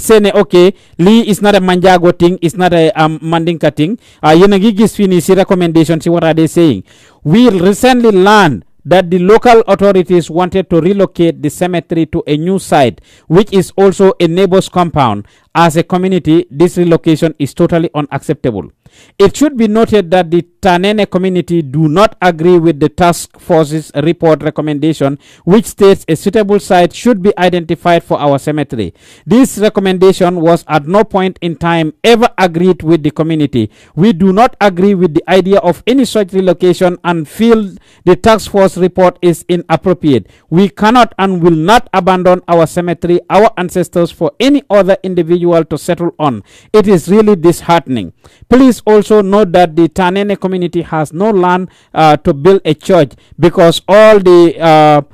say okay, Lee is not a Manjago thing, it's not a Mandinka thing. Yenagi gis fini si recommendation, see what are they saying? We recently learned that the local authorities wanted to relocate the cemetery to a new site, which is also a neighbor's compound. As a community, this relocation is totally unacceptable. It should be noted that the Tanene community do not agree with the task force's report recommendation, which states a suitable site should be identified for our cemetery. This recommendation was at no point in time ever agreed with the community. We do not agree with the idea of any such relocation and feel the task force report is inappropriate. We cannot and will not abandon our cemetery, our ancestors, for any other individual to settle on. It is really disheartening. Please also note that the Tanene community has no land to build a church because all the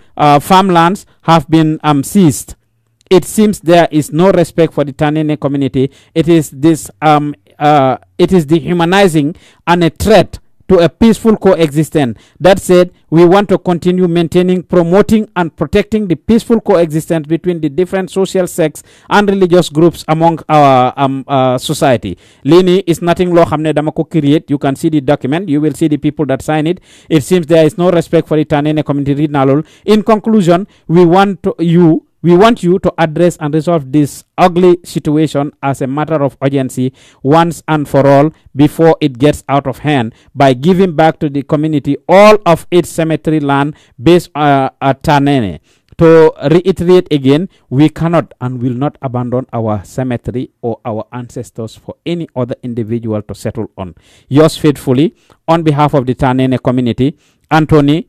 farmlands have been seized. It seems there is no respect for the Tanene community. It is dehumanizing and a threat to a peaceful coexistence. That said, we want to continue maintaining, promoting, and protecting the peaceful coexistence between the different social sects and religious groups among our society. Lini is nothing law hamne damako create. You can see the document. You will see the people that sign it. It seems there is no respect for the Tanene community. In conclusion, we want you to address and resolve this ugly situation as a matter of urgency once and for all before it gets out of hand by giving back to the community all of its cemetery land based at Tanene. To reiterate again, we cannot and will not abandon our cemetery or our ancestors for any other individual to settle on. Yours faithfully, on behalf of the Tanene community, Anthony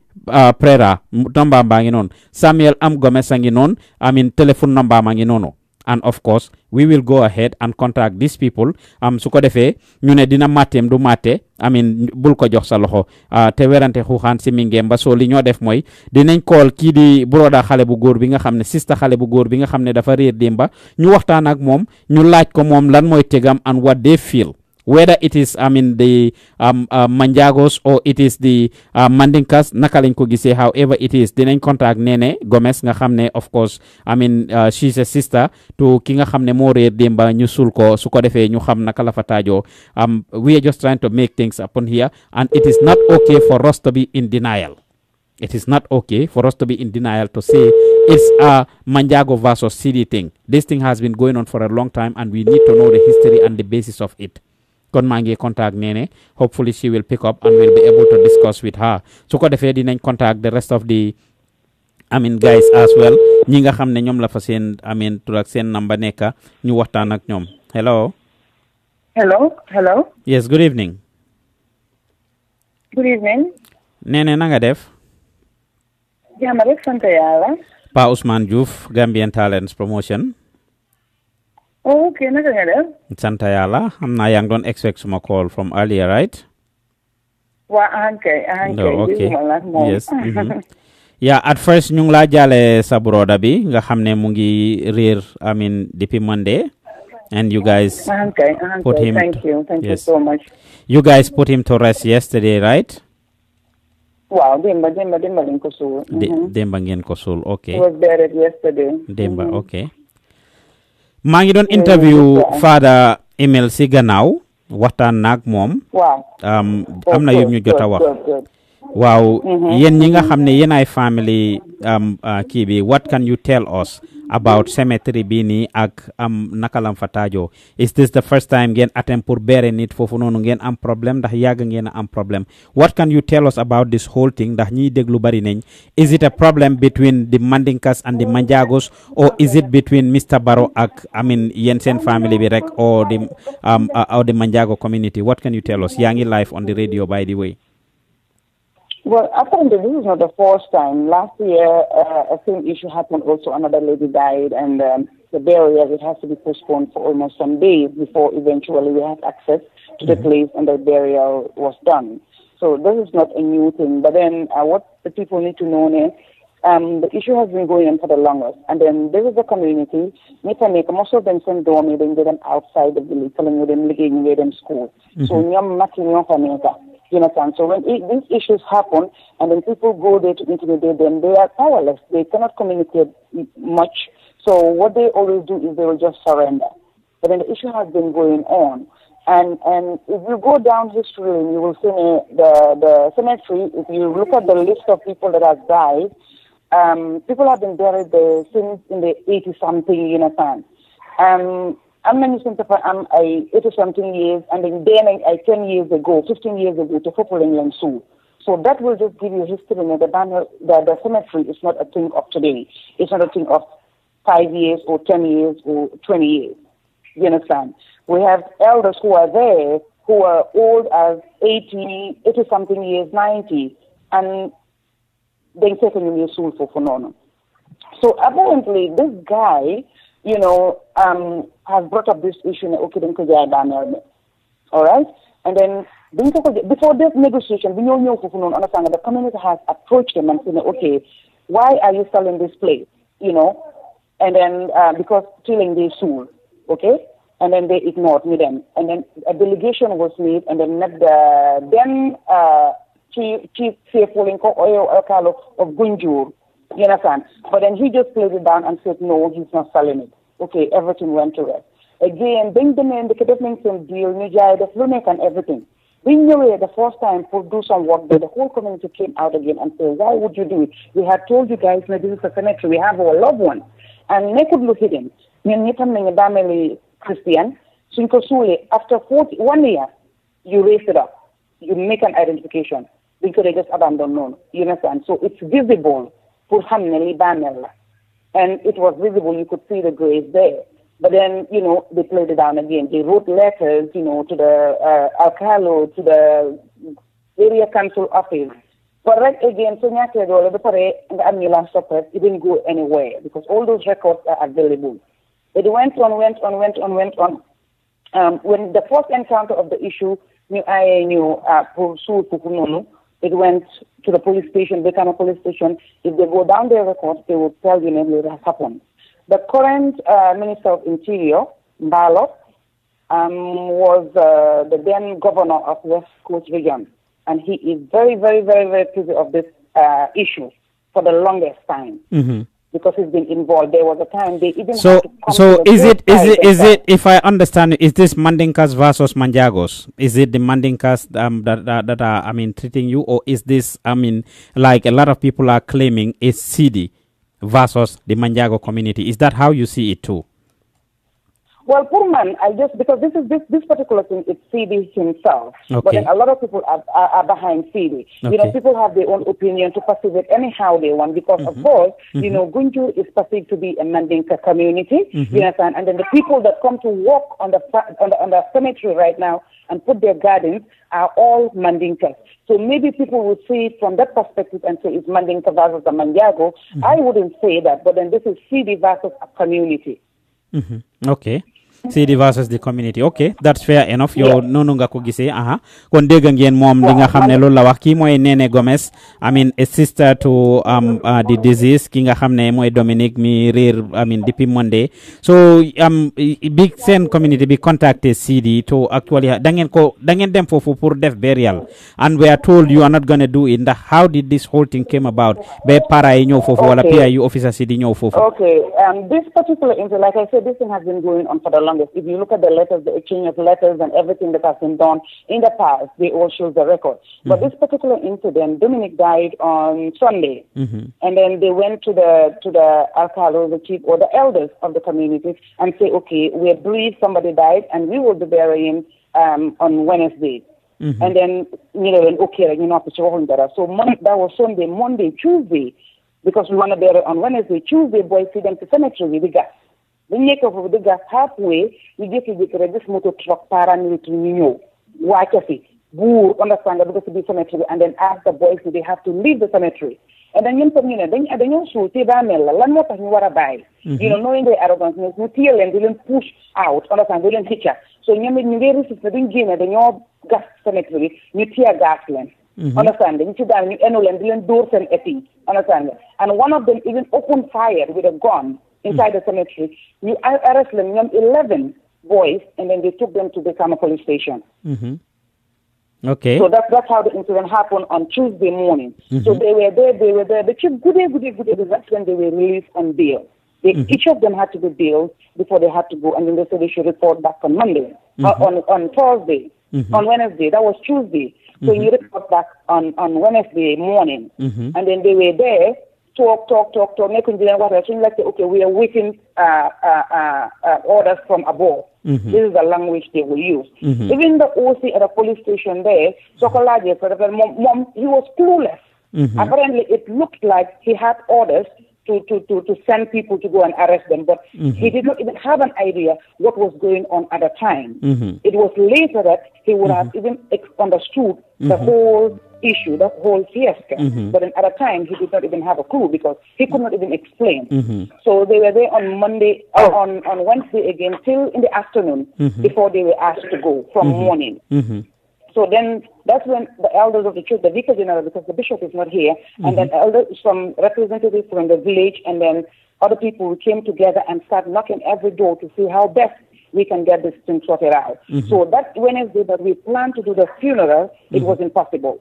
Prera number baa ngi noonu Samuel am Gomez a ngi noonu téléphone number ma ngi noonu and of course we will go ahead and contact these people su ko defee ñu ne dina matteem du matte bul ko jox sa loxo te werante xuuxaan si mingem ba soo li ñoo def mooy dinañ call kii di broda xale bu góor bi nga xam ne sista xale bu góor bi nga xam ne dafa réer démba ñu waxtaan ak moom ñu laaj ko moom lan mooy tegam and what they feel whether it is the Manjagos or it is the Mandinkas naka lañ ko gisee however it is dinañ contact Nene Gomez nga xam ne of course she's a sister to ki nga xam ne moo réer démba ñu sul ko su ko defee ñu xam naka la fa taajoo we are just trying to make things happen here and it is not okay for us to be in denial. It is not okay for us to be in denial to say it's a Manjago versus CD thing. This thing has been going on for a long time and we need to know the history and the basis of it. Kon maa ngi contact Nene, hopefully she will pick up and will be able to discuss with her. Su ko defee dinañ contact the rest of the guys as well ñi nga xam ne ñoom la fa seen tur ak seen number nekka ñu waxtaan ak ñoom. Hello. Yes, good evening. Nene na nga def? Jàmm rek sant Yàlla. Pa Ousmane Diouf, Gambian Talents Promotion. Oh, okay, naka nga def? Sant Yàlla. Xam naa yaa ngi doon expect suma call from earlier, right? Waa ahankay. Okay. Yes. Yeah, at first ñu ngi laa jaale sa broda bi nga xam ne mu ngi réer depuis Monday and you guys put him thank you so much. You guys put him to rest yesterday, right? Wow, Demba lañ ko suul. Demba ngeen ko suul, okay. He was buried yesterday. Demba, okay. maa ngi doon interview Father Emil si gannaaw waxtaan naag moom. Waaw. am na yu ñu jot a wax. Waaw, yéen ñi nga xam ne yéen ay family kii bi what can you tell us about cemetery bi nii ak naka lam fa taajoo? Is this the first time ngeen attempt pour beere nit foofu noonu ngeen am problème ndax yàgg ngeen am problème? What can you tell us about this whole thing ndax ñiy déglu bari nañ? Is it a problem between the Mandinkas and the Manjagos or is it between Mr. Barrow ak yéen seen family bi rek or the Manjago community? What can you tell us? Yaa ngi live on the radio by the way. Well, apparently this is not the first time. Last year, a same issue happened also. Another lady died and the burial, it has to be postponed for almost some days before eventually we had access to the place and the burial was done. So this is not a new thing. But then what the people need to know is the issue has been going on for the longest. And then this is the community. Most of them send dorm, they get them outside the village, telling them living them school. So you understand? So when these issues happen and then people go there to intimidate them, they are powerless. They cannot communicate much. So what they always do is they will just surrender. But then the issue has been going on. And if you go down history, you will see the cemetery, if you look at the list of people that have died, people have been buried there since in the 80-something, you understand? I'm 80-something years, and then 10 years ago, 15 years ago, to Football England Zoo. So that will just give you history. The cemetery is not a thing of today. It's not a thing of 5 years or 10 years or 20 years. You understand? We have elders who are there who are old as 80-something years, 90, and they taken in your soul for phenomenon. So apparently this guy, has brought up this issue. All right? And then before this negotiation, the community has approached him and said, okay, why are you selling this place? And then because stealing their soul, okay? And then they ignored me then. And then a delegation was made, and then chief of Gunjur, you understand? But then he just played it down and said, no, he's not selling it. Okay, everything went to rest. Again, bring them in, the deal, the Flumek and everything. Bring you the first time to do some work there. The whole community came out again and said, why would you do it? We had told you guys, this is a cemetery, we have our loved ones. And they could look hidden. Christian, after 1 year, you raise it up. You make an identification. Because they just abandoned known. You understand? So it's visible. And it was visible, you could see the graves there. But then, they played it down again. They wrote letters, to the Alcalo, to the area council office, But right again, so the ambulance separate, it didn't go anywhere because all those records are available. It went on. When the first encounter of the issue, it went to the police station, became a police station. If they go down their records, they will tell you what has happened. The current Minister of Interior, Mbalo, was the then governor of West Coast Region. And he is very, very, very, very busy of this issue for the longest time because he's been involved. There was a time they even had to come So to is it? If I understand, is this Mandinkas versus Manjagos? Is it the Mandinkas that are treating you, or is this like a lot of people are claiming it's CD versus the Manjago community? Is that how you see it too? Well, poor man, because this particular thing, it's CD himself. Okay. But then a lot of people are behind CD. Okay. People have their own opinion to perceive it anyhow they want because, of course, Gunju is perceived to be a Mandinka community. You understand? And then the people that come to walk on the cemetery right now and put their gardens are all Mandinkas. So maybe people will see it from that perspective and say it's Mandinka versus the Manjago. I wouldn't say that, but then this is CD versus a community. Okay. CD versus the community. Okay, that's fair enough. Yo nonu nga ko gisee kon dégg ngeen moom li nga xam ne loolu la wax kii mooy Nene Gomez a sister to the disease ki nga xam ne mooy Dominique mi réer depuis Monday. So big seen community bi contacté CD to actually da ngeen dem foofu pour def burial and we are told you are not going to do it. Ndax how did this whole thing came about ba para yi ñëw foofu wala PIU officer CD ñëw foofu? Okay, this particular incident, like I said, this thing has been going on for the longest. If you look at the letters, the exchange of letters and everything that has been done in the past, they all show the record. But this particular incident, Dominic died on Sunday. And then they went to the alcalde, the chief, or the elders of the community and say, okay, we believe somebody died and we will be burying him on Wednesday. And then, okay, so that was Sunday, Monday, Tuesday, because we want to bury on Wednesday, Tuesday, boys see them to cemetery with the gas. The neck of the gas halfway, we get to this motor truck paramilitary watch it, boo, understand that because to be cemetery, and then ask the boys if they have to leave the cemetery. And then you then also say that land more than you want to buy. Knowing the arrogance, you tell and they don't push out, understand, they don't hit you. So you may resist the game and then your gas cemetery, you tear gas land. Understand? You sit down, you and then doors and everything. Understand? And one of them even opened fire with a gun inside the cemetery. You arrest them, 11 boys, and then they took them to the Kama police station. Okay. So that's how the incident happened on Tuesday morning. So they were there. The chief, good day, that's when they were released on bail. Each of them had to be bailed before they had to go, and then they said they should report back on Monday, on Thursday, on Wednesday. That was Tuesday. So you report back on Wednesday morning, and then they were there. Talk, making the water. So like, okay, we are waiting orders from above. This is the language they will use. Even the OC at the police station there, Sokolaje, mom, he was clueless. Apparently, it looked like he had orders to send people to go and arrest them, but he did not even have an idea what was going on at the time. It was later that he would have even understood the whole issue, the whole fiesta. But at the time, he did not even have a clue because he could not even explain. So they were there on Monday, on Wednesday again, till in the afternoon before they were asked to go from morning. So then that's when the elders of the church, the vicar general, because the bishop is not here, and then elders, some representatives from the village, and then other people came together and started knocking every door to see how best we can get this thing sorted out. So that Wednesday that we planned to do the funeral, it was impossible.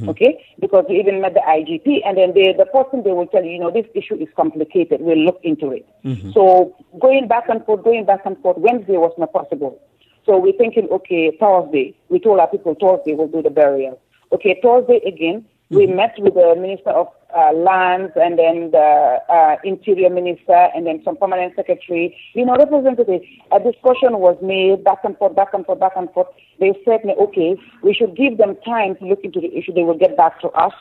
Okay, because we even met the IGP, and then the person they will tell you, this issue is complicated. We'll look into it. So going back and forth, Wednesday was not possible. So we're thinking, okay, Thursday. We told our people Thursday we'll do the burial. Okay, Thursday again, we met with the Minister of Lands and then the Interior Minister and then some permanent secretary, representative. A discussion was made back and forth. They said, okay, we should give them time to look into the issue. They will get back to us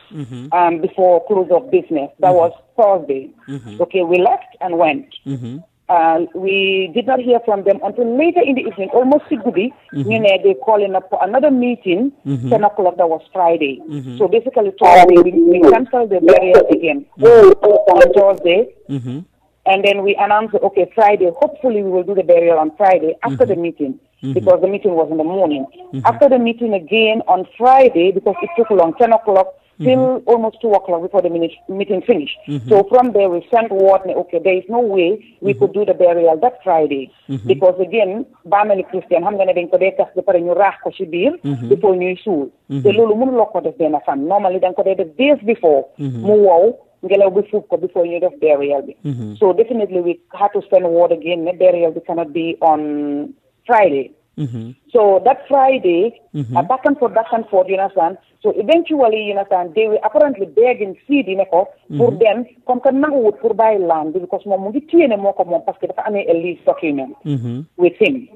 before close of business. That was Thursday. Okay, we left and went. We did not hear from them until later in the evening, almost Sigudi. They calling up for another meeting, 10 o'clock, that was Friday. So basically, Thursday, we canceled the burial again on Thursday. And then we announced, okay, Friday, hopefully we will do the burial on Friday after the meeting, because the meeting was in the morning. After the meeting again on Friday, because it took long, 10 o'clock, till almost 2 o'clock before the meeting finished. So from there, we sent word, okay, there is no way we could do the burial that Friday. Because again, Bameli Christian, I'm going to think they cast the parent ko shibir before new soul. The Lulu Munloko de Benafan. Normally, then the days before, before you have burial. So definitely we had to send word again, the burial cannot be on Friday. So that Friday, back and forth, you understand. So eventually, you understand, they were apparently begging CD for them, come would for buy land because mom will tie more come parce que dafa amé a lease document with him.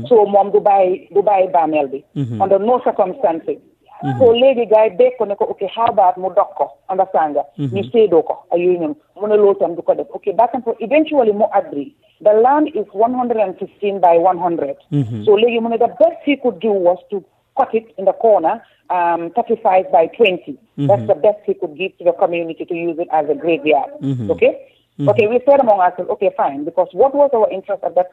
So mom Dubai Bamelbi under no circumstances. So lady guy beg ko okay, how about mo dokko, understand nga? You say doko, ayun mo na lotam do ko def. Okay, back and forth, eventually mo agree. The land is 115 by 100. So lady mo the best he could do was to cut it in the corner, 35 by 20. That's the best he could give to the community to use it as a graveyard. Okay? Okay, we said among ourselves, okay, fine, because what was our interest at that?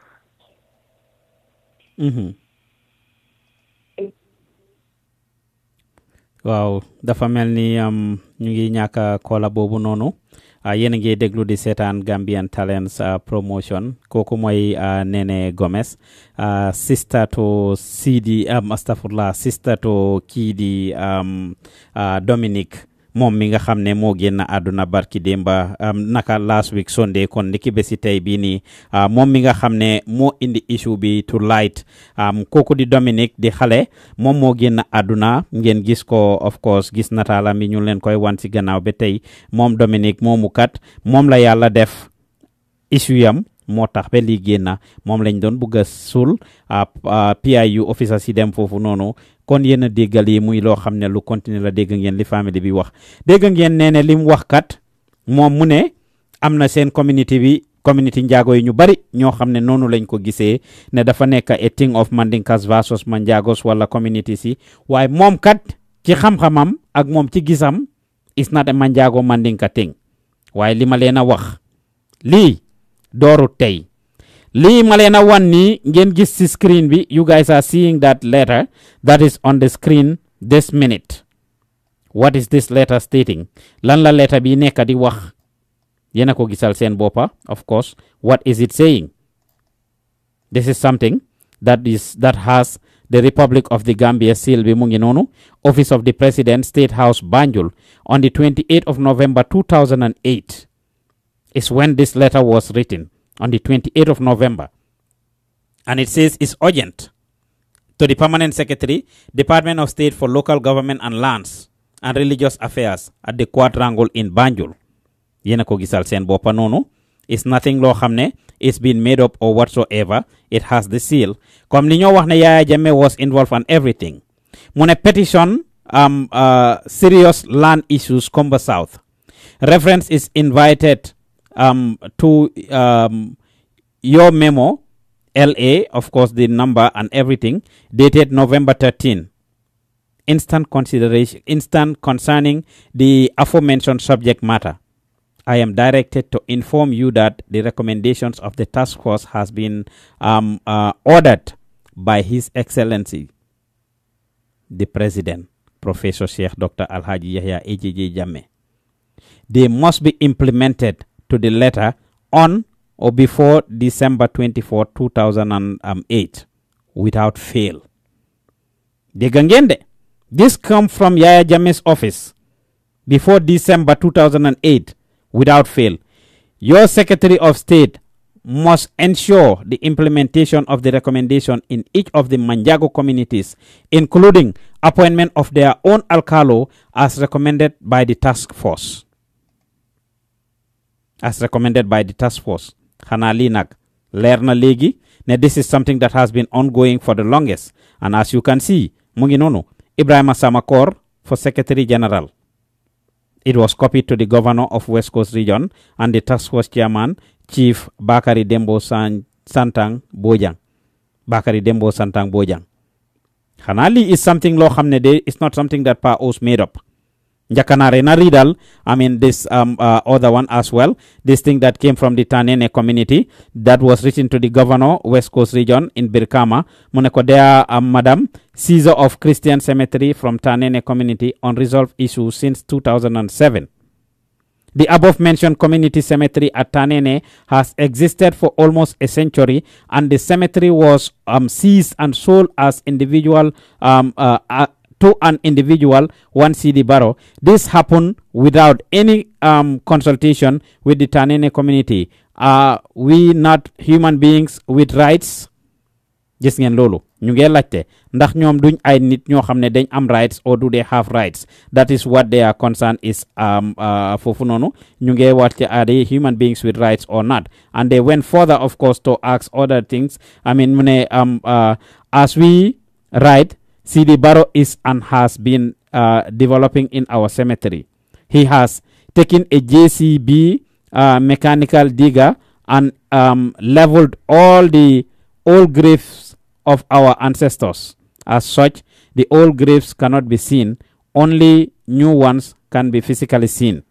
Wow, dafa melni ñu ngi ñaka kola bobu nonu. Yéen a ngi déglu di seetaan Gambian Talents promotion kooku mooy Nene Gomez sister to Sidi astafurlah sister to kii di Dominic moom mi nga xam ne moo génn àdduna barki démba naka last week Sunday kon niki bési tey bii nii moom mi nga xam ne moo indi issue bi to light kooku di Dominic di xale moom moo génn àdduna ngeen gis ko of course gis nataala mi ñu leen koy wan ci gannaaw ba tey moom Dominic moomu kat moom la yàlla def issue yam moo tax ba lii génn moom lañ doon bëgg a suul PIU officer si dem foofu noonu kon yéen a déggal yi muy loo xam ne lu continue la dégg ngeen li famille bi wax dégg ngeen nee ne li mu wax kat moom mu ne am na seen community njaago yi ñu bari ñoo xam ne noonu lañ ko gisee ne dafa nekk a thing of Mandinkas versus Manjagos wala community si waaye moom kat ci xam-xamam ak moom ci gisam is not a Manjago Mandinka thing waaye li ma leen a wax lii dooru tey lii ma leen a wan nii ngeen gis ci screen bi you guys are seeing that letter that is on the screen this minute. What is this letter stating? Lan la letter bi nekk di wax yéen a ko gisal seen boppa of course. What is it saying? This is something that has the Republic of the Gambia seal bi mu ngi noonu Office of the President State House Banjul on the 28th of November 2008 is when this letter was written, on the 28th of November. And it says it's urgent to the Permanent Secretary, Department of State for Local Government and Lands and Religious Affairs at the Quadrangle in Banjul. Yena ko gisal sen bopa nonu. It's nothing lo xamne it's been made up or whatsoever. It has the seal. Comme li ñoo wax ne Yaya Jammeh was involved on everything. Mune petition serious land issues Combo South. Reference is invited to your memo, LA, of course, the number and everything, dated November 13. Instant concerning the aforementioned subject matter. I am directed to inform you that the recommendations of the task force has been ordered by His Excellency, the President, Professor Sheikh Dr. Alhaji Yahya AJJ Jammeh. They must be implemented to the letter on or before December 24, 2008 without fail. This comes from Yaya Jammeh's office before December 2008 without fail. Your Secretary of State must ensure the implementation of the recommendation in each of the Manjago communities, including appointment of their own alcalo as recommended by the task force. Hanali nak lerna legi ne this is something that has been ongoing for the longest, and as you can see mungi nono Ibrahim Samakor for Secretary General. It was copied to the Governor of West Coast Region and the task force chairman Chief Bakari Dembo Santang Bojang. Bakari Dembo Santang Bojang. Hanali is something lo hamne de, it's not something that Pa Os made up. Njakanare na ridal, I mean this other one as well. This thing that came from the Tanene community that was written to the governor, West Coast region in Birkama. Moneko there, Madam, seizure of Christian cemetery from Tanene community, unresolved issue since 2007. The above-mentioned community cemetery at Tanene has existed for almost a century, and the cemetery was seized and sold as individual to an individual, 1 CD Barrow. This happened without any consultation with the Tanene community. Are we not human beings with rights? Gis ngeen loolu ñu ngi laajte ndax ñoom duñ ay nit ñoo xam ne dañ am rights or do they have rights? That is what their concern is. Foofu noonu ñu ngi wàcce are they human beings with rights or not? And they went further, of course, to ask other things. I mean, mu ne as we write, CD Barrow is and has been developing in our cemetery. He has taken a JCB mechanical digger and leveled all the old graves of our ancestors. As such, the old graves cannot be seen. Only new ones can be physically seen.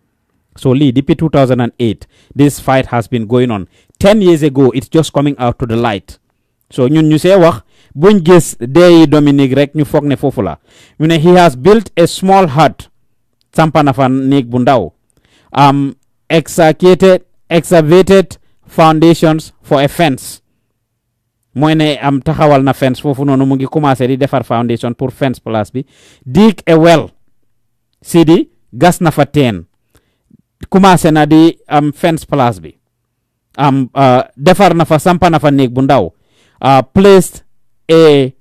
So Lee, DP 2008, this fight has been going on. 10 years ago, it's just coming out to the light. So ñun ñu see wax buñ gis dey Dominique rek ñu foog ne foofu la. Mu ne he has built a small hut. Sampa na fa néeg bu ndaw. Excavated foundations for a fence. Mooy ne taxawal na fence foofu noonu mu ngi commencé di defar foundation pour fence place bi. Dig a well. Sidi gas na fa teen. Commencé na di fence place bi. Defar na fa sampa na fa néeg bu ndaw. Placed a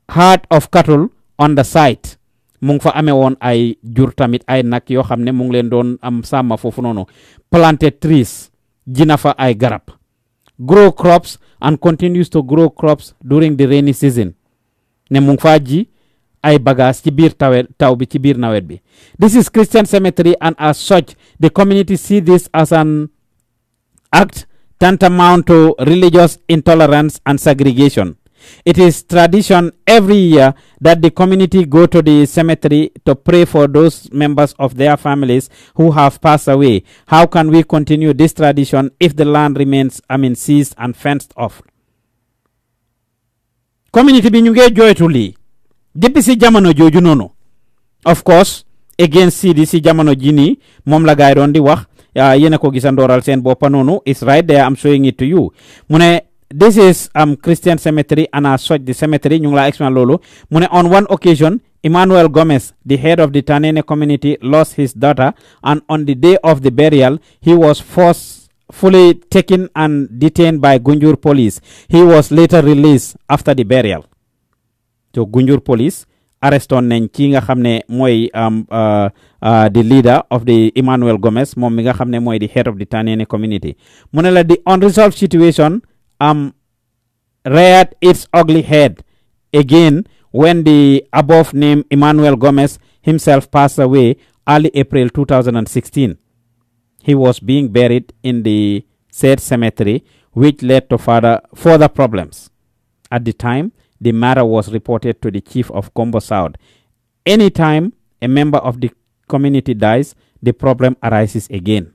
herd of cattle on the site. Mu ngi fa amee woon ay jur tamit ay nag yoo xam ne mu ngi leen doon sàmma foofu noonu. Planted trees. Jina fa ay garab. Grow crops and continues to grow crops during the rainy season. Ne mu ngi fa ji ay bagages ci biir taw bi ci biir nawet bi. This is Christian cemetery, and as such, the community see this as an act tantamount to religious intolerance and segregation. It is tradition every year that the community go to the cemetery to pray for those members of their families who have passed away. How can we continue this tradition if the land remains, seized and fenced off? Community bi ñu ngi joytu lii depuis si jamono jooju noonu. Of course, against CD si jamono ji nii moom la gaay doon di wax. Yena ko gisandooral seen boppa noonu. It's right there, I'm showing it to you. Mu ne this is Christian cemetery, and as such the cemetery ñu ngi la explain loolu. Mu ne on one occasion, Emmanuel Gomez, the head of the Tanene community, lost his daughter, and on the day of the burial, he was forcefully taken and detained by Gunjur police. He was later released after the burial. So Gunjur police arreston nañ ki nga xam ne mooy the leader of the Emmanuel Gomez, moom mi nga xam ne mooy the head of the Tanene community. Mu ne la the unresolved situation reared its ugly head again when the above named Emmanuel Gomez himself passed away early April 2016. He was being buried in the said cemetery, which led to further problems. At the time, the matter was reported to the chief of Combo South. Anytime a member of the community dies, the problem arises again.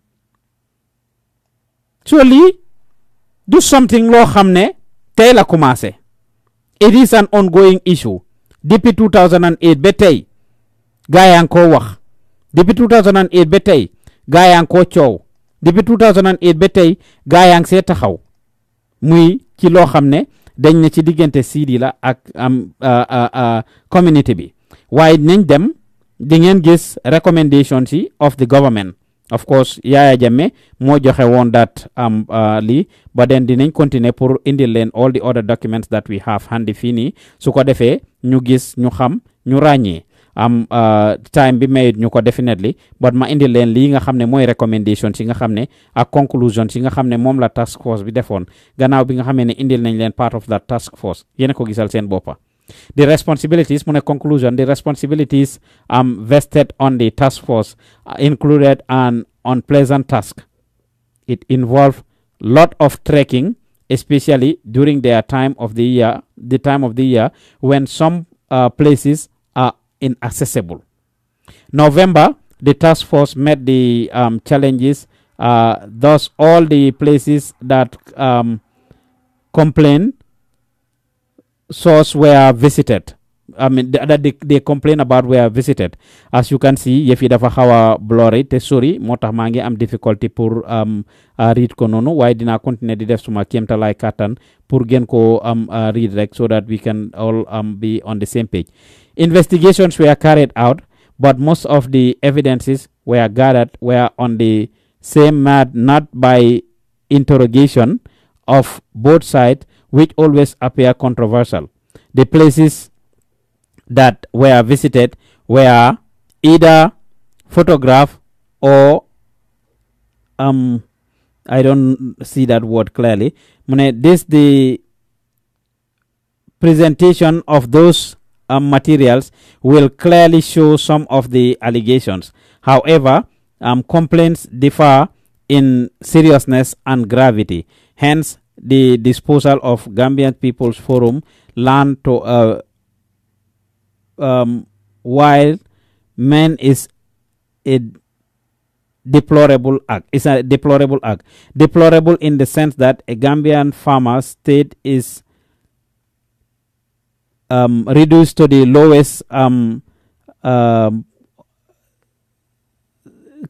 Surely, do something loo xam ne tey la commencé. It is an ongoing issue. Depuis 2008 ba tey gaa yaa ngi koo wax. Depuis 2008 ba tey gaa yaa ngi koo coow. Depuis 2008 ba tey gaa yaa ngi see taxaw. Muy ci loo xam ne dañ ne ci diggante Sidi la ak community bi. Waaye nañ dem di ngeen gis recommendations yi of the government. Of course, Yaya Jammeh moo joxe woon that lii, but then dinañ continuer pour indil leen all the other documents that we have handy fii nii su ko defee ñu gis ñu xam ñu ràññee time bi mayit ñu ko definitely, but ma indil leen lii nga xam ne mooy recommendations yi nga xam ne ak conclusions yi nga xam ne moom la task force bi defoon gannaaw bi nga xamee ne indil nañ leen part of that task force yéen ko gisal seen boppa. The responsibilities, mun a conclusion, the responsibilities vested on the task force included an unpleasant task. It involved lot of trekking, especially during their time of the year when some places are inaccessible. November, the task force met the challenges. Thus, all the places that complain source were visited. I mean, that they complain about were visited. As you can see, yefi dafa xawa blurry te sorry motax ma ngi am difficulty pour read ko nonu waye dina continuer di def suma kemta lay katan pour gen ko read rek so that we can all be on the same page. Investigations were carried out, but most of the evidences were gathered were on the same mat, not by interrogation of both sides, which always appear controversial. The places that were visited were either photographed or I don't see that word clearly. The presentation of those materials will clearly show some of the allegations. However, complaints differ in seriousness and gravity. Hence, the disposal of Gambian People's Forum land to while man is a deplorable act. It's a deplorable act. Deplorable in the sense that a Gambian farmer state is reduced to the lowest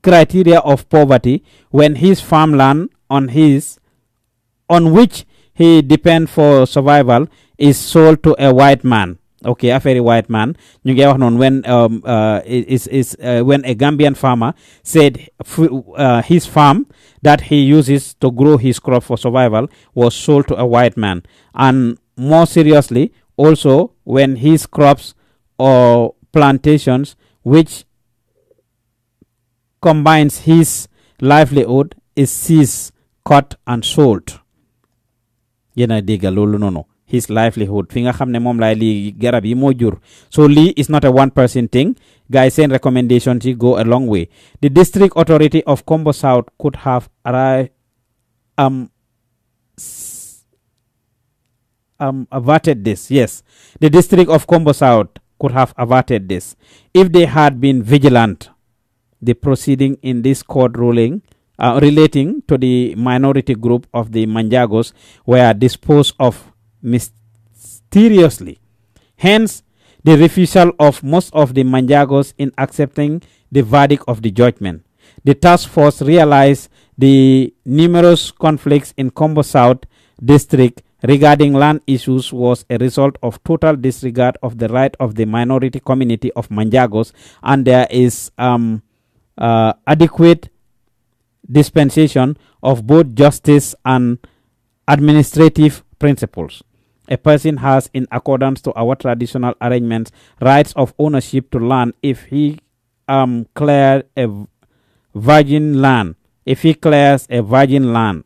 criteria of poverty when his farmland on which he depends for survival is sold to a white man. Okay, a very white man. You get when when a Gambian farmer said his farm that he uses to grow his crop for survival was sold to a white man, and more seriously, also when his crops or plantations, which combines his livelihood, is seized, cut, and sold. Yena diga lolu nono. His livelihood. Finga xamne mom lay li garab yi mo jur. So Lee is not a one person thing. Guys, saying recommendations go a long way. The district authority of Combo South could have averted this. Yes, the district of Combo South could have averted this if they had been vigilant. The proceeding in this court ruling relating to the minority group of the Manjagos were disposed of mysteriously. Hence, the refusal of most of the Manjagos in accepting the verdict of the judgment. The task force realized the numerous conflicts in Combo South district regarding land issues was a result of total disregard of the right of the minority community of Manjagos, and there is adequate dispensation of both justice and administrative principles. A person has, in accordance to our traditional arrangements, rights of ownership to land if he cleared a virgin land. If he clears a virgin land,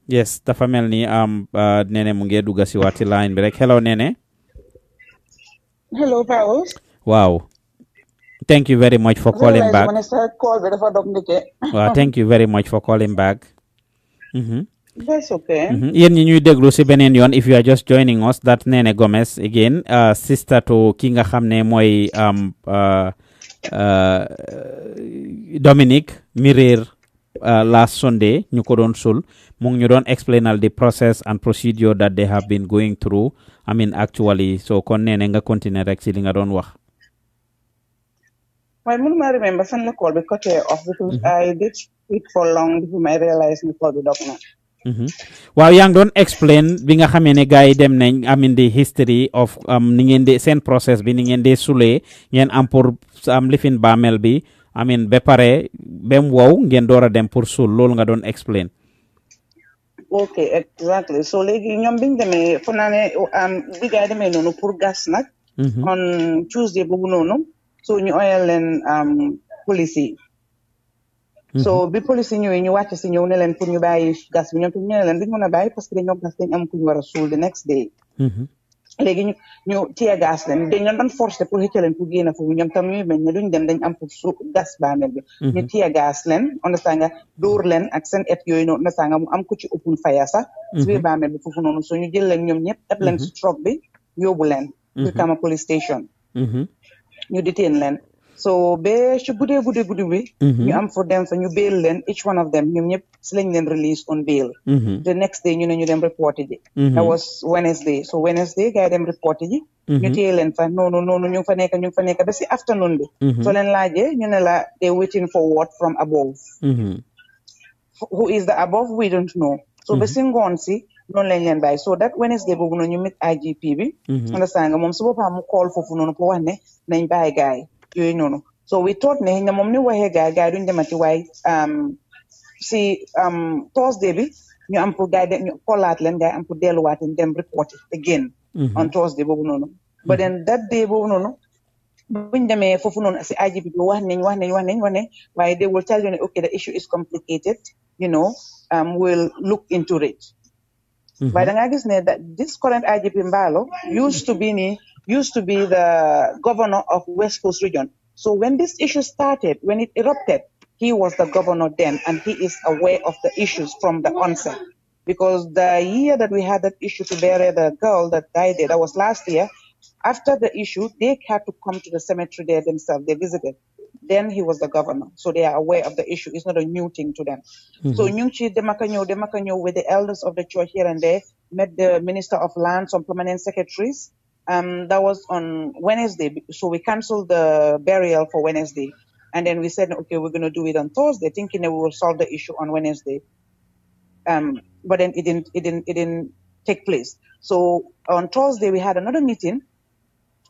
yes, the family nene munge duga si wati line break. Hello, nene. Hello, Paus. Wow. Thank you very much for calling back. Thank you very much for calling back. That's okay. Yen ñi ñuy déglu ci benen yoon, if you are just joining us, that's Nene Gomez again, sister to ki nga xamne moy Dominic Mirir last Sunday ñu ko doon sul mu ngi ñu doon explainal the process and procedure that they have been going through. I mean actually, so kon Nene nga continuer rek ci li nga doon wax. I remember from the call we cut it off because I did speak for long before I realized the call the document. Waaw yaa ngi doon explain bi nga xamee ne gars yi dem nañ I mean the history of ni ngeen de seen process bi ni ngeen de sulee ngeen am pour lifin baamel bi I mean ba pare bem wow ngeen door a dem pour suul loolu nga doon explain. Okay, exactly. So léegi ñoom biñ demee fu naa ne bi gars yi demee noonu pour gas nag on Tuesday boobu noonu. So ñu oyal leen police yi. So bi police yi ñëwee ñu wàcc si ñëw ne leen pour ñu bàyyi gas bi ñoom ñu ne leen duñ mën a bàyyi parce que dañoo gas dañ am ku ñu war a suul the next day. léegi ñu tear gas leen dañ leen doon forcé pour xëcc leen pour génn foofu ñoom tam ñu mel ne duñ dem dañ am pour gas baamel bi ñu tear gas leen understand nga dóor leen ak seen et yooyu noonu understand nga mu am ku ci open fire sax si biir baamel bi foofu noonu so ñu jël leen ñoom ñëpp eb leen stroke bi yóbbu leen Brikama police station ñu detain leen so ba ci guddi bi ñu am for dem fa ñu bail leen each one of them ñoom ñëpp si lañ leen release on bail the next day ñu ne ñu dem report ji that was Wednesday so Wednesday gars yi dem report ji ñu téye leen fa noonu ñu ngi fa nekk ba si afternoon bi so leen laajee ñu ne la they waiting for word from above who is the above we don't know so ba si ngoon si noonu lañ leen bàyyi so that Wednesday boobu noonu ñu mit IGP bi understand nga moom si boppam mu call foofu noonu pour wax ne nañ bàyyi gars yi yooyu noonu so we thought ne na moom ni waxee gars yi duñ demati waaye si Thursday bi ñu am pour gars yi ñu xoolaat leen gars yi am pour delluwaat dem report again on Thursday boobu noonu but then that day boobu noonu buñ demee foofu noonu si IGP bi wax nañ waaye they will tell you ne okay the issue is complicated you know we'll look into it waaye da ngaa gis ne that this current IGP Mballo used to be the governor of West Coast region. So when this issue started, when it erupted, he was the governor then, and he is aware of the issues from the onset. Because the year that we had that issue to bury the girl that died there, that was last year, after the issue, they had to come to the cemetery there themselves. They visited. Then he was the governor. So they are aware of the issue. It's not a new thing to them. So Nyungchi Demakanyo with the elders of the church here and there, met the Minister of Land, some permanent secretaries. That was on Wednesday. So we canceled the burial for Wednesday. And then we said, okay, we're going to do it on Thursday, thinking that we will solve the issue on Wednesday. But then it didn't take place. So on Thursday, we had another meeting.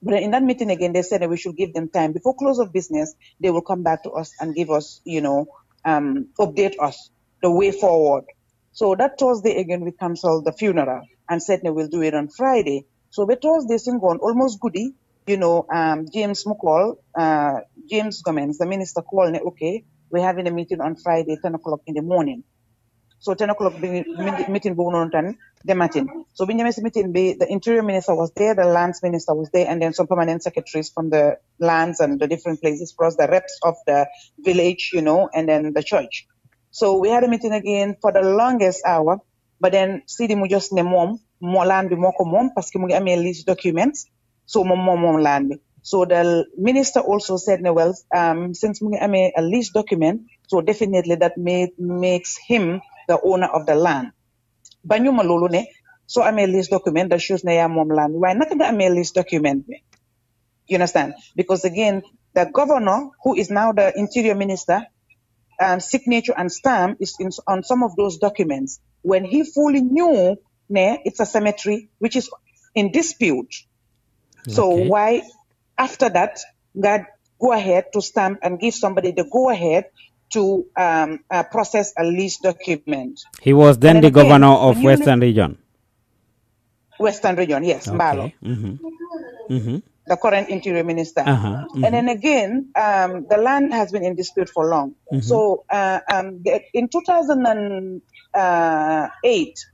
But in that meeting again, they said that we should give them time. Before close of business, they will come back to us and give us, update us the way forward. So that Thursday again, we canceled the funeral and said that we'll do it on Friday. So by Thursday, gone almost goody, James McCall, James Gomez, the minister called, okay, we're having a meeting on Friday, 10 o'clock in the morning. So 10 o'clock meeting the meeting. So when the meeting the interior minister was there, the lands minister was there, and then some permanent secretaries from the lands and the different places, plus the reps of the village, and then the church. So we had a meeting again for the longest hour, but then Sidi mu just ne mom land bi moko mom parce que mu ngi amé list documents, so mom land bi. So the minister also said, well, since mu ngi amé a list document, so definitely that makes him the owner of the land. Banyuma lolu ne so amé list document that shows ne ya mom land. Why naka nga amé list document bi? You understand? Because again, the governor, who is now the interior minister, signature and stamp is on some of those documents. When he fully knew it's a cemetery which is in dispute. So why after that God go ahead to stamp and give somebody the go ahead to process a lease document? He was then the governor of Western Region. Western Region, yes, Mbalo. The current interior minister. And then again, the land has been in dispute for long. So in 2008,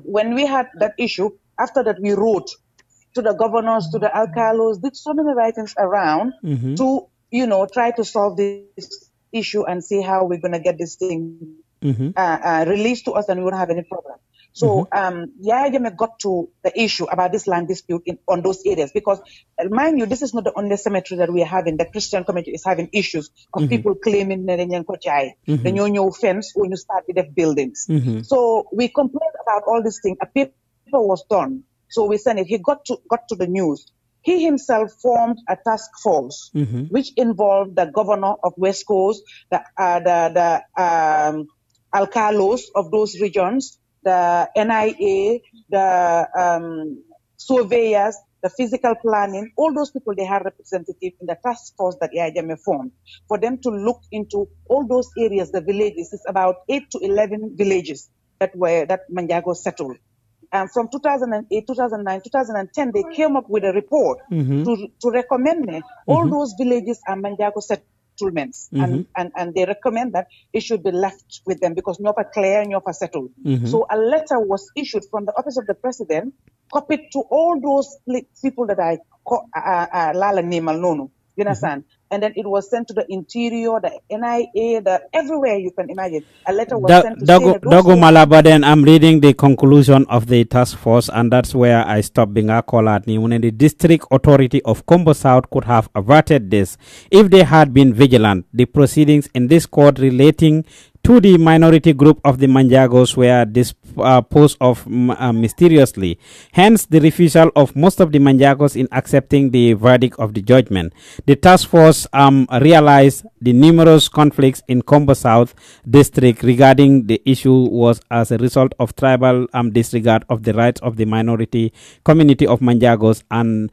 when we had that issue, after that we wrote to the governors, to the alcalos, did so many writings around to, try to solve this issue and see how we're going to get this thing released to us and we won't have any problem. So Yaya Jammeh got to the issue about this land dispute on those areas because, mind you, this is not the only cemetery that we are having. The Christian community is having issues of people claiming the new fence when you start with the buildings. So we complained about all these things. A paper was done. So we sent it. He got to the news. He himself formed a task force, which involved the governor of West Coast, the alcalos of those regions, the NIA, the surveyors, the physical planning, all those people, they had representatives in the task force that Yaya Jammeh formed for them to look into all those areas, the villages. It's about 8 to 11 villages that Manjagos settled. From 2008, 2009, 2010, they came up with a report to recommend all those villages are Manjagos settlements. And they recommend that it should be left with them because Nyopa clear, Nyopa settled. So a letter was issued from the office of the president copied to all those people that I Lala Nemal Nono. You understand? And then it was sent to the Interior, the NIA, everywhere you can imagine. A letter was sent to Dogo Malabaden, I'm reading the conclusion of the task force, and that's where I stop being a call at me. When the district authority of Combo South could have averted this if they had been vigilant. The proceedings in this court relating to the minority group of the Manjagos were disposed of mysteriously. Hence, the refusal of most of the Manjagos in accepting the verdict of the judgment. The task force realized the numerous conflicts in Combo South district regarding the issue was as a result of tribal disregard of the rights of the minority community of Manjagos and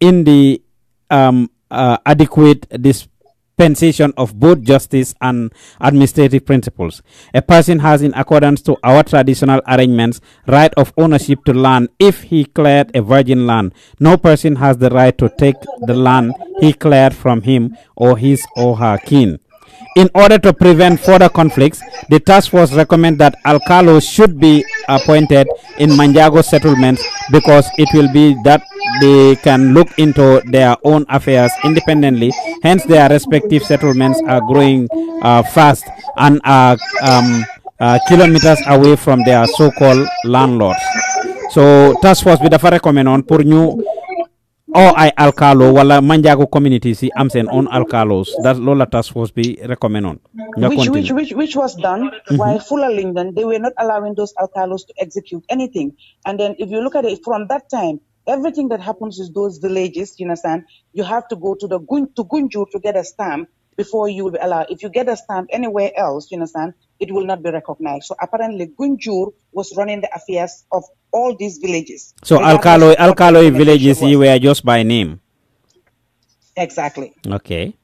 in the adequate dispensation of both justice and administrative principles. A person has, in accordance to our traditional arrangements, right of ownership to land if he cleared a virgin land. No person has the right to take the land he cleared from him or his or her kin. In order to prevent further conflicts, the task force recommends that alcalos should be appointed in Manjagos settlements because it will be that they can look into their own affairs independently. Hence, their respective settlements are growing fast and are kilometers away from their so-called landlords. So, task force with a recommend on pour new or I alcalo wala Manjago community si am sen on alcalos. That's Lola task force be recommend on. Which was done while Fuller Linden, they were not allowing those alcalos to execute anything. And then if you look at it from that time, everything that happens in those villages, you understand, you have to go to Gunjur to get a stamp before you will be allowed. If you get a stamp anywhere else, you understand, it will not be recognized. So apparently Gunjur was running the affairs of all these villages. So alcalo villages you were just by name. Exactly. Okay.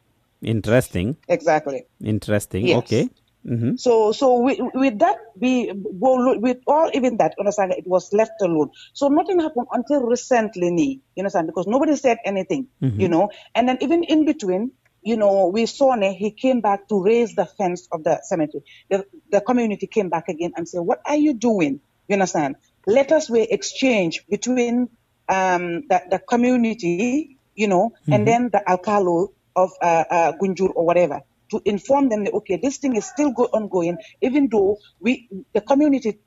Interesting. Exactly. Interesting. Yes. Okay. Mm-hmm. So with that, with all even that, understand, it was left alone. So nothing happened until recently, you understand, because nobody said anything, you know. And then even in between, you know, we saw he came back to raise the fence of the cemetery. The community came back again and said, "What are you doing?" You understand? Letters were exchanged between the community, you know, and then the alcalo of Gunjur or whatever, to inform them that, okay, this thing is still ongoing, even though the community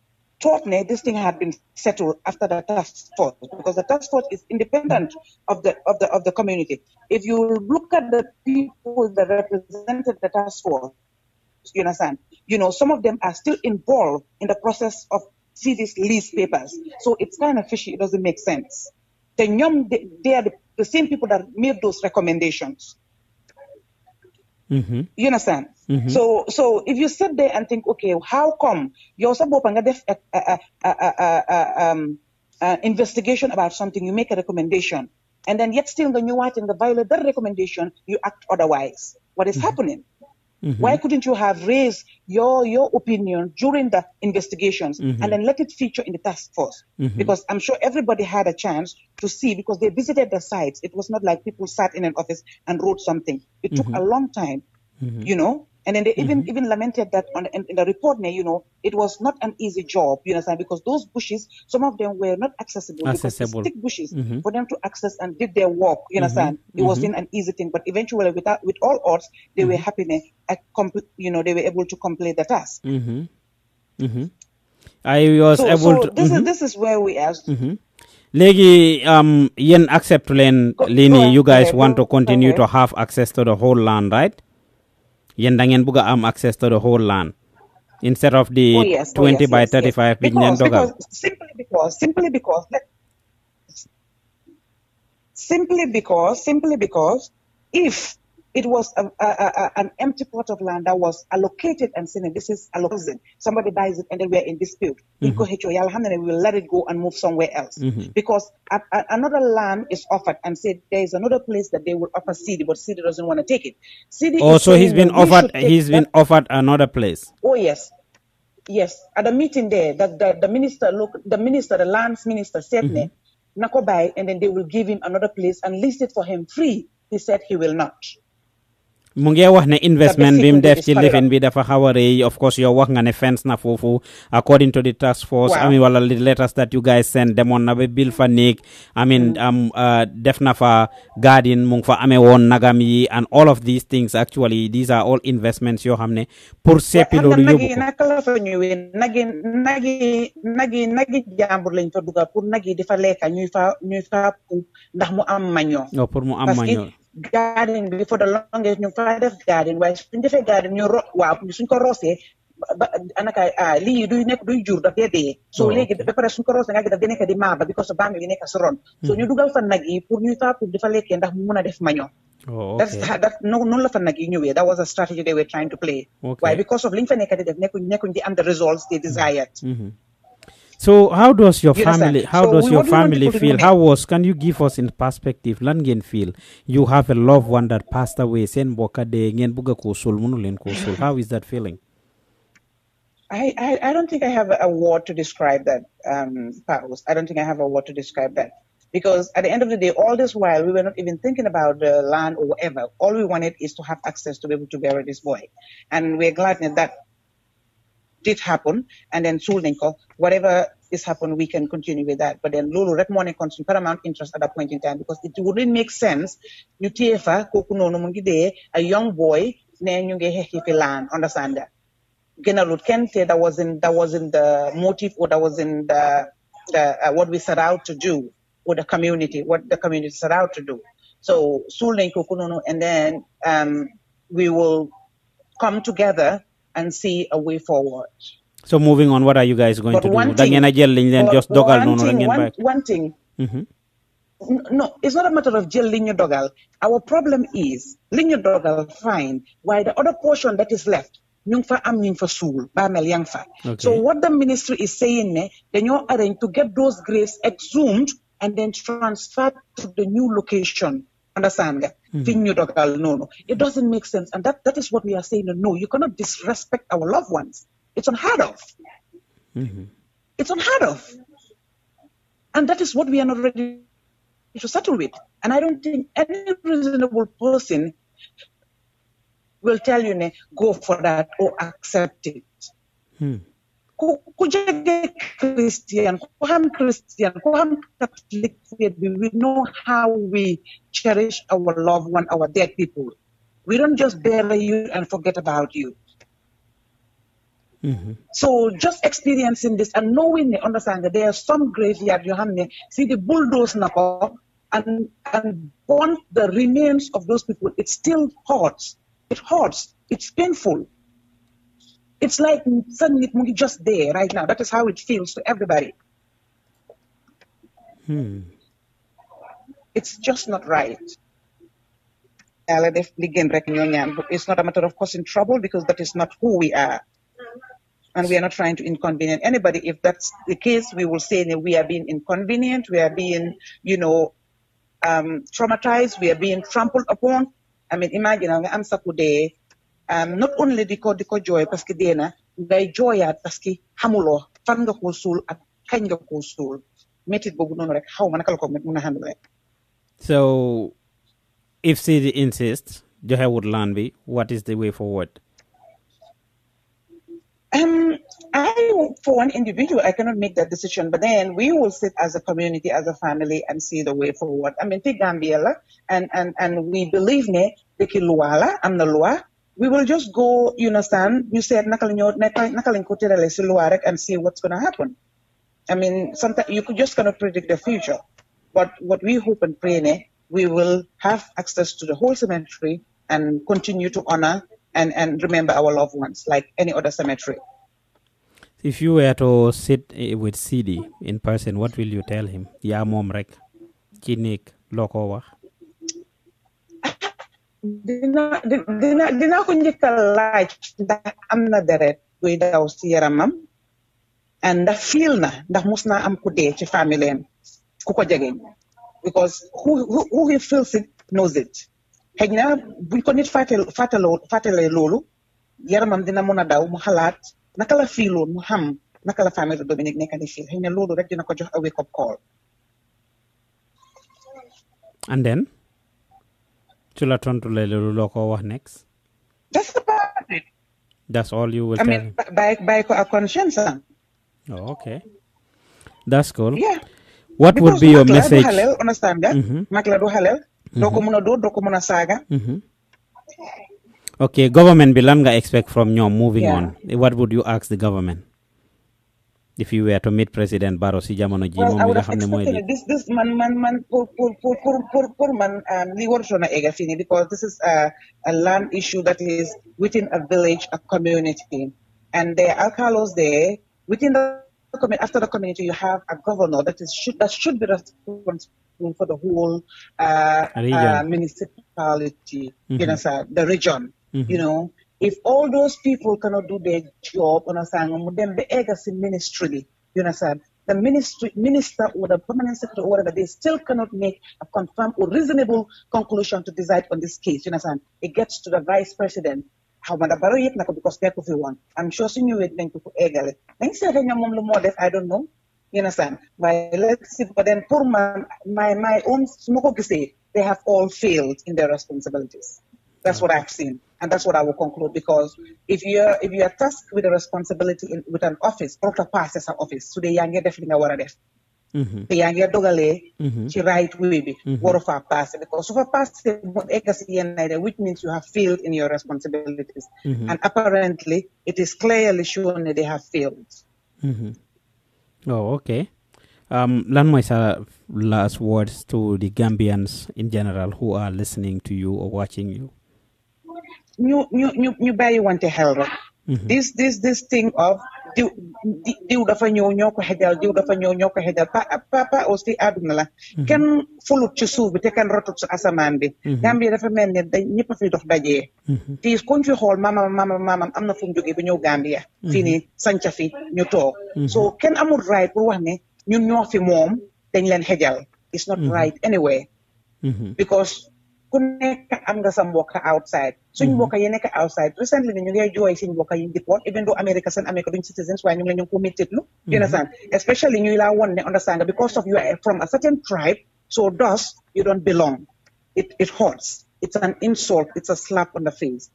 thought this thing had been settled after the task force, because the task force is independent of the community. If you look at the people that represented the task force, you understand, you know, some of them are still involved in the process of see these lease papers. So it's kind of fishy. It doesn't make sense. They are the same people that made those recommendations. You understand? So if you sit there and think, okay, how come you're investigation about something, you make a recommendation, and then yet still when you want in the violate that recommendation, you act otherwise. What is happening? Why couldn't you have raised your opinion during the investigations and then let it feature in the task force? Because I'm sure everybody had a chance to see, because they visited the sites. It was not like people sat in an office and wrote something. It took a long time, you know. And then they even lamented that in the report, you know, it was not an easy job, you understand, because those bushes, some of them were not accessible. Because they stick bushes for them to access and did their work, you understand. It wasn't an easy thing, but eventually with all odds, they were happy, you know, they were able to complete the task. I was able to. This is where we are. Legi, yen accept len lini, you guys want to continue to have access to the whole land, right? Yen dangen buga access to the whole land instead of the 20 by 35 because simply because if it was an empty plot of land that was allocated and saying this is allocated, somebody buys it and then we're in dispute, we will let it go and move somewhere else. Because another land is offered and said there is another place that they will offer CD, but CD doesn't want to take it. CD so he's been offered another place. Oh yes. At the meeting there, the lands minister said Nako buy, and then they will give him another place and list it for him free. He said he will not. mu ngi wax ne investment bi mu def ci lifin bi dafa xaw a rëy of course yow wax nga ne fence na foofu according to the task force I mean wala the letters that you guys send demoon na ba bil fa néeg I mean def na fa garden mu ngi fa amee woon nagam yi and all of these things actually these are all investments yoo xam ne pour seppi loolu yóbbu ko naka la fa ñëwee nagi jàmbur lañ fa dugal pour nag yi di fa lekka ñuy fa ndax mu am mañoo pour mu am mañoo garden bi for the longest ñu fa def garden waaye suñ defee garden ñu suñ ko roosee ba anaka lii duy jur daf dee so léegi ba pare suñ ko roosee nga daf di nekk di maaba because of bàmmeel yi nekk si ron so ñu dugal fa nag yi pour ñuy fa pour di fa lekkee ndax mu mun a def maño that's noonu la fa nag yi ñëwee that was a strategy they were trying to play waaye because of liñ fa nekk di def nekkuñ di am the results they desired. So how does your family feel? Can you give us in perspective lan ngeen feel? You have a loved one that passed away. Sen boka de ngeen buga ko sul munu len ko sul. How is that feeling? I don't think I have a word to describe that, Paus. I don't think I have a word to describe that. Because at the end of the day, all this while, we were not even thinking about the land or whatever. All we wanted is to have access to be able to bury this boy. And we're glad that did happen, and then Sulninko, whatever is happened, we can continue with that. But then Lulu rek money constant paramount interest at that point in time because it wouldn't make sense. You TFA, Kokuno Mungide, a young boy, then you get a land, understand that. Genalut Kente, that wasn't the motive or that wasn't the what we set out to do with the community, what the community set out to do. So Sulninko Kunono, and then we will come together and see a way forward. So moving on, what are you guys going to do? One thing. No, it's not a matter of jail linyo dogal. Our problem is linyo dogal fine, while the other portion that is left, nyung fa am nyung fa sul, ba mel yang fa. So what the ministry is saying, then you're arranged to get those graves exhumed and then transferred to the new location. Understand? No. It doesn't make sense. And that is what we are saying. No, you cannot disrespect our loved ones. It's unheard of. It's unheard of. And that is what we are not ready to settle with. And I don't think any reasonable person will tell you, go for that or accept it. Christian, Catholic, we know how we cherish our loved one, our dead people. We don't just bury you and forget about you. So just experiencing this and knowing, understand that there are some graveyard you have, see the bulldoze and burn the remains of those people. It still hurts. It hurts. It's painful. It's like suddenly just there right now. That is how it feels to everybody. It's just not right. But it's not a matter of causing trouble because that is not who we are. And we are not trying to inconvenience anybody. If that's the case, we will say that we are being inconvenient, we are being, traumatized, we are being trampled upon. I mean, imagine, I'm Sakude. Not only diko joy parce que dena ngay joyat parce que hamulo fan nga ko sul ak kañ nga ko sul metit bobu non rek xawma naka la ko mëna handle. So if CD insists joxe would land be, what is the way forward? For one individual, I cannot make that decision, but then we will sit as a community, as a family, and see the way forward. I mean, take Gambia, and we believe ne deki luala, am na loi. We will just go, you understand, you said and see what's going to happen. I mean, sometimes you just cannot predict the future. But what we hope and pray, we will have access to the whole cemetery and continue to honor and remember our loved ones like any other cemetery. If you were to sit with CD in person, what will you tell him? Ya mom rek, chinik, loko wax. Dina ko njëkk a laaj ndax am na deret buy daw si yaramam and ndax feel na ndax mus naa am ku dee ci famille ku ko jegeñ because who he feels it knows it xëy na buñ ko nit fàttalee loolu yaramam dina mun a daw mu xalaat naka la fiiloon mu xam naka la famille Dominique nekk di fiil xëy na loolu rek dina ko jox a wake up call. And then Chula tontu lele loko wax next. That's about it. That's all you will tell him? By a conscience. Oh, okay. That's cool. Yeah. What would be your message? Understand that? Makla do halal. Doko muna do, doko muna saga. Okay, government bilan nga expect from ñom moving on. What would you ask the government? If you were to meet President Barrow si jamono ji mom mi nga xamne moy this man pour man li warto na ega fini because this is a land issue that is within a village, a community, and there are alcalos there within the community. After the community, you have a governor that should be responsible for the whole municipality. You know, sir, the region. You know, if all those people cannot do their job, then the agency ministry, you understand, the minister or the permanent secretary or whatever, they still cannot make a confirmed or reasonable conclusion to decide on this case. You understand? It gets to the vice president. How much because they're one. I'm sure soon you will think to egal it. I don't know. You understand? But let's see. But then poor man, my own smoke say they have all failed in their responsibilities. That's what I've seen, and that's what I will conclude. Because if you are tasked with a responsibility with an office, proper passes an office, so the young definitely aware of the young dogale, she right way be what of our pass because of a pass which means you have failed in your responsibilities, and apparently it is clearly shown that they have failed. Oh, okay. Lan moy sa last words to the Gambians in general who are listening to you or watching you. ñu bàyyi wante xel rek. this thing of diw dafa ñoo ko xejal diw dafa ñoo ko xejal papa aussi àdduna la kenn fulut ci suuf bi te kenn rotut ci asamaan bi. Gambia dafa mel ne ñëpp a fi dox dajee fii kuñ fi xool maamam am na fu mu jógee ba ñëw Gambia fii nii sanca fi ñu toog so kenn amul right pour wax ne ñun ñoo fi moom dañ leen xejal. It's not right anyway because ku nekk am nga sa mbokk outside suñ mbokk yi nekk outside recently ñu ngi jooy suñ mbokk yi deport even though America duñ citizens waaye ñu ngi leen ko mettitlu you understand especially ñu la won ne understand because of you are from a certain tribe so thus you don't belong. It hurts. It's an insult. It's a slap on the face.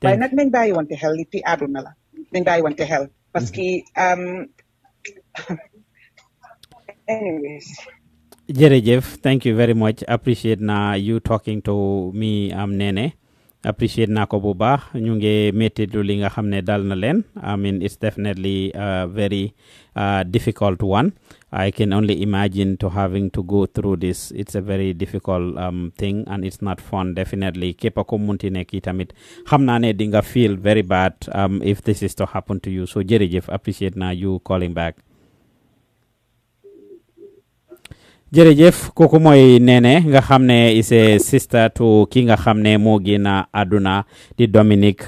waaye nag nañ bàyyi wante xel li fi àdduna la nañ bàyyi wante xel parce que anyways. Jerejef, thank you very much. Appreciate na you talking to me Nene. Appreciate na ko bu baax ñu ngi metti lu li nga xamne dal na len. I mean it's definitely a very difficult one. I can only imagine to having to go through this. It's a very difficult thing and it's not fun definitely. Kepa ko munti nek tamit xamna ne di nga feel very bad if this is to happen to you. So jerejef, appreciate na you calling back. Jerejef kooku mooy Nene nga xam ne is a sister to ki nga xam ne moo génn àdduna di Dominic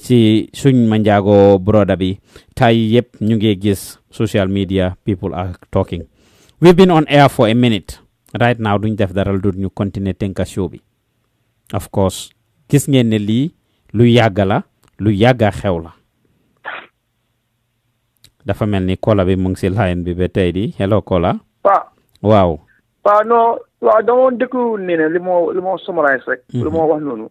ci suñ Manjago broda bi tay yëpp ñu ngi gis social media people are talking. We've been on air for a minute right now duñ def dara du ñu continuer tënka show bi. Of course gis ngeen ne lii lu yàgga la lu yàgga xew la dafa mel ni Kola bi mu ngi si line bi ba tey di hello Kola. Wow. No, I don't want to limo summarize rek. Limo wax nonu.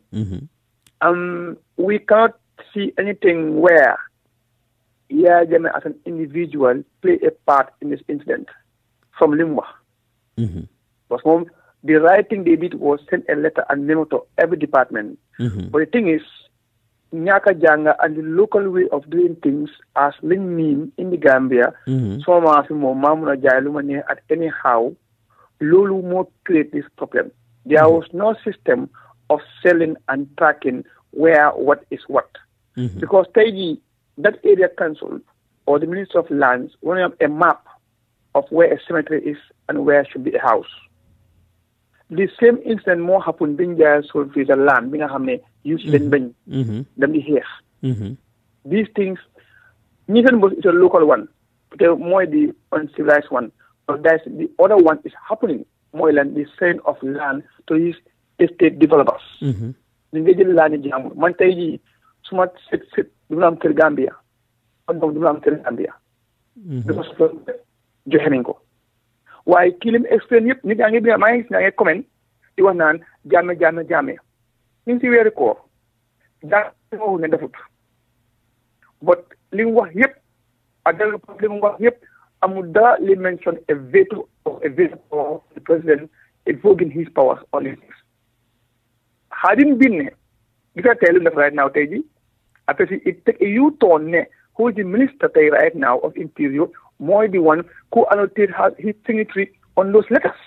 We cannot see anything where Jame as an individual play a part in this incident from Limwa. Because the right thing they did was send a letter and memo to every department. But the thing is, Nyaka Janga and the local way of doing things as Ling mean in the Gambia, so more Mamuna Jailumane at anyhow, Lulu more create this problem. There was no system of selling and tracking where what is what. Because Teji, that area council or the Minister of Lands only have a map of where a cemetery is and where should be a house. The same incident more happened in the Visa land, being a use them here. These things, neither is a local one, but more the uncivilized one. But that's the other one is happening more than the sale of land to these estate developers. The land jam, Mantaji, smart sit, Dulam Gambia, Dulam Gambia. Because of Johanningo. waaye kii lim explain yëpp nit yaa ngi bi maa ngi gis nga comment di wax naan jaame ñu ngi si weeri koor waxu ne defut but li mu wax yëpp ak li mu wax yëpp amul dara li mention a veto for the president invoking his powers on his hadin binne gisa tell him right now tey ji après it take a U-turn ne who is the minister tey right now of interior mooy the one who annotated his signature on those letters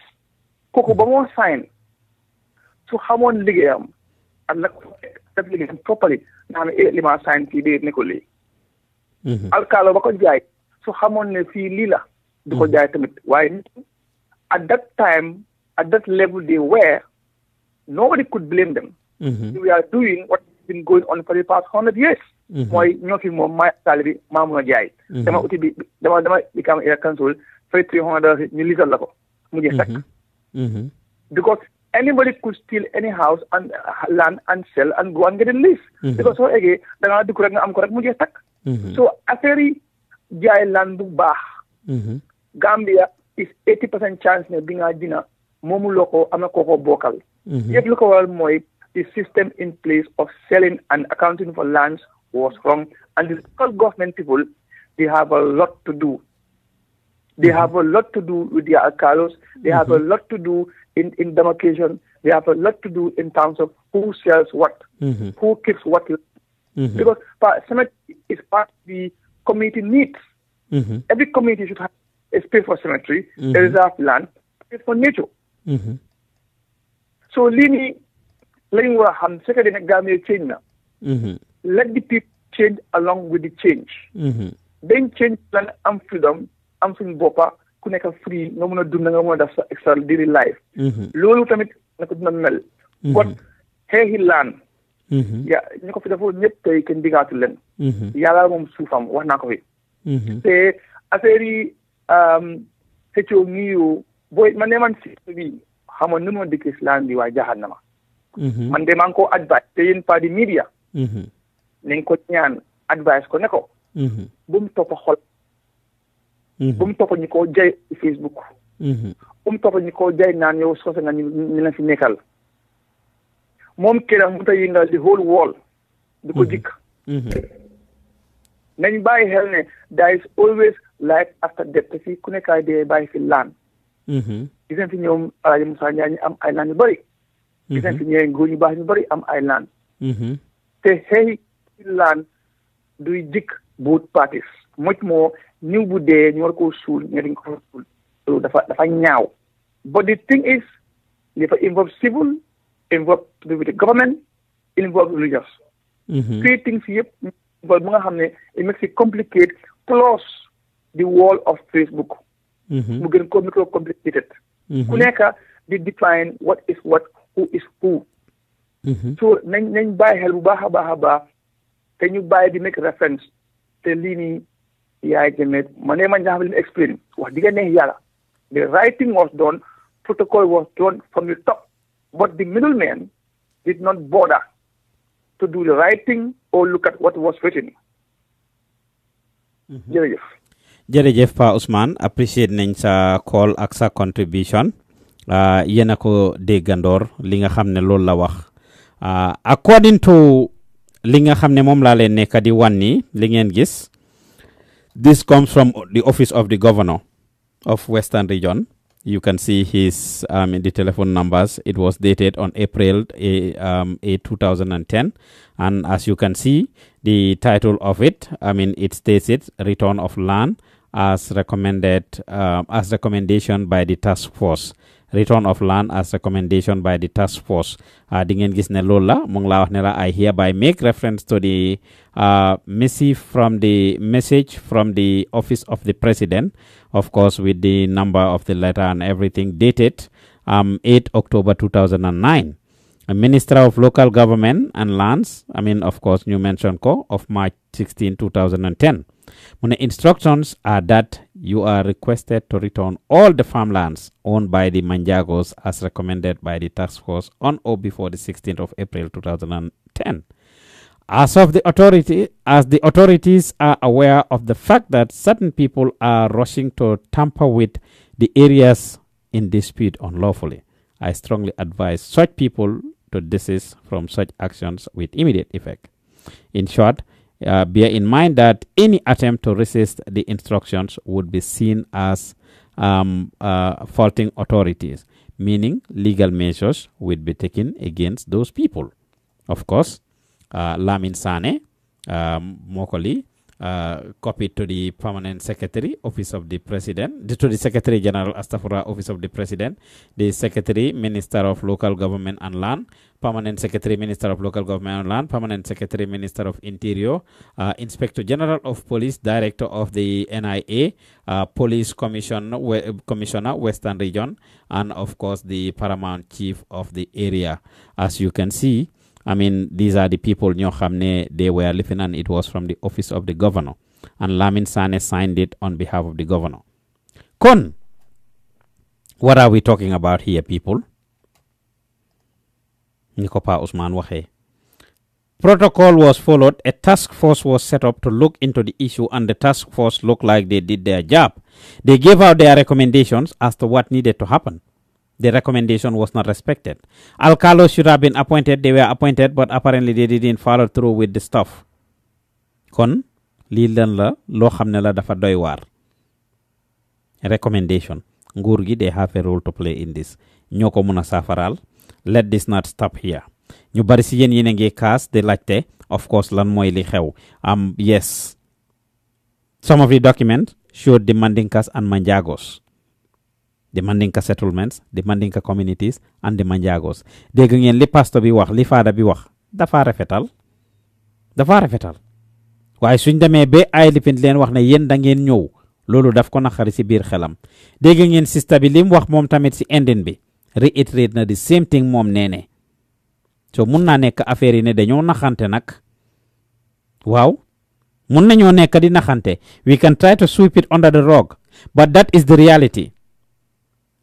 kooku ba moo sign su xamoon liggéeyam ak nag def liggéeyam properly naa ne li ma sign fii dee ne ko lii alkaalo ba ko jaay su xamoon ne fii lii la du ko jaay tamit waaye at that time at that level they were nobody could blame them we are doing what has been going on for the past 100 years mooy ñoo fi moom maa saali bi maa mun a jaay dama uti bi dama become a council fay $300 ñu lisal la ko mu jeex takk because anybody could steal any house and land and sell and go and get a lease because soo eggee da ngaa dugg rek nga am ko rek mu jeex takk so affaire yi jaay land bu baax Gambia is 80% chance ne bi nga dina moomu loo ko am na kooko bokkal yëpp lu ko waral mooy the system in place of selling and accounting for lands was wrong and the local government people they have a lot to do with their alcalos they have a lot to do in demarcation they have a lot to do in terms of who sells what who keeps what because cemetery is part of the community needs every community should have a space for cemetery a reserved land space for nature so lii nii lañu war a xam c'est que dina Gambia change na let the people change along with the change dañ change plan am freedom am suñu boppa ku nekk free nga mën a dund nga mën a def sa extraordinary life loolu tamit na ko dina mel but xeexi laan ya ñu ko fi defoon ñëpp tey kenn diggaatu leen yàlla moom suufam wax naa ko fi te affaire yi xëccoo ngiyu booy man de man si bi xamoon nu ma dëkk islam bi waa jaaxal na ma man de maa ngi ko advice te yéen pas di media nañ ko ñaan advice ko ne ko bu mu topp xol bu mu topp ñu ko jay Facebook bu mu topp ñu ko jay naan yow soose nga ñu la fi nekkal moom kenn mu ta yëngal di whole world di ko jikk nañ bàyyi xel ne there is always life after death te fii ku nekkaay dee bàyyi fi laan gis nañ fi ñoom Alaaji Musa Njaay ñu am ay laan yu bëri gis nañ fi ñëwee góor ñu baax ñu bëri am ay laan te xëy laan duy jikk both parties much more ñëw bu dee ñu war koo suul nga dañ ko suul loolu dafa ñaaw but the thing is dafa involve civil involve to do with the government involve religious three things yëpp involve bu nga xam ne it makes it complicated plus the wall of Facebook mu gën ko micro complicated ku nekk di define what is what who is who so nañ bàyyi xel bu baax a baax a baax te ñu bàyyi di make reference te lii nii yaay jëmee ma ne ma njaaxam li mu explain wax digga neex yàlla the writing was done protocol was done from the top but the middleman did not bother to do the writing or look at what was written jërëjëf Pa Ousmane appreciate nañ sa call ak sa contribution yéen a ko déggandoor li nga xam ne loolu la wax according to li nga xam ne moom laa leen nekk di wan ni li ngeen gis this comes from the office of the governor of Western Region. You can see his the telephone numbers. It was dated on April 2010, and as you can see, the title of it, it states it return of land as recommended as recommendation by the task force. Return of land as recommendation by the task force. Di ngeen gis ne loolu la mu ngi laa wax ne la I hereby make reference to the message from the office of the president, of course with the number of the letter and everything, dated 8 October 2009. A Minister of Local Government and Lands, of course new mention ko of March 16, 2010. Instructions are that you are requested to return all the farmlands owned by the Manjagos as recommended by the task force on or before the 16th of April 2010. As the authorities are aware of the fact that certain people are rushing to tamper with the areas in dispute unlawfully. I strongly advise such people to desist from such actions with immediate effect. In short, bear in mind that any attempt to resist the instructions would be seen as faulting authorities, meaning legal measures would be taken against those people. Of course, Lamin Sane, Mokoli, copied to the Permanent Secretary, Office of the President, to the Secretary General, Astafura, Office of the President, the Secretary, Minister of Local Government and Land, Permanent Secretary, Minister of Local Government and Land, Permanent Secretary, Minister of Interior, Inspector General of Police, Director of the NIA, Police Commissioner, Western Region, and of course the Paramount Chief of the area. As you can see, I mean, these are the people they were living, and it was from the office of the governor. And Lamin Sane signed it on behalf of the governor. Kon, what are we talking about here, people? Nikopa Usman Wahe. Protocol was followed. A task force was set up to look into the issue, and the task force looked like they did their job. They gave out their recommendations as to what needed to happen. The recommendation was not respected. Alcalos should have been appointed. They were appointed, but apparently they didn't follow through with the stuff. Kon, li lan la lo xamne la dafa doy war. Recommendation. Nguur gi, they have a role to play in this. Ñoko mëna safaral. Let this not stop here. Ñu bari ci yeen yene nge kaas de laajte, of course, lan moy li xew. Yes. Some of the documents showed the Mandinkas and Manjagos. The Mandinka settlements, the Mandinka communities, and the Manjagos. Dégg ngeen li pastor bi wax, li faada bi wax, dafa rafetal. Waaye suñ demee ba ay lipin leen wax ne yéen da ngeen ñëw, loolu daf ko naxari ci biir xelam. Dégg ngeen sister bi lim wax moom tamit ci ending bi, reiterate na the same thing moom neene. So mun naa nekk affaire yi ne dañoo naxante nag. Waaw, mun nañoo nekk di naxante. We can try to sweep it under the rug, but that is the reality.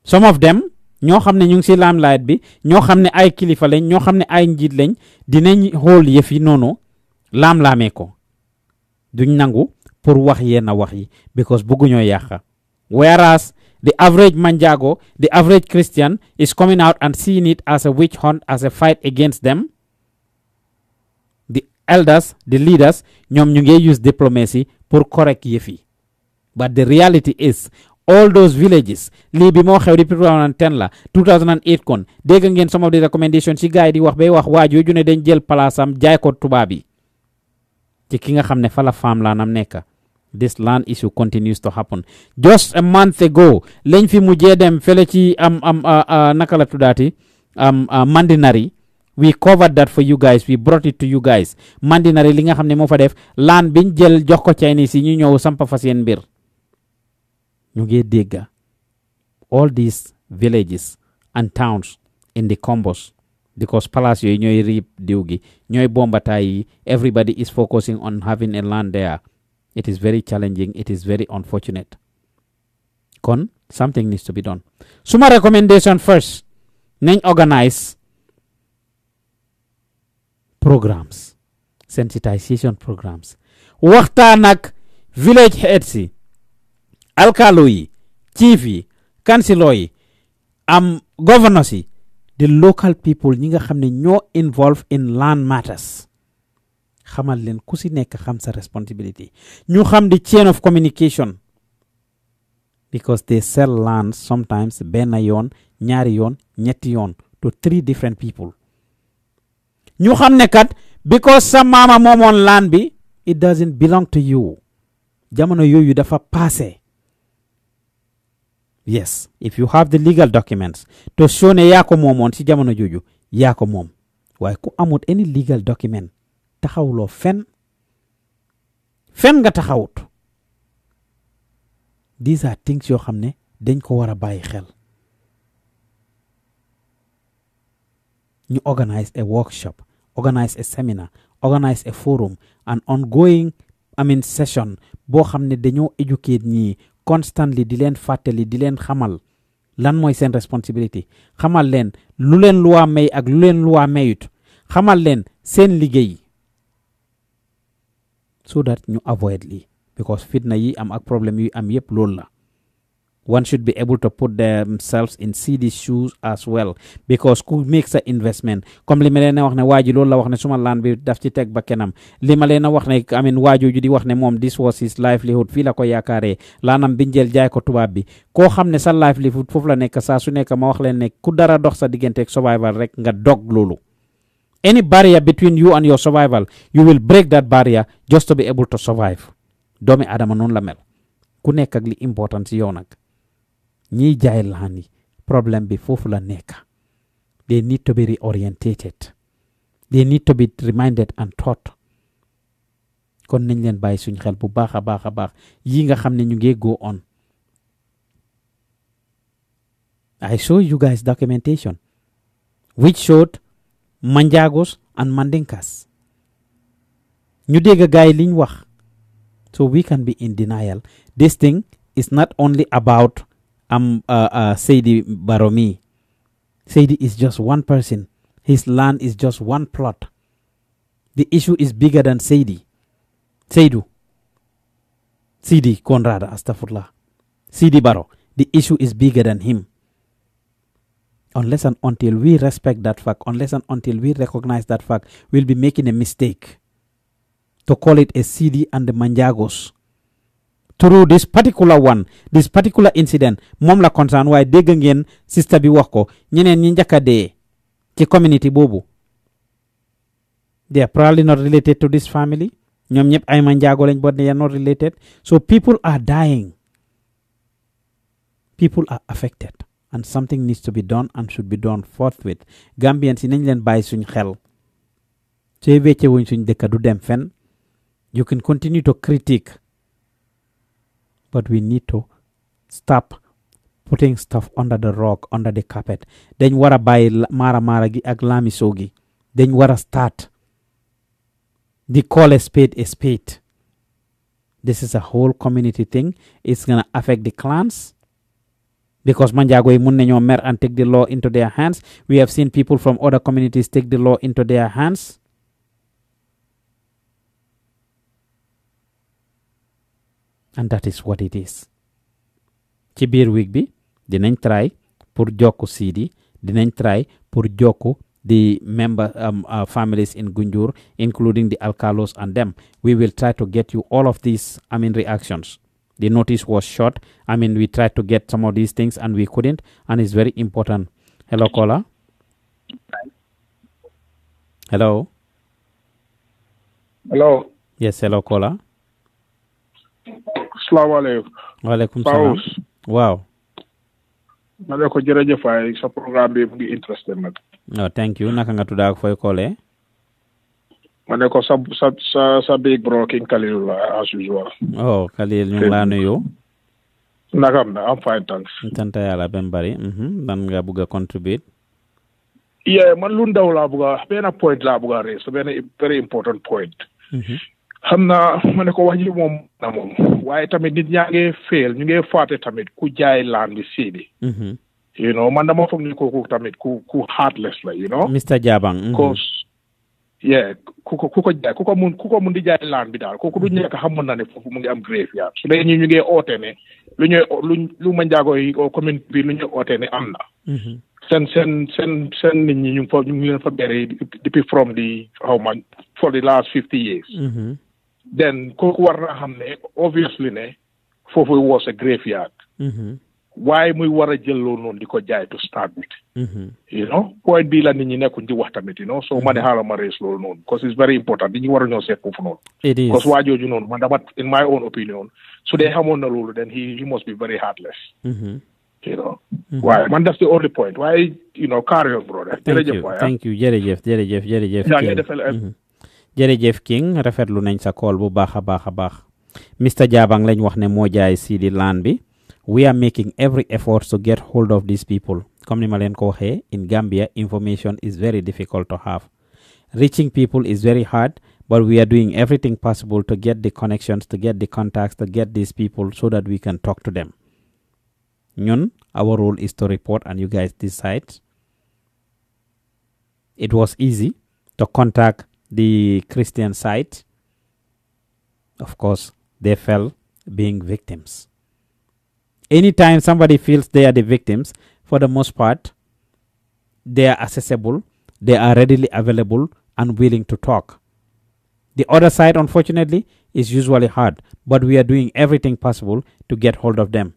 Some of them ñoo xam ne ñu ngi ci limelight bi, ñoo xam ne ay kilifa lañ, ñoo xam ne ay njiit lañ, dinañ xool yëf yi noonu laam-laamee ko. Duñ nangu pour wax yenn wax yi because bëgguñoo yàqa. Whereas the average Manjago, the average Christian is coming out and seeing it as a witch hunt, as a fight against them. The elders, the leaders, ñoom ñu ngi use diplomacy pour correct yëf yi. But the reality is, all those villages, lii bi moo xew di 2010 la 2008 kon dégg ngeen some of the recommendations ci gaay di wax bay wax waajoo ju ne dañ jël palaasam jaay ko tubaab yi ci ki nga xam ne fa la faam laanam nekk. This land issue continues to happen. Just a month ago lañ fi mujjee dem fele ci naka la tuddaati Mandinari. We covered that for you guys. We brought it to you guys. Mandinari li nga xam ne moo fa def land biñ jël jox ko Chinese yi ñu ñëw sampa fa seen mbir. ñu ngi dégg all these villages and towns in the combos because palace yooyu ñooy riib diw gi ñooy bombataay yi. Everybody is focusing on having a land there. It is very challenging. It is very unfortunate. Kon, something needs to be done. Suma recommendation first, nañ organize programs, sensitization programs. Waxtaan ak village heads yi, alkalo yi, chief yi, councilor yi, governors yi, the local people ñi nga xam ne ñoo involved in land matters. Xamal leen ku si nekk xam sa responsibility. Ñu xam the chain of communication. Because they sell land sometimes benn yoon, ñaari yoon, ñetti yoon to 3 different people. Ñu xam ne kat because sa mama moomoon land bi, it doesn't belong to you. Jamono yooyu dafa passé. Yes, if you have the legal documents to show ne yaa ko moomoon si jamono jooju yaa ko moom. Waaye ku amut any legal document taxawloo fen nga taxawut. These are things yoo xam ne dañ ko war a bàyyi xel. You organize a workshop, organize a seminar, organize a forum, an ongoing session boo xam ne dañoo educate ñii constantly di leen fàttali di leen xamal lan mooy seen responsibility. Xamal leen lu leen luwaa may ak lu leen luwaa mayut. Xamal leen seen liggéey so that ñu avoid lii because fitna yi am ak problème yu am yépp loolu la. one should be able to put themselves in Sidi's shoes as well, because ku makes an investment comme li ma leen wax ne waa ji loolu la wax ne suma land bi daf ci teg ba kenam li ma leen wax ne amin waajooju di wax ne moom this was his livelihood fii la ko yaakaaree laanam biñ jël jaay ko tubaab bi koo xam ne sa livelihood foofu la nekk saa su nekk ma wax leen ne ku dara dox sa digganteeg survival rek nga dog loolu. Any barrier between you and your survival, you will break that barrier just to be able to survive. Doomi adama noonu la mel ku nekk ak li important si yow nag ñiy jaay laan yi problème bi foofu la nekk. They need to be reorientated. They need to be reminded and taught. Kon nañ leen bàyyi suñ xel bu baax a baax a baax yi nga xam ne ñu ngi go on. I show you guys documentation which showed Manjagos and Mandinkas. Ñu dégg gaay liñ wax. So we can be in denial. This thing is not only about Saidi Baromi. Saidi is just one person. His land is just one plot. The issue is bigger than Saidi. Sidi Konrada, astaghfirullah. Sidi Baro. The issue is bigger than him. Unless and until we respect that fact, unless and until we recognize that fact, we'll be making a mistake to call it a Sidi and the Manjagos. Through this particular one, this particular incident, mom la concern why dégg ngeen sister bi wax ko ñeneen ñi njëkk a dee ci community boobu. They are probably not related to this family. ñoom ñëpp ay Manjago lañ but they are not related. So people are dying. People are affected. And something needs to be done and should be done forthwith. Gambians yi nañ leen bàyyi suñ xel. Sooy wecce wuñ suñ dëkk du dem fen. You can continue to critique. But we need to stop putting stuff under the rug, under the carpet. Dañ war a bàyyi mara gi ak lamiso gi. Dañ war a start. They call a spade a spade. This is a whole community thing. It's going to affect the clans. Because Manjago mun nañoo mer and take the law into their hands. We have seen people from other communities take the law into their hands. And that is what it is. Ci biir week bi dinañ try pour jokku Sidi, dinañ try pour jokku the member families in Gunjur, including the alcalos and them. We will try to get you all of these reactions. The notice was short. We tried to get some of these things and we couldn't, and it's very important. Hello, caller. Hello. Hello. Yes, hello, caller. Assalamu alaikum. Wa alaikum salam. Wow. Ma ne ko jërëjëf ay sa programme bi mu ngi interested nag. No, thank you. Naka nga tudda ak fooy callee? Ma ne ko sa big bro King Khalil as usual. Oh, Khalil ñu ngi laa nuyu. Nakam na, I'm fine, thanks. Sant Yàlla ben bari. Dan nga bëgg a contribute? Yeah, man lu ndaw laa bëgg a benn point laa bëgg a raise, benn very important point. Xam naa ma ne ko wax ji moom na moom waaye tamit nit ñaa ngi fail ñu ngi faate tamit ku jaay laan bi Sidi. You know, man dama foog ni kooku tamit ku heartless la, you know. Mr. Jabang. Because yeah, ku ko mun di jaay laan bi daal kooku du ñekk xamoon na ne foofu mu ngi am graveyard. Su dee ñu ngi oote ne lu Manjago yi commune bi lu ñu oote ne am na. Seen nit ñi ñu ngi leen fa bere depuis from the for the last 50 years. Then kooku war na xam ne obviously ne foofu was a graveyard. Why muy war a jël loolu noonu di ko jaay to start with. You know, point bii la nit ñi nekkuñ di wax tamit, you know, so ma ne xaaral ma raise loolu noonu because it's very important nit ñi war a ñoo seet foofu noonu. It is. Because waa jooju noonu man dama in my own opinion su dee xamoon na loolu then he must be very heartless. You know, why? Man, that's the only point. Why, you know, carry on, brother. Thank you. Jërëjëf. Jërëjëf King rafetlu nañ sa call bu baax a baax. Mr. Jabang lañ wax ne moo jaay Sidi land bi. We are making every effort to get hold of these people. Comme ni ma leen ko waxee, in Gambia, information is very difficult to have. Reaching people is very hard, but we are doing everything possible to get the connections, to get the contacts, to get these people so that we can talk to them. Our role is to report and you guys decide. It was easy to contact the Christian side. Of course, they fell being victims. anytime somebody feels they are the victims, for the most part, they are accessible, they are readily available and willing to talk. The other side, unfortunately, is usually hard, but we are doing everything possible to get hold of them.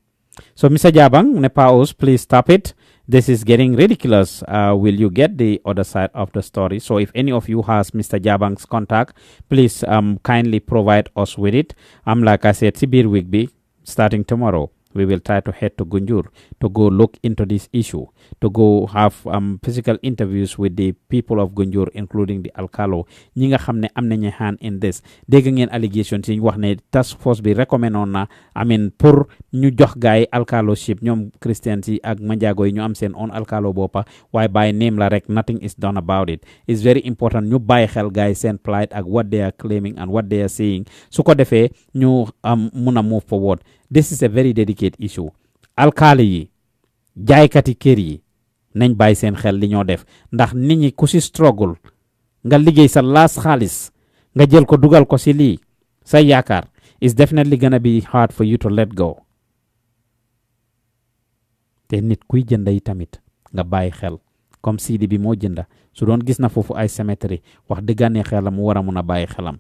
So, Mr. Jabang, Nepaos, please stop it. This is getting ridiculous. Will you get the other side of the story? So, if any of you has Mr. Jabang's contact, please kindly provide us with it. Like I said, Sibir Wigby, starting tomorrow, we will try to head to Gunjur to go look into this issue, to go have physical interviews with the people of Gunjur, including the Alcalo. Ñi nga xamne am nañu hand in this. Dégg ngeen allegation ci wax ne task force bi recommend on na pour ñu jox gaay Alcalo ship ñom Christians yi ak Manjago yi ñu am seen on Alcalo bopa why by name la rek nothing is done about it. It's very important ñu bàyyi xel gaay seen plight ak what they are claiming and what they are saying. Su ko defee ñu mëna move forward. This is a very delicate issue. Alkali yi jaaykati kër yi nañ bàyyi seen xel li ñoo def ndax nit ñi ku si struggle nga liggéey sa laas xaalis nga jël ko dugal ko si lii sa yaakaar is definitely gonna be hard for you to let go. Te nit kuy jënda yi tamit nga bàyyi xel comme Sidi bi moo jënda su doon gis na foofu ay cemetery wax dëgganee xelam mu war a mun a bàyyi xelam.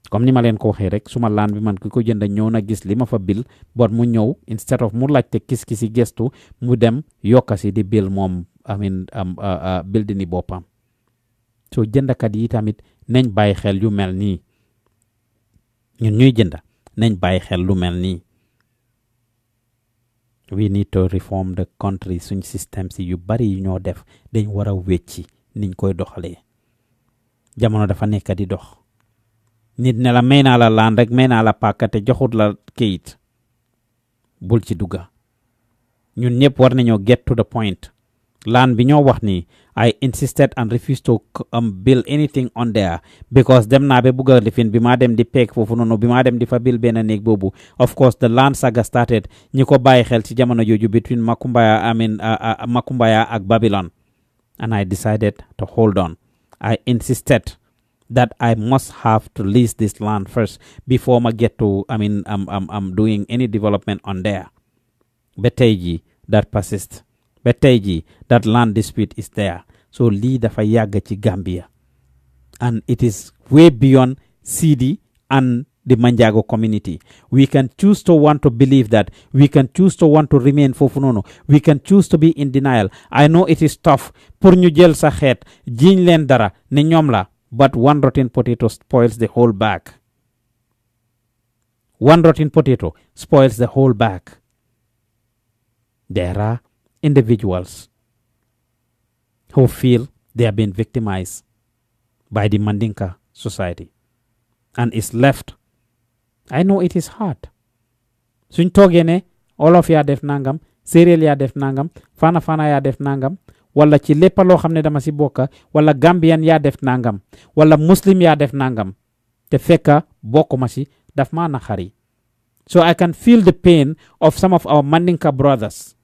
Comme ni ma leen ko waxee rek suma laan bi man ku ko jënd ñëw na gis li ma fa bil bot mu ñëw instead of mu laajte kis-kisi gestu mu dem yokka si di bil moom bil di ni boppam. So jëndakat yi tamit nañ bàyyi xel yu mel nii ñun ñuy jënda nañ bàyyi xel lu mel nii. We need to reform the country. Suñ système si yu bari yu ñoo def dañ war a wecci niñ koy doxalee. Jamono dafa nekk di dox. Nit ne la may naa la laan rek may naa la pàkkate joxut la kayit bul ci dugga ñun ñëpp war nañoo get to the point. Laan bi ñoo wax ni I insisted and refused to build anything on there because dem naa be bugga lifin bi maa dem di peek foofu noonu bi maa dem di fa build benn néeg boobu. Of course the land saga started ñi ko bàyyi xel ci jamono jooju between Makumbaya ak Babylon, and I decided to hold on. I insisted that I must have to lease this land first before I get to, I'm doing any development on there. Beteji, that persists. Beteji, that land dispute is there. So li dafa yàgg ci Gambia. And it is way beyond CD and the Manjago community. We can choose to want to believe that. We can choose to want to remain fofunono. We can choose to be in denial. I know it is tough. Pour ñu jël sa xeet jiñ leen dara ne ñoom la. But one rotten potato spoils the whole bag. One rotten potato spoils the whole bag. There are individuals who feel they have been victimized by the Mandinka society and is left. I know it is hard. Suñ toogee ne Olof yaa def nangam, Séeréer yaa def nangam, Fana yaa def nangam, wala ci lépp loo xam ne dama si bokka wala Gambian yaa def nangam wala Muslim yaa def nangam te fekka bokkuma si daf maa naxari. So I can feel the pain of some of our Mandinka brothers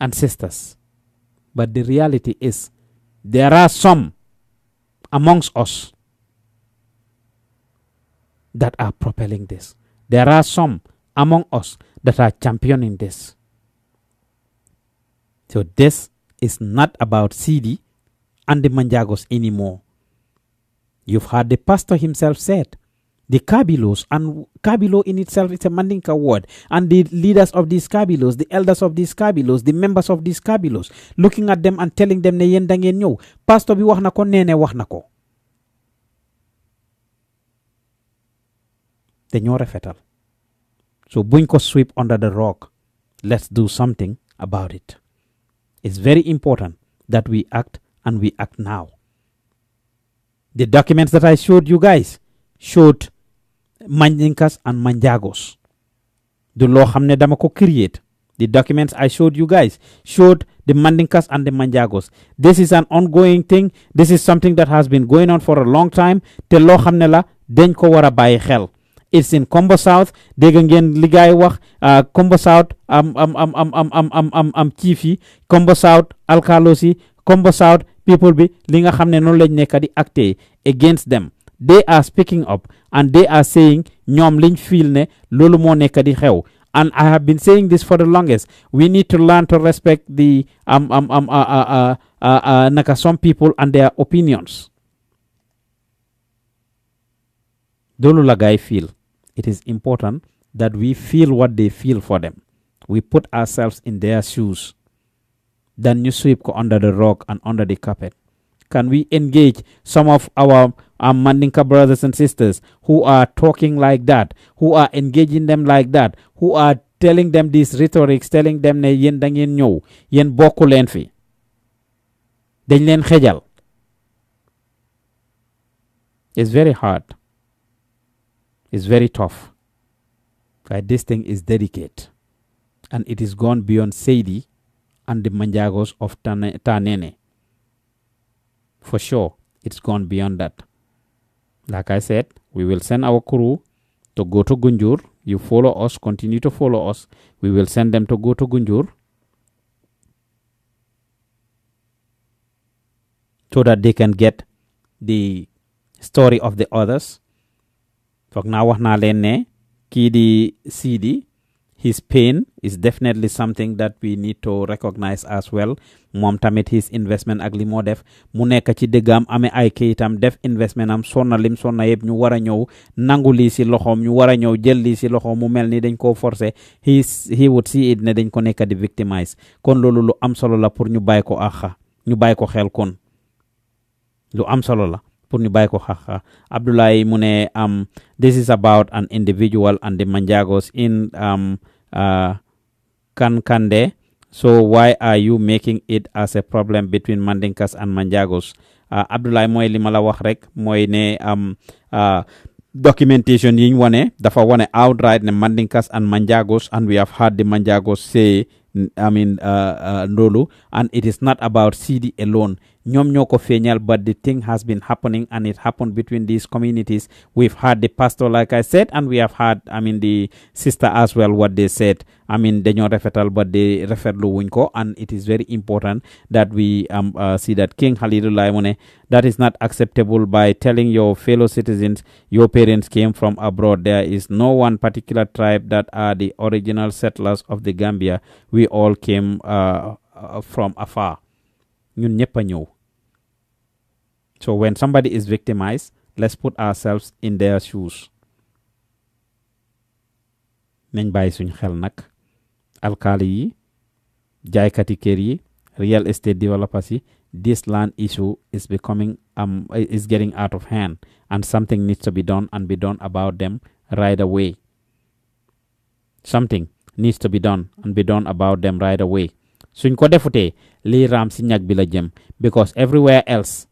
and sisters. But the reality is there are some amongst us that are propelling this. There are some among us that are championing this. So this is not about CD and the Manjagos anymore. You've heard the pastor himself said, the Kabilos, and Kabilo in itself is a Mandinka word, and the leaders of these Kabilos, the elders of these Kabilos, the members of these Kabilos, looking at them and telling them ne yen da ngeen ñëw pastor bi wax na ko nene wax na ko dañoo rafetal. So buñ ko sweep under the rug. Let's do something about it. It's very important that we act, and we act now. The documents that I showed you guys showed Mandinkas and Manjagos. The law hamne dama ko create. The documents I showed you guys showed the Mandinkas and the Manjagos. This is an ongoing thing. This is something that has been going on for a long time. Te law hamne la dañ ko wara bàyyi xel. It's in Combo South. Dégg ngeen li gaay wax Combo South chief yi Combo South alkalos yi Combo South people bi li nga xam ne noonu lañ nekk di acte against them. They are speaking up and they are saying ñoom liñ feel ne loolu moo nekk di xew And I have been saying this for the longest. We need to learn to respect the some people and their opinions. Dolula guy feel. It is important that we feel what they feel for them. We put ourselves in their shoes. Then you sweep under the rug and under the carpet. Can we engage some of our Mandinka brothers and sisters who are talking like that, who are engaging them like that, who are telling them these rhetorics, telling them ne yen dangeen ñew, yen bokku len fi. Dañ len xejal. It's very hard. It's very tough. But this thing is delicate. And it is gone beyond Seidi and the Manjagos of Tanene. For sure, it's gone beyond that. Like I said, we will send our crew to go to Gunjur. You follow us, continue to follow us. We will send them to go to Gunjur so that they can get the story of the others. Fok na wax na len ne ki di CD, his pain is definitely something that we need to recognize as well. Mom tamit his investment ak li mo def mu nekk ci dëggam amé ay kayitam def investment am sonna lim sonna yeb ñu wara ñëw nangu li ci loxom ñu wara ñëw jël li ci loxom mu melni dañ ko forcer he would see it ne dañ ko nekk di victimize kon lolu lu am solo la pour ñu bay ko axa ñu bay ko xel kon lu am solo la pour ñu bay ko xaxa Abdoulaye mu ne this is about an individual and the Manjagos in Kankande. So why are you making it as a problem between Mandinkas and Manjagos? Abdoulaye moy li mala wax rek moy ne documentation yiñ wone dafa wone outright ne Mandinkas and Manjagos, and we have heard the Manjagos say Ndolu, and it is not about CD alone. Ñom ñoko feñal, but the thing has been happening and it happened between these communities. We've heard the pastor, like I said, and we have heard the sister as well, what they said. Dañoo rafetal, but they rafetlu wuñ ko, and it is very important that we see that King Halilullah mu ne that is not acceptable by telling your fellow citizens your parents came from abroad. There is no one particular tribe that are the original settlers of the Gambia. We all came from afar. Ñun ñëpp a ñëw. So when somebody is victimized, let's put ourselves in their shoes. Nañ bàyyi suñ xel nag. Alkali yi, jaaykati kër yi, real estate developers yi, this land issue is becoming is getting out of hand, and something needs to be done and be done about them right away. Something needs to be done and be done about them right away. Suñ ko defutee lii raam si ñag bi la jëm, because everywhere else,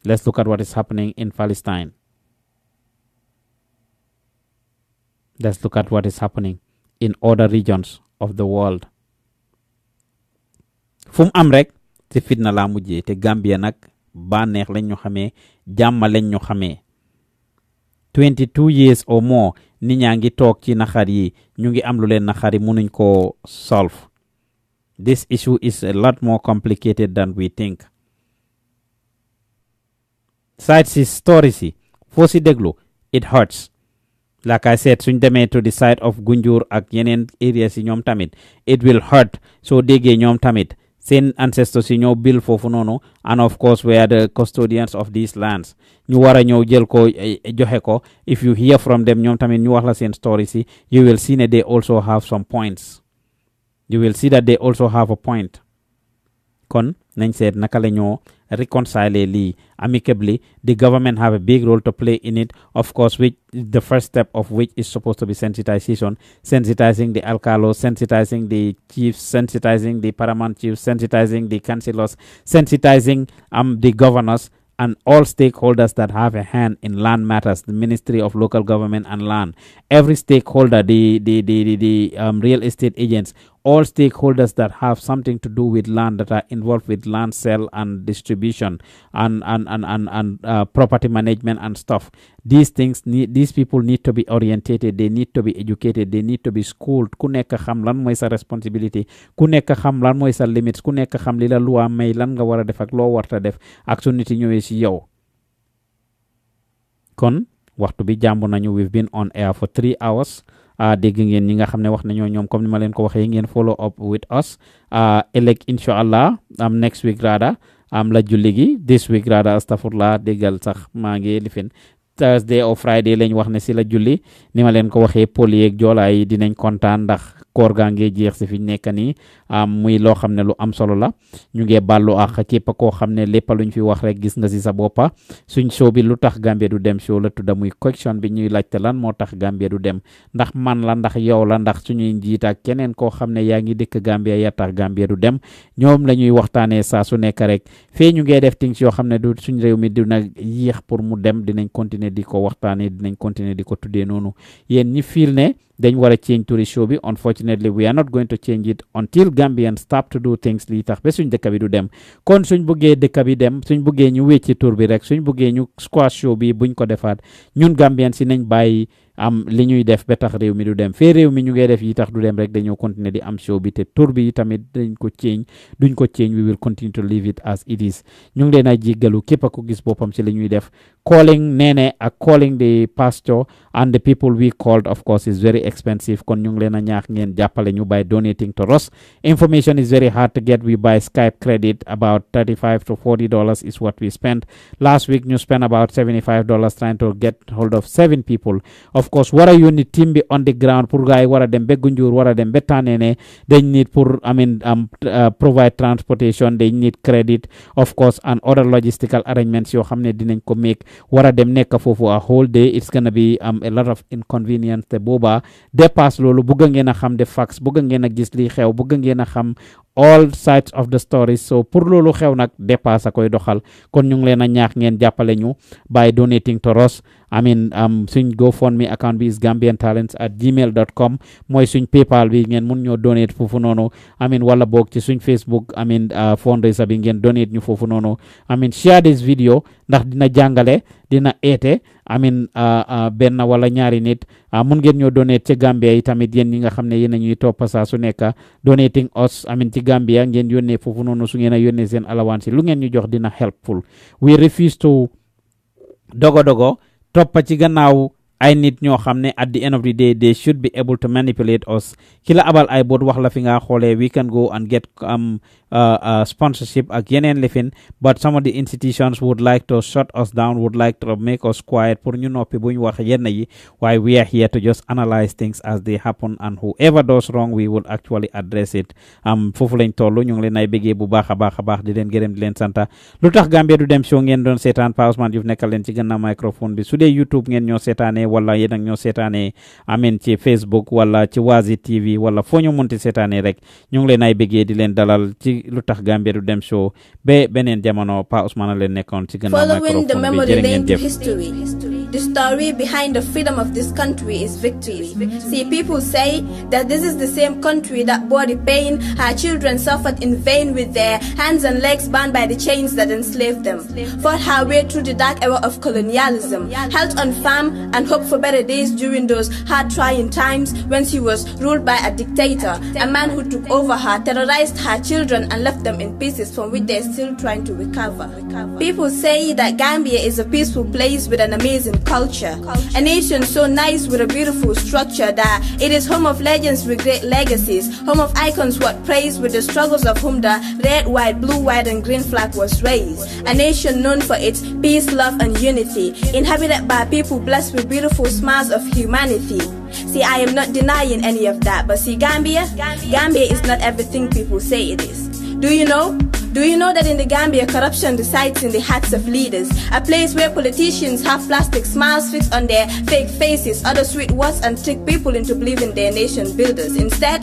let's look at what is happening in Palestine. Let's look at what is happening in other regions of the world. Fum am rek ci fitna la mujjé, te Gambia nak banex lañ ñu xamé, jàmm lañ ñu xamé. 22 years or more nit ñaa ngi toog ci naxar yi, ñu ngi am lu leen naxari mënuñ ko solve. This issue is a lot more complicated than we think. Side si story si fo si déglu, it hurts. Like I said, suñ demee to the side of Gunjur ak yeneen areas yi ñoom tamit, it will hurt. So déggee ñoom tamit seen ancestors yi ñoo build foofu noonu, and of course we are the custodians of these lands. ñu war a ñëw jël ko joxe ko. If you hear from them ñoom tamit ñu wax la seen story si, you will see that they also have some points. You will see that they also have a point. Kon nañ seet naka la ñoo reconcile lii amicably. The government have a big role to play in it, of course, which the first step of which is supposed to be sensitization, sensitizing the alcalos, sensitizing the chiefs, sensitizing the paramount chiefs, sensitizing the councillors, sensitizing the governors and all stakeholders that have a hand in land matters, the Ministry of Local Government and Land, every stakeholder, the real estate agents, all stakeholders that have something to do with land, that are involved with land sale and distribution and property management and stuff. These people need to be orientated, they need to be educated, they need to be schooled. Ku nekk xam lan mooy sa responsibility, ku nekk xam lan mooy sa limits, ku nekk xam li la loi may lan nga war a def ak loo warta def ak su nit yi ñëwee si yow. Kon waxtu bi jàmbu nañu. We've been on air for 3 hours dégg ngeen ñi nga xam ne wax nañoo ñoom comme ni ma leen ko waxee ngeen follow up with us ëllëg incha allah next week rather la julli gi this week rather astafurlah déggal sax maa ngi lifin Thursday or Friday lañ wax ne si la julli ni ma leen ko waxee poli yeeg joolaa yi dinañ kontaan ndax koor gaa ngee jeex si fi nekk nii muy loo xam ne lu am solo la ñu ngee bàllu ak képp koo xam ne lépp luñ fi wax rek gis nga si sa boppa suñ show bi lu tax Gambia du dem show la tudda muy question bi ñuy laajte lan moo tax Gambia du dem ndax man la ndax yow la ndax suñuy njiit ak keneen koo xam ne yaa ngi dëkk Gambia ya tax Gambia du dem ñoom la ñuy waxtaanee saa su nekk rek fee ñu ngee def things yoo xam ne du suñ réew mi dina yéex pour mu dem dinañ continuer di ko waxtaanee dinañ continuer di ko tuddee noonu yéen ñi fiil ne dañ war a change tourist show bi unfortunately we are not going to change it until Gambians stop to do things lii tax ba suñ dëkk bi du dem kon suñ buggee dëkk bi dem suñ buggee ñu wécci tur bi rek suñ buggee ñu squash show bi buñ ko defaat ñun Gambians si nañ bàyyi li ñuy def ba tax réew mi du dem fee réew mi ñu ngee def yi tax du dem rek dañoo continuer di am show bi te tur bi tamit duñ ko change we will continue to leave it as it is ñu ngi leen a jéggalu képp ku gis boppam si li ñuy def calling Nene ak calling the pastor and the people we called of course is very expensive kon ñu ngi leen a ñaax ngeen jàppale ñu by donating to us information is very hard to get we buy Skype credit about $35 to $40 is what we spent last week ñu spent about $75 trying to get hold of 7 people of course war a yónni team bi on the ground pour gars yi war a dem ba Gunjur war a dem ba Tanene dañ need pour provide transportation dañ need credit of course and other logistical arrangements yoo xam ne dinañ ko make war a dem nekk foofu a whole day it's gonna be a lot of inconvenience te booba dépasse loolu bëgg ngeen a xam de facts bëgg ngeen a gis li xew bëgg ngeen a xam all sides of the story so pour loolu xew nag dépasse a koy doxal kon ñu ngi leen a ñaax ngeen jàppale ñu by donating to us suñ GoFundMe account bi is gambiantalents@gmail.com mooy suñ PayPal bi ngeen mun ñoo donate foofu noonu wala boog ci suñ Facebook fundraiser bi ngeen donate ñu foofu noonu share this video ndax dina jàngale dina eete benn wala ñaari nit mun ngeen ñoo donate ci Gambia yi tamit yéen ñi nga xam ne yéen a ñuy topp saa su nekk donating us ci Gambia ngeen yónnee foofu noonu su ngeen a yónnee seen allowance lu ngeen ñu jox dina helpful we refuse to dogo toppa ci gannaaw ay nit ñoo xam ne at the end of the day they should be able to manipulate us ki la abal ay bot wax la fi nga xoolee we can go and get sponsorship ak yeneen lifin but some of the institutions would like to shut us down would like to make us quiet pour ñu noppi buñ wax yenn yi waaye we are here to just analyze things as they happen and whoever does wrong we will actually address it foofu lañ toll ñu ngi leen ay bëggee bu baax a baax di leen gërëm di leen santa lu tax Gambia du dem show ngeen doon seetaan Pa Ousman Joof nekkal leen ci gannaaw microphone bi su dee YouTube ngeen ñoo seetaanee wala yéen ak ñoo seetaanee ci Facebook wala ci Wazi TV wala foo ñu munti seetaanee rek ñu ngi leen ay bëggee di leen dalal ci lu tax Gambia du dem show ba beneen jamono Pa Ousman leen nekkoon ci gannaaw following the microphone bi memory jërë ngeen lane to jëf history. The story behind the freedom of this country is victory. See, people say that this is the same country that bore the pain her children suffered in vain with their hands and legs bound by the chains that enslaved them, fought her way through the dark era of colonialism, held on farm and hoped for better days during those hard trying times when she was ruled by a dictator, a man who took over her, terrorized her children and left them in pieces from which they're still trying to recover. People say that Gambia is a peaceful place with an amazing culture, a nation so nice with a beautiful structure that it is home of legends with great legacies, home of icons what praise with the struggles of whom the red, white, blue, white and green flag was raised, a nation known for its peace, love and unity, inhabited by people blessed with beautiful smiles of humanity. See, I am not denying any of that, but see, Gambia is not everything people say it is. Do you know? Do you know that in the Gambia, corruption resides in the hearts of leaders? A place where politicians have plastic smiles fixed on their fake faces, other sweet words, and trick people into believing they're nation builders. Instead,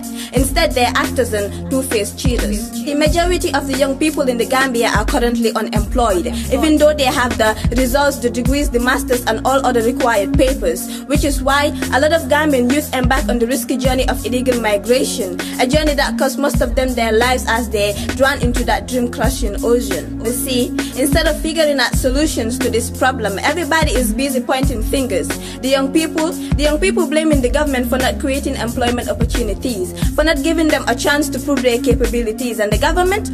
they're actors and two-faced cheaters. The majority of the young people in the Gambia are currently unemployed, even though they have the results, the degrees, the masters, and all other required papers, which is why a lot of Gambian youth embark on the risky journey of illegal migration, a journey that costs most of them their lives as they drown into that dream crushing ocean. You see, instead of figuring out solutions to this problem, everybody is busy pointing fingers. The young people blaming the government for not creating employment opportunities, for not giving them a chance to prove their capabilities, and the government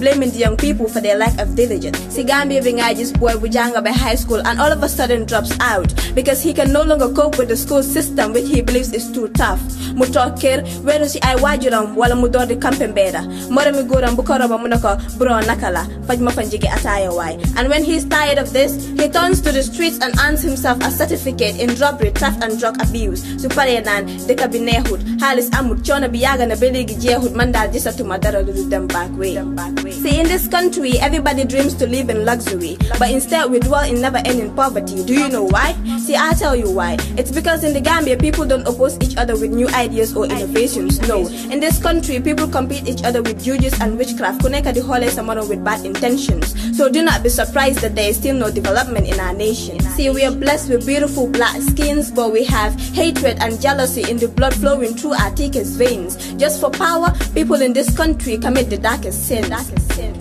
blaming the young people for their lack of diligence. See, Gambia being this boy Bujanga by high school and all of a sudden drops out because he can no longer cope with the school system which he believes is too tough. Mutokir, where is I wajuram, wala mudor de campembeda, morami guram bukoroba munako, bro nakala, fajma fanjigi ataya wai. And when he's tired of this, he turns to the streets and earns himself a certificate in robbery, theft and drug abuse. Suparenan, dekabinehud, halis amut, chona biyaga na beligi jehud, mandal jisa to madara lulu them back way. See, in this country, everybody dreams to live in luxury, but instead we dwell in never-ending poverty. Do you know why? See, I'll tell you why. It's because in the Gambia, people don't oppose each other with new ideas or innovations. No. In this country, people compete each other with juju and witchcraft. Kuneka the whole someone with bad intentions. So do not be surprised that there is still no development in our nation. See, we are blessed with beautiful black skins, but we have hatred and jealousy in the blood flowing through our thickest veins. Just for power, people in this country commit the darkest sins.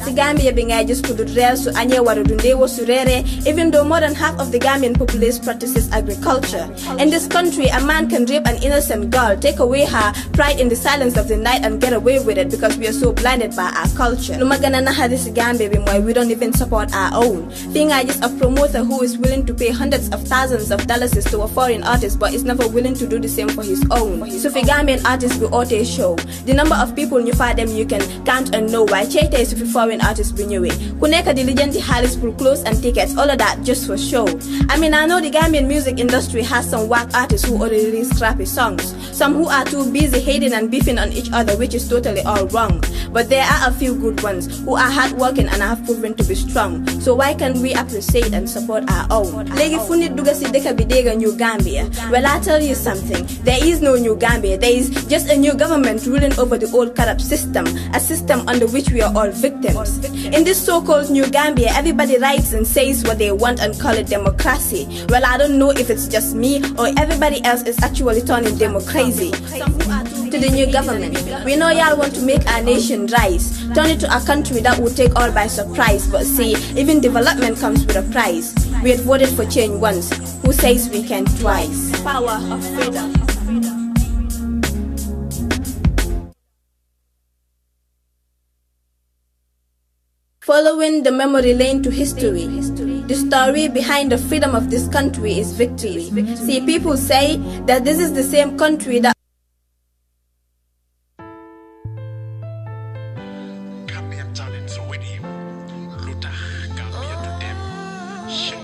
The Gambia being just could real so anye warudundewo surere, even though more than half of the Gambian populace practices agriculture. In this country, a man can rape an innocent girl, take away her pride in the silence of the night and get away with it because we are so blinded by our culture. Lumagana na hadis Gambia why we don't even support our own. Being just a promoter who is willing to pay hundreds of thousands of dollars to a foreign artist but is never willing to do the same for his own. So for Gambian artists we ought to show the number of people you find them you can count and know why check is if foreign artists renew it. Kuneka diligently Harris for clothes and tickets, all of that just for show. I mean, I know the Gambian music industry has some whack artists who already release crappy songs, some who are too busy hating and beefing on each other, which is totally all wrong. But there are a few good ones who are hardworking and have proven to be strong. So why can't we appreciate and support our own? Legi funi dugasi deka bidega New Gambia. Well, I tell you something, there is no New Gambia. There is just a new government ruling over the old corrupt system, a system under which we are all victims. In this so-called New Gambia, everybody writes and says what they want and call it democracy. Well, I don't know if it's just me or everybody else is actually turning democracy. To the new government, we know y'all want to make our nation rise, turn it to a country that will take all by surprise. But see, even development comes with a price. We had voted for change once. Who says we can twice? Power of freedom. Following the memory lane to history, the story behind the freedom of this country is victory. See, people say that this is the same country that Gambian talents radio. Lutakh Gambia to them. Show.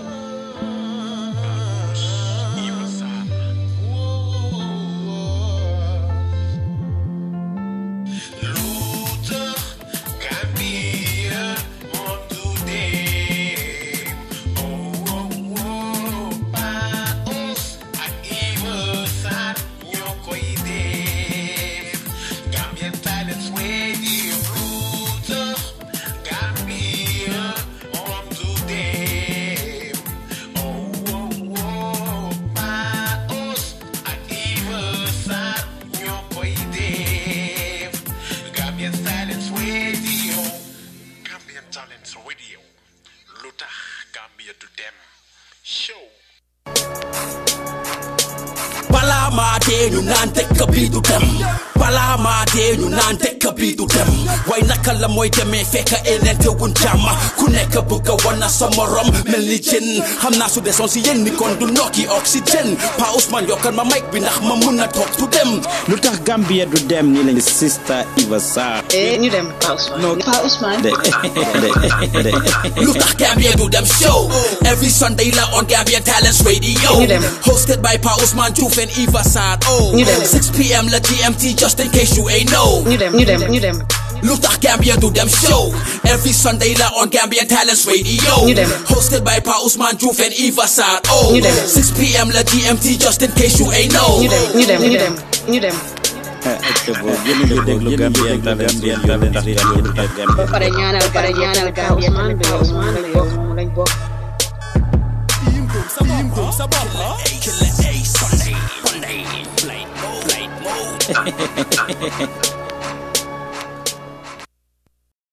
Radio. Lutakh Gambia to them. Show. Palama de nu nante kabidu dem. Palama de nu nante kabidu dem. Why nakala moy deme feka enente wunjama. Kuneka buka wana samorom melijin. Hamna su de sonsi yen ni kondu noki oxygen. Pa Usman yokan ma mic binah mamuna talk to them. Lutakh Gambia to them ni sister Eva Saga. Knew them Pa Usman. No, Pa Usman. Lutakh Gambia to them show. Every Sunday la on Gambian Talents Radio. Hosted by Pa Usman Juf and Eva Saga. 6 p.m. la GMT just in case you ain't know. Knew them. Lutakh Gambia do them show. Every Sunday la on Gambian Talents Radio. Hosted by Pa Usman Juf and Eva Saga. 6 p.m. la GMT just in case you ain't know. Knew them. Para ñaanal Pa Usman bi Usman lañ bokk.